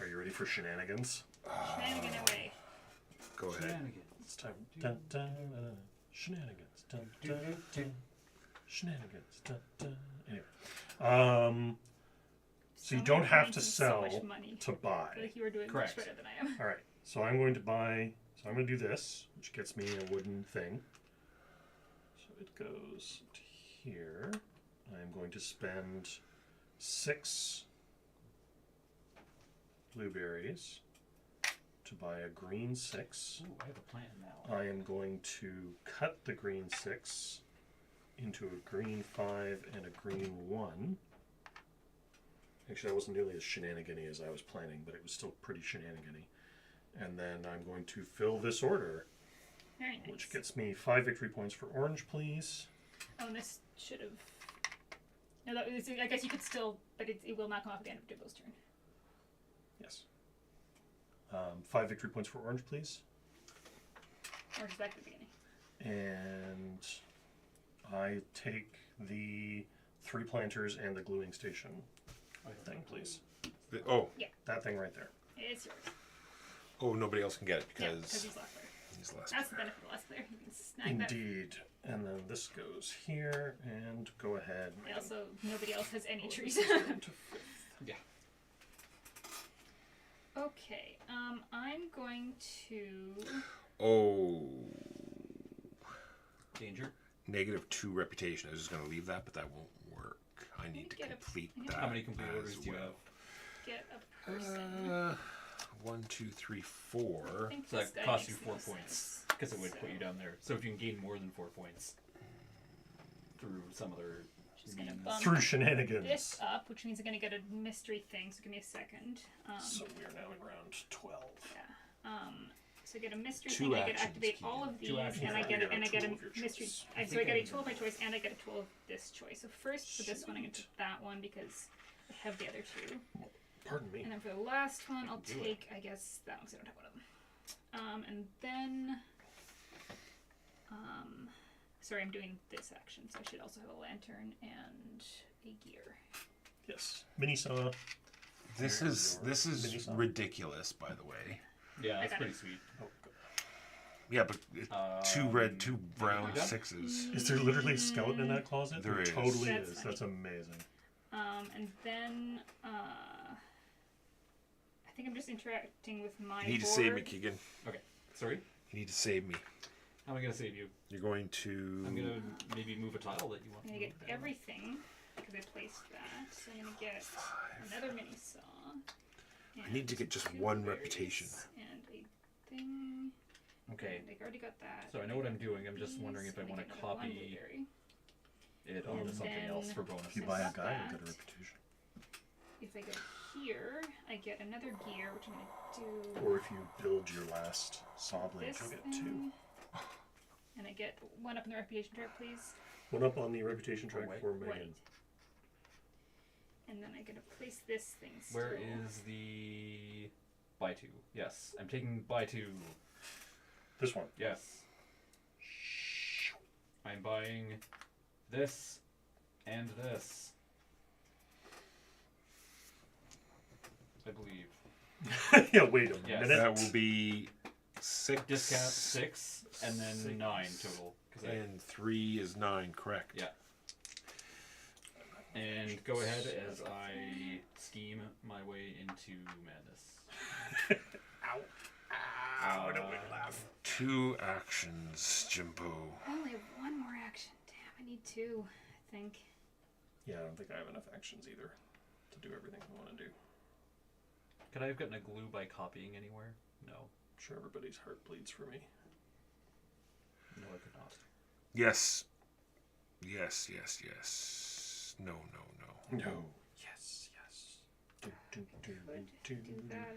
Are you ready for shenanigans? Shenanigan away. Go ahead. Shenanigans. It's time. Dun, dun, shenanigans. Dun, dun, dun. Shenanigans. Dun, dun. Anyway, so you don't have to sell so much money. to I feel buy. like you were doing Correct. much better than I am. All right. So I'm going to buy. So I'm going to do this, which gets me a wooden thing. So it goes to here. I'm going to spend 6 blueberries to buy a green 6. Ooh, I have a plan now. I am going to cut the green 6 into a green 5 and a green 1. Actually, that wasn't nearly as shenanigan-y as I was planning, but it was still pretty shenanigan-y. And then I'm going to fill this order, Very nice. which gets me 5 victory points for orange, please. Oh, and this should have. No, that was, I guess you could still, but it will not come off at the end of Dibbo's turn. Yes. 5 victory points for orange, please. Or just back to the beginning. And I take the 3 planters and the gluing station thing, please. Oh, That thing right there. It's yours. Nobody else can get it Yeah, because because he's last player. he's last. That's the benefit of the last player. You can snag that. Indeed. And then this goes here, and go ahead. And also, nobody else has any trees. This is going to 5th. Yeah. Okay, I'm going to. Oh, Danger. -2 reputation. I was just going to leave that, but that won't work. I need to get a- complete yeah. that. How many complete as orders do you well. have? Get a person. 1, 2, 3, I 4. think So this that guy costs you makes 4 no points. sense. Because it would put you down there. So if you can gain more than 4 points through some other Just gonna means. bump Through shenanigans. this up, which means I'm gonna get a mystery thing. So give me a second. So we are now in round 12. So I get a mystery Two thing. I get to actions, activate Keith. all of these, Two actions. and I get You a, get a and I get tool a of your mystery. choice. So I get a tool of my choice, and I get a tool of this choice. So first for this one, I'm gonna Sweet. take that one because I have the other 2. Pardon me. And then for the last one, I'll do it. take, I guess, that one because I don't have one of them. And then Sorry, I'm doing this action, so I should also have a lantern and a gear. Yes. Mini saw. This Mini is saw. ridiculous, by the way. Yeah, that's got pretty it. sweet. Oh, good. Yeah, but two red, two brown yeah. 6s. Is there literally a skeleton in that closet? There is. Totally That's is. funny. That's amazing. And then I think I'm just interacting with my You need to board. save me, Keegan. Okay. Sorry? You need to save me. How am I gonna save you? You're going to. I'm gonna maybe move a tile that you want. I'm gonna to get move. everything because I placed that. So I'm gonna get another mini saw. I need to get just two one berries reputation. And a thing. Okay. And I already got that. So I know what I'm doing. I'm just wondering if I And want get to another one copy blueberry. it And onto something else then- for bonus. If you buy a Since guy, you'll that- get a reputation. If I go here, I get another gear, which I'm gonna do. Or if you build your last saw blade, This you'll get thing. 2. And I get one up in the reputation track, please. One up on the reputation track White. for White. Megan. And then I'm gonna place this thing still. Where is the buy two? Yes, I'm taking buy two. This one. Yes. I'm buying this and this. I believe. Yeah, wait a Yes. minute. That will be 6. Discount 6 and then 6. 9 total. 'Cause I- And 3 is 9, correct? Yeah. And go ahead as I scheme my way into madness. Ow, don't make me laugh. 2 actions, Jimbo. I only have one more action. Damn, I need 2, I think. Yeah, I don't think I have enough actions either to do everything I want to do. Could I have gotten a glue by copying anywhere? No. I'm sure everybody's heart bleeds for me. No, I could not. Yes. Yes, yes, yes. No, no, no. No. Yes, yes. Could do that.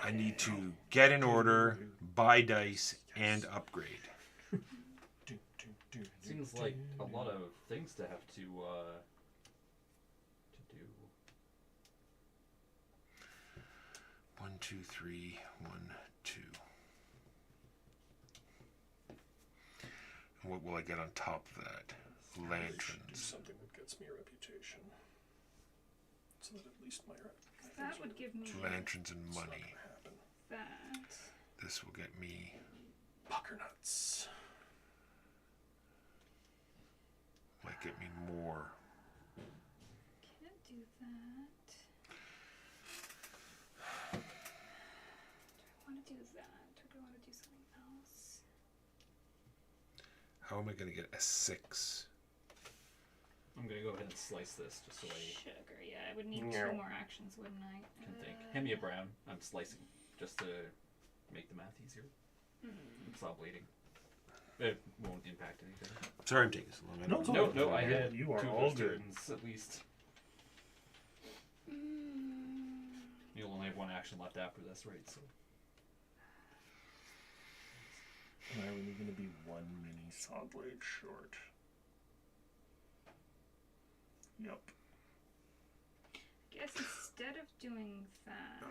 I need to get in order, buy dice, and upgrade. Seems like a lot of things to have to do. 1, 2, 3, 1, 2. And what will I get on top of that? Do Lanterns. something that gets me a reputation. So that at least my That would give me Lanterns and It's not money. gonna happen. that. This will get me. Pucker nuts. Might get me more. Can't do that. Do I want to do that? Or do I want to do something else? How am I going to get a 6? I'm gonna go ahead and slice this just so I Sugar, yeah. I would need No. 2 more actions, wouldn't I? can think. Hand me a brown. I'm slicing just to make the math easier. It's all bleeding. It won't impact anything. Sorry I'm taking so long. I No, don't it's know. all No, good. I had You are 2 of all those good. turns at least. You'll only have 1 action left after this, right? So Am I only going to be 1 mini saw blade short? Yep. Guess instead of doing that.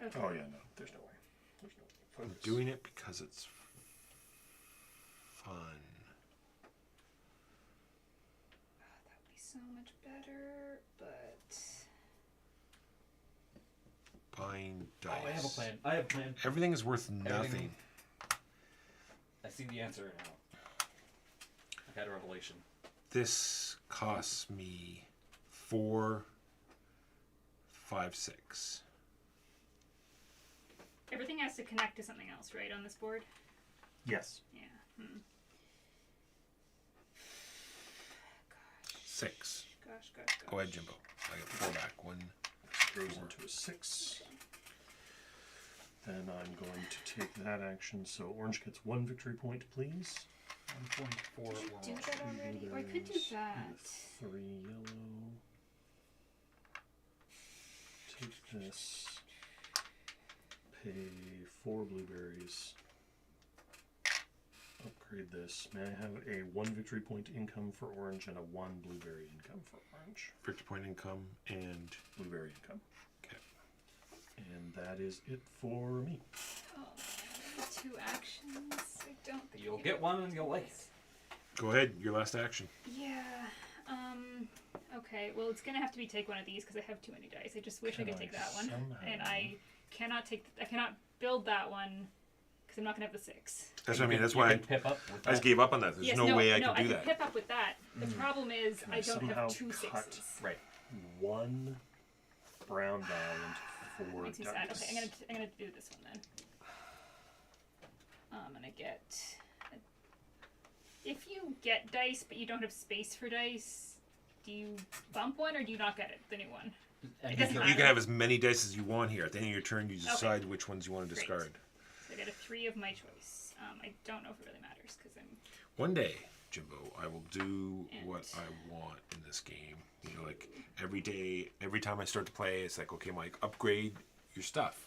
Okay. Oh yeah, no. There's no way. There's no way. I'm Focus. doing it because it's fun. That would be so much better, but. Buying dice. I have a plan. I have a plan. Everything is worth nothing. I see the answer now. I had a revelation. This costs me 4, 5, 6. Everything has to connect to something else, right, on this board? Yes. Yeah. 6. Gosh. Go ahead, Jimbo. I got 4 back. 1. Goes into a 6. Then I'm going to take that action. So orange gets 1 victory point, please. 1.4 Did you do orange. that already? Or I could do Blueberries that. and 3 yellow. Take this. Pay 4 blueberries. Upgrade this. May I have a 1 victory point income for orange and a 1 blueberry income for orange? Victory point income and. Blueberry income. Okay. And that is it for me. Oh, man, I need 2 actions. I don't think You'll we get have one and you'll like it. Go ahead, your last action. Yeah. Okay. Well, it's gonna have to be take one of these because I have too many dice. I just wish I could take that one, and I cannot take. I cannot build that one because I'm not gonna have the 6. That's what I mean. That's You why can pip up with I just that. gave up on that. There's no way I can do I that. can pip up with that. The problem is Can I I don't somehow have 2 cut- 6s. Right. 1 brown die into 4 Makes me dice. sad. Okay, I'm gonna do this one then. I'm gonna get. If you get dice but you don't have space for dice, do you bump one or do you not get it? The new one. And doesn't You matter. can have as many dice as you want here. At the end of your turn, you decide which ones you want to Great. discard. So I get a 3 of my choice. I don't know if it really matters because I'm. One day, Jimbo, I will do And- what I want in this game. You know, like every day, every time I start to play, it's like, okay, Mike, upgrade your stuff.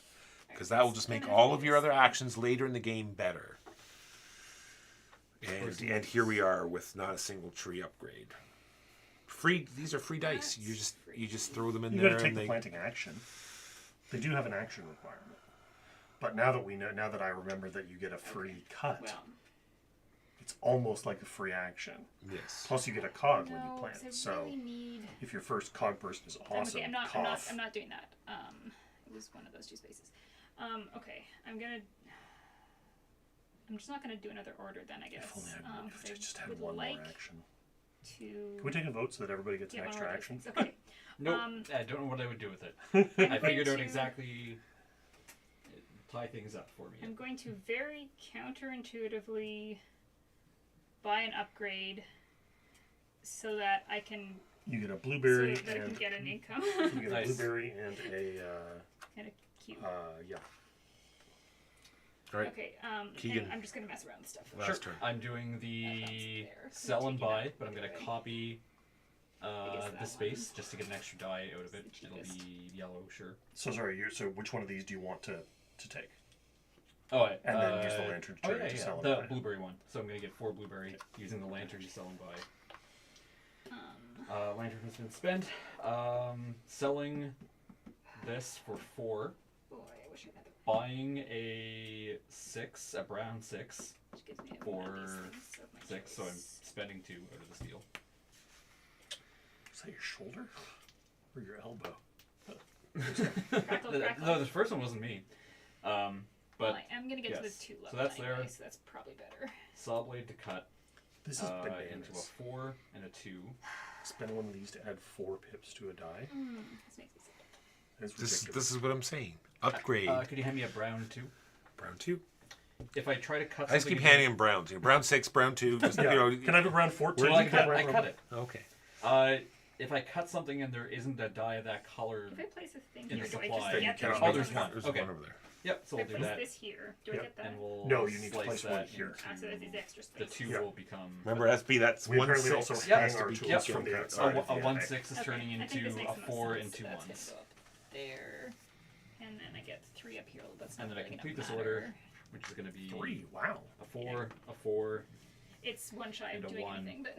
Because that will just make all of your other actions later in the game better. And here we are with not a single tree upgrade. Free. These are free dice. You just throw them in You there. got to take and the they, planting action. They do have an action requirement. But now that I remember that you get a free cut, Well, it's almost like a free action. Yes. Plus, you get a cog when you no, plant. 'cause I So really need. if your first cog burst is awesome, Okay, I'm not cough. doing that. It was one of those 2 spaces. Okay, I'm just not gonna do another order then, I guess. If only I 'Cause if I just had would one like more action. to. Can we take a vote so that everybody gets get an one extra more action? dice. Okay. Nope. I don't know what I would do with it. I'm I figured going out to- exactly. Tie things up for me. I'm going to very counterintuitively buy an upgrade so that I can You get a blueberry so that I can and get an income. you get Nice. a blueberry and a Kind of cute. yeah. All right. Okay. Keegan. And I'm just gonna mess around with stuff. Last turn. I'm doing That's the there. So sell and taking buy, that but I'm going to away. copy guess the that space one. just to get an extra die out of it. It's the It'll cheapest. be yellow, sure. So sorry. So which one of these do you want to take? Oh, And then use the lantern to oh, turn yeah, it to yeah. sell and The buy. blueberry one. So I'm going to get 4 blueberry using the lantern to sell and buy. Lantern has been spent. Selling this for 4. Boy, I wish I had the Buying a 6, a brown 6, which gives me for one of these things of my 6, so I'm choice. spending 2 out of this deal. Is that your shoulder or your elbow? Crackle, crackle. No, the first one wasn't me. But Well, I am gonna get to the yes. 2 So level that's anyway, there. so that's probably better. saw blade to cut This is into bananas. a 4 and a 2. Spend one of these to add 4 pips to a die. This makes me sick. It's This ridiculous. is what I'm saying. Upgrade. Could you hand me a brown 2? Brown 2. If I try to cut I just keep handing him browns. You know, brown 6, brown 2. Just, Yeah. you know, Can I have a round 14? Well, I Can I have cut, a I round- cut it. okay. If I cut something and there isn't a die of that color, If I place a thing In here, the do I supply, just you get cannot those make oh, there's ones? one. There's Okay. one over there. Yep. So If I we'll do place that, this here, do I Yep. get that? and we'll No, you need to slice place that one here. into So that's these extra the spaces. 2 Yeah. will become. Remember, SB, that's We 1 apparently 6. also Yeah, hang has to our be tools yep. from the Okay. outside. a of the 1/6 is Okay, turning I think into this makes a the most 4 sense. and 2 So that's ones, gonna go up there, and then I get 3 up here. That's not and then I really complete gonna this order, matter. which is going to be 3. Wow. a 4, a 4, It's one shy of and a doing 1. anything, but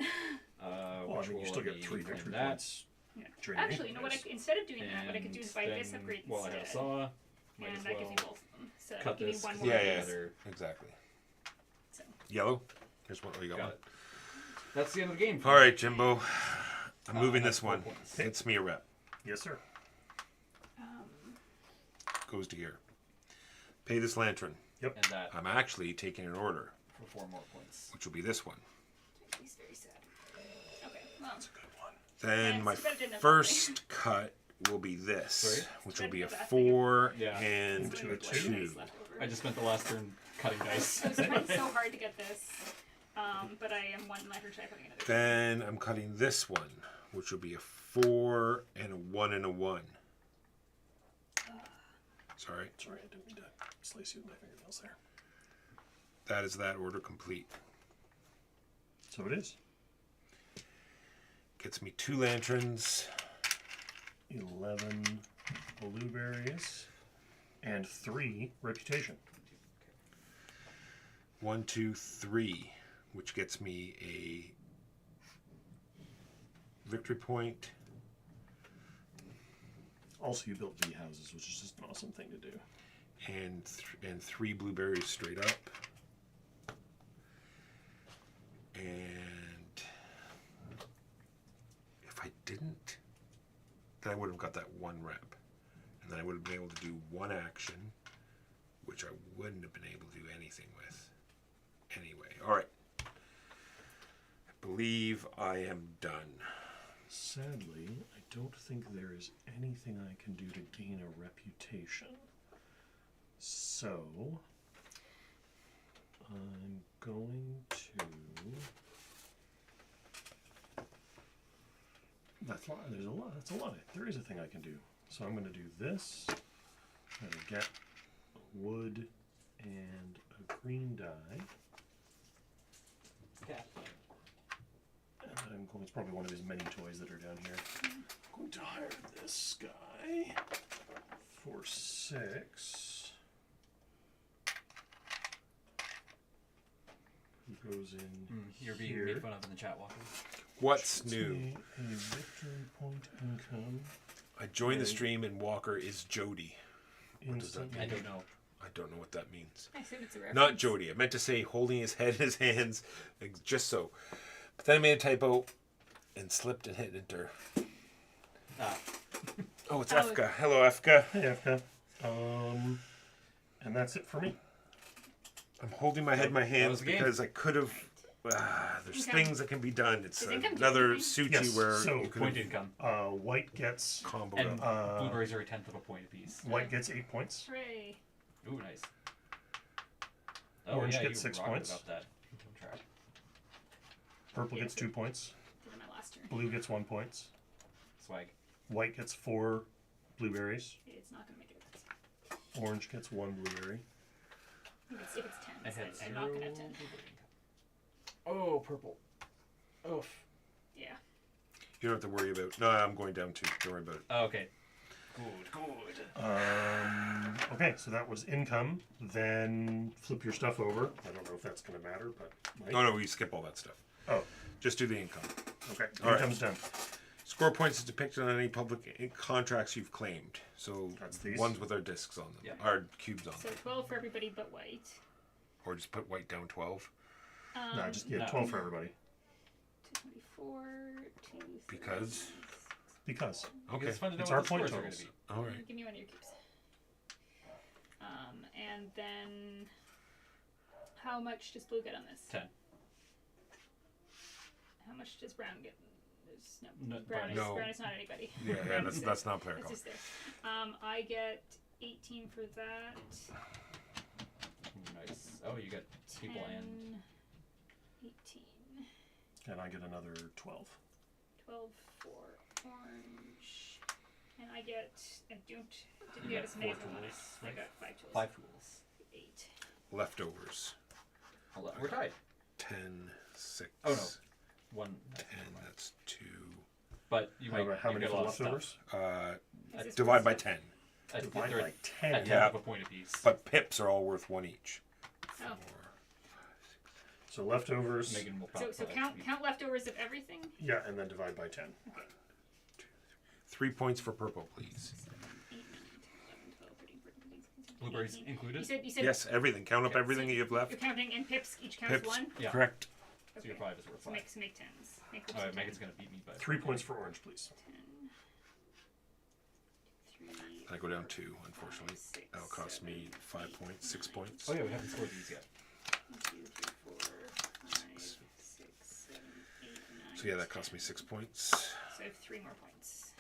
Well, I which mean, you will still get be 3 claim victory that. points. yeah. during the Actually, you know what? phase. Instead of doing that, what I could do is buy this then- upgrade well, I have a instead, saw. Might and as that gives me well both of them. So cut give me this. one 'cause more. Yeah, of yeah. these. Other- Exactly. So, Yellow. Here's one. Oh, you got, Got one. it. That's the end of the game. All right, Jimbo. I'm moving that's this 4 one. points. Gets me a rep. Yes, sir. Goes to here. Pay this lantern. And that I'm actually taking an order, for 4 more points. which will be this one. he's very sad. Okay, well, That's a good one. Then Yeah, my it's better than nothing. first cut will be this, Sorry? which will Better be a than nothing. 4 Yeah. and it's a really good. 2. Nice leftover. I just spent the last turn cutting dice. I was trying so hard to get this, but I am one lantern shy of putting another. Then I'm cutting this one, which will be a 4 and a 1 and a 1. Sorry. Sorry, I didn't mean to slice you with my fingernails there. That is that order complete. So it is. Gets me 2 lanterns. 11 blueberries and 3 reputation. 1, 2, 3, which gets me a victory point. Also, you built V houses, which is just an awesome thing to do. and 3 blueberries straight up. And if I didn't, then I would have got that 1 rep. And then I would have been able to do 1 action, which I wouldn't have been able to do anything with. Anyway, alright. I believe I am done. Sadly, I don't think there is anything I can do to gain a reputation. So, I'm going to... That's a lot. There's a lot. That's a lot. There is a thing I can do. So I'm going to do this. I'm going to get a wood and a green dye. Yeah. And I'm going, it's probably one of his many toys that are down here. I'm going to hire this guy for 6. Who goes in You're being here. made fun of in the chat, Walker. What's Gets new? me a victory point income. I joined the stream and Walker is Jody. does that Instantly. I don't know. I don't know what that means. I assume it's a reference. Not Jody. I meant to say holding his head in his hands, like, just so. But then I made a typo and slipped and hit enter. Ah, Oh, it's Oh, Efka. Hello, Efka. Hey, Efka. And that's it for me. I'm holding my head in my was hands the game. because I could have. There's Income. things that can be done. It's Does income do another anything? Suchi Yes, where so you could point have income. White gets comboed And up. blueberries are a 1/10 of a point apiece. white gets 8 points. Hooray. Ooh, nice. Orange yeah, gets you 6 rocked points. About that. Don't track. Purple Yeah, gets so- 2 points. Did it my last turn. Blue gets 1 point. Swag. White gets 4 blueberries. It's not going to make a difference. Orange gets 1 blueberry. If it's 10, I had I'm not going to have 10. Oh, purple. Oof. Yeah. You don't have to worry about. No, I'm going down too. Don't worry about it. Oh, okay. Good. Okay, so that was income. Then flip your stuff over. I don't know if that's going to matter, but might. No, we skip all that stuff. Oh, Just do the income. okay. All right. Income's done. Score points is depicted on any public contracts you've claimed. So That's these? ones with our discs on them, Yeah. our cubes on So them, 12 for everybody but white. or just put white down 12 No, just no. 12 for everybody. 224, 230. because. Because Okay. It's fun to know It's what our the point scores are going to totals. be. All right. Give me one of your cubes. And then, how much does blue get on this? 10. How much does brown get? There's No, brown, is, no. brown is not anybody. Yeah, Brown that's is that's not player It's color. just there. I get 18 for that. Nice. Oh, you got people 10, and 18. and I get another 12. 12 for orange. And I get, didn't You get got as many as 4 I wanted. tools, I right? got 5 tools. 5 tools. 8. Leftovers. We're tied. 10, 6. Oh, no. 1. 10. That's 2. But you might How you many get a for lot of stuff. leftovers? Is this Divide for by stuff? 10. Divide They're by 10. a 10 Yeah. of a point apiece. But pips are all worth 1 each. Oh. So leftovers. Megan will So probably count leftovers of everything? Yeah, and then divide by 10. 3 points for purple, please. 8, 9, 10, 11, 12, 13, 14, 15, 16, 17, Blueberries 18. included? You said Yes, everything. Count up Okay. everything that you have left. you're counting, and pips each counts Pips. 1? Yeah. Correct. So your 5 is worth 5. So make 10s. Make the Alright, 10. Megan's going to beat me by 3 points for orange, please. 10, 3, I go down 2, unfortunately. 6, That'll cost me 7, 5 8, points, 6 9, points. Oh, yeah, we haven't scored these yet. 1, 2, 3, 4, 5, 6, 7, 8, 9. So yeah, that cost me 6 points. So I have 3 more points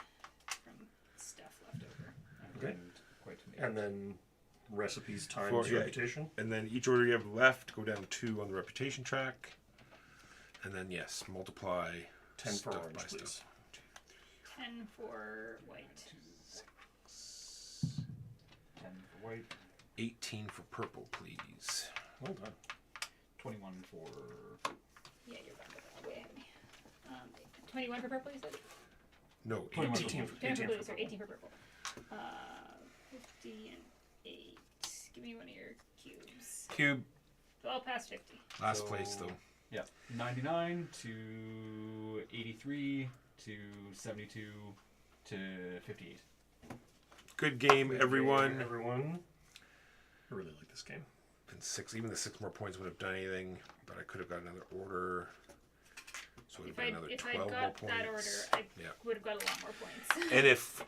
from stuff left over. Okay. And quite to me. And then recipes times For- yeah. reputation. And then each order you have left, go down 2 on the reputation track. And then, yes, multiply 10 for stuff orange, by please. stuff. 10 for white. 10 for white. 18 for purple, please. Well done. 21 for... Yeah, you're way ahead of me. 21 for purple, you said? No, 21 18. 18 for, 10 for 18 blue, for sorry, purple. 18 for purple. 50 and 8. Give me one of your cubes. Cube, Well past 50. last So- place though. Yeah, 99 to 83 to 72 to 58. Good game, Good everyone. game, everyone. I really like this game. And 6, even the 6 more points wouldn't have done anything, but I could have got another order. So it would have been another If 12 I more got points. that order, I Yeah. would have got a lot more points. And if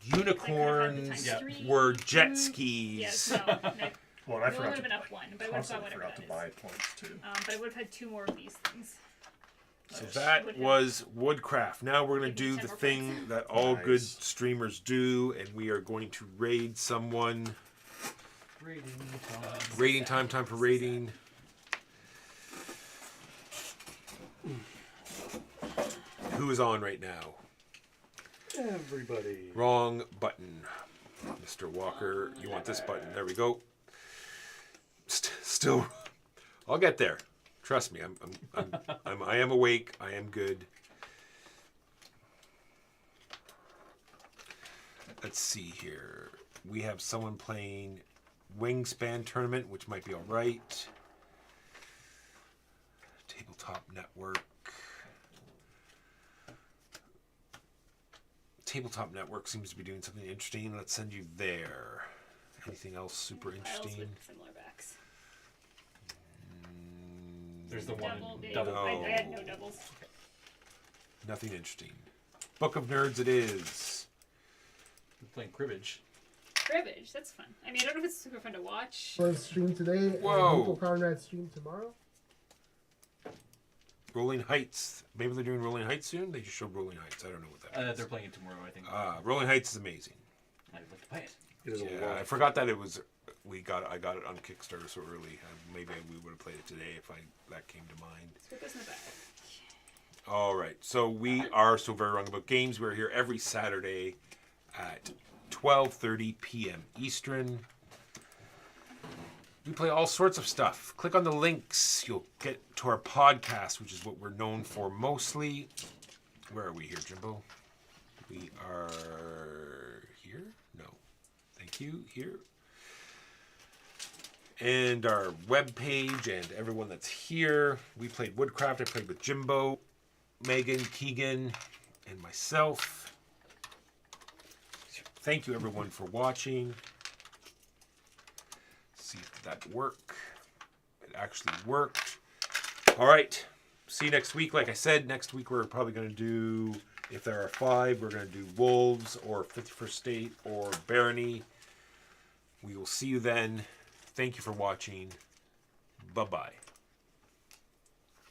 unicorns times Yeah. 3. were jet skis, Yes, no. No, Well, and I we only forgot would have to been up 1, but I would have got constantly whatever forgot that to is. buy points too. But I would have had 2 more of these things. so Nice. that was Woodcraft. Now we're going to Give me do 10 the more thing points. that all good Nice. streamers do, and we are going to raid someone. Raiding time for raiding. Who is on right now? Everybody. Wrong button. Mr. Walker, you want this button. There we go. Still, I'll get there. Trust me, I am awake. I am good. Let's see here. We have someone playing Wingspan Tournament, which might be all right. Tabletop Network. Tabletop Network seems to be doing something interesting. Let's send you there. Anything else super Files interesting? with similar backs. There's the one Double, in big. double. I had no doubles. Nothing interesting. Book of Nerds it is. We're playing cribbage. Cribbage, that's fun. I mean, I don't know if it's super fun to watch. First stream today. Whoa. And Local Conrad stream tomorrow. Rolling Heights. Maybe they're doing Rolling Heights soon? They just showed Rolling Heights. I don't know what that is. They're playing it tomorrow, I think. Rolling Heights is amazing. I'd like to play it. It is a Yeah, lot. I forgot that it was. I got it on Kickstarter so early. Maybe we would have played it today if that came to mind. Let's put this in the back. All right. So we are so very wrong about games. We're here every Saturday at 12:30 p.m. Eastern. We play all sorts of stuff. Click on the links. You'll get to our podcast, which is what we're known for mostly. Where are we here, Jimbo? We are here? No. Thank you. Here. And our webpage and everyone that's here. We played Woodcraft. I played with Jimbo, Megan, Keegan, and myself. Thank you everyone for watching. See if that worked. It actually worked. All right. See you next week. Like I said, next week we're probably going to do, if there are 5, we're going to do Wolves or 51st State or Barony. We will see you then. Thank you for watching. Bye-bye.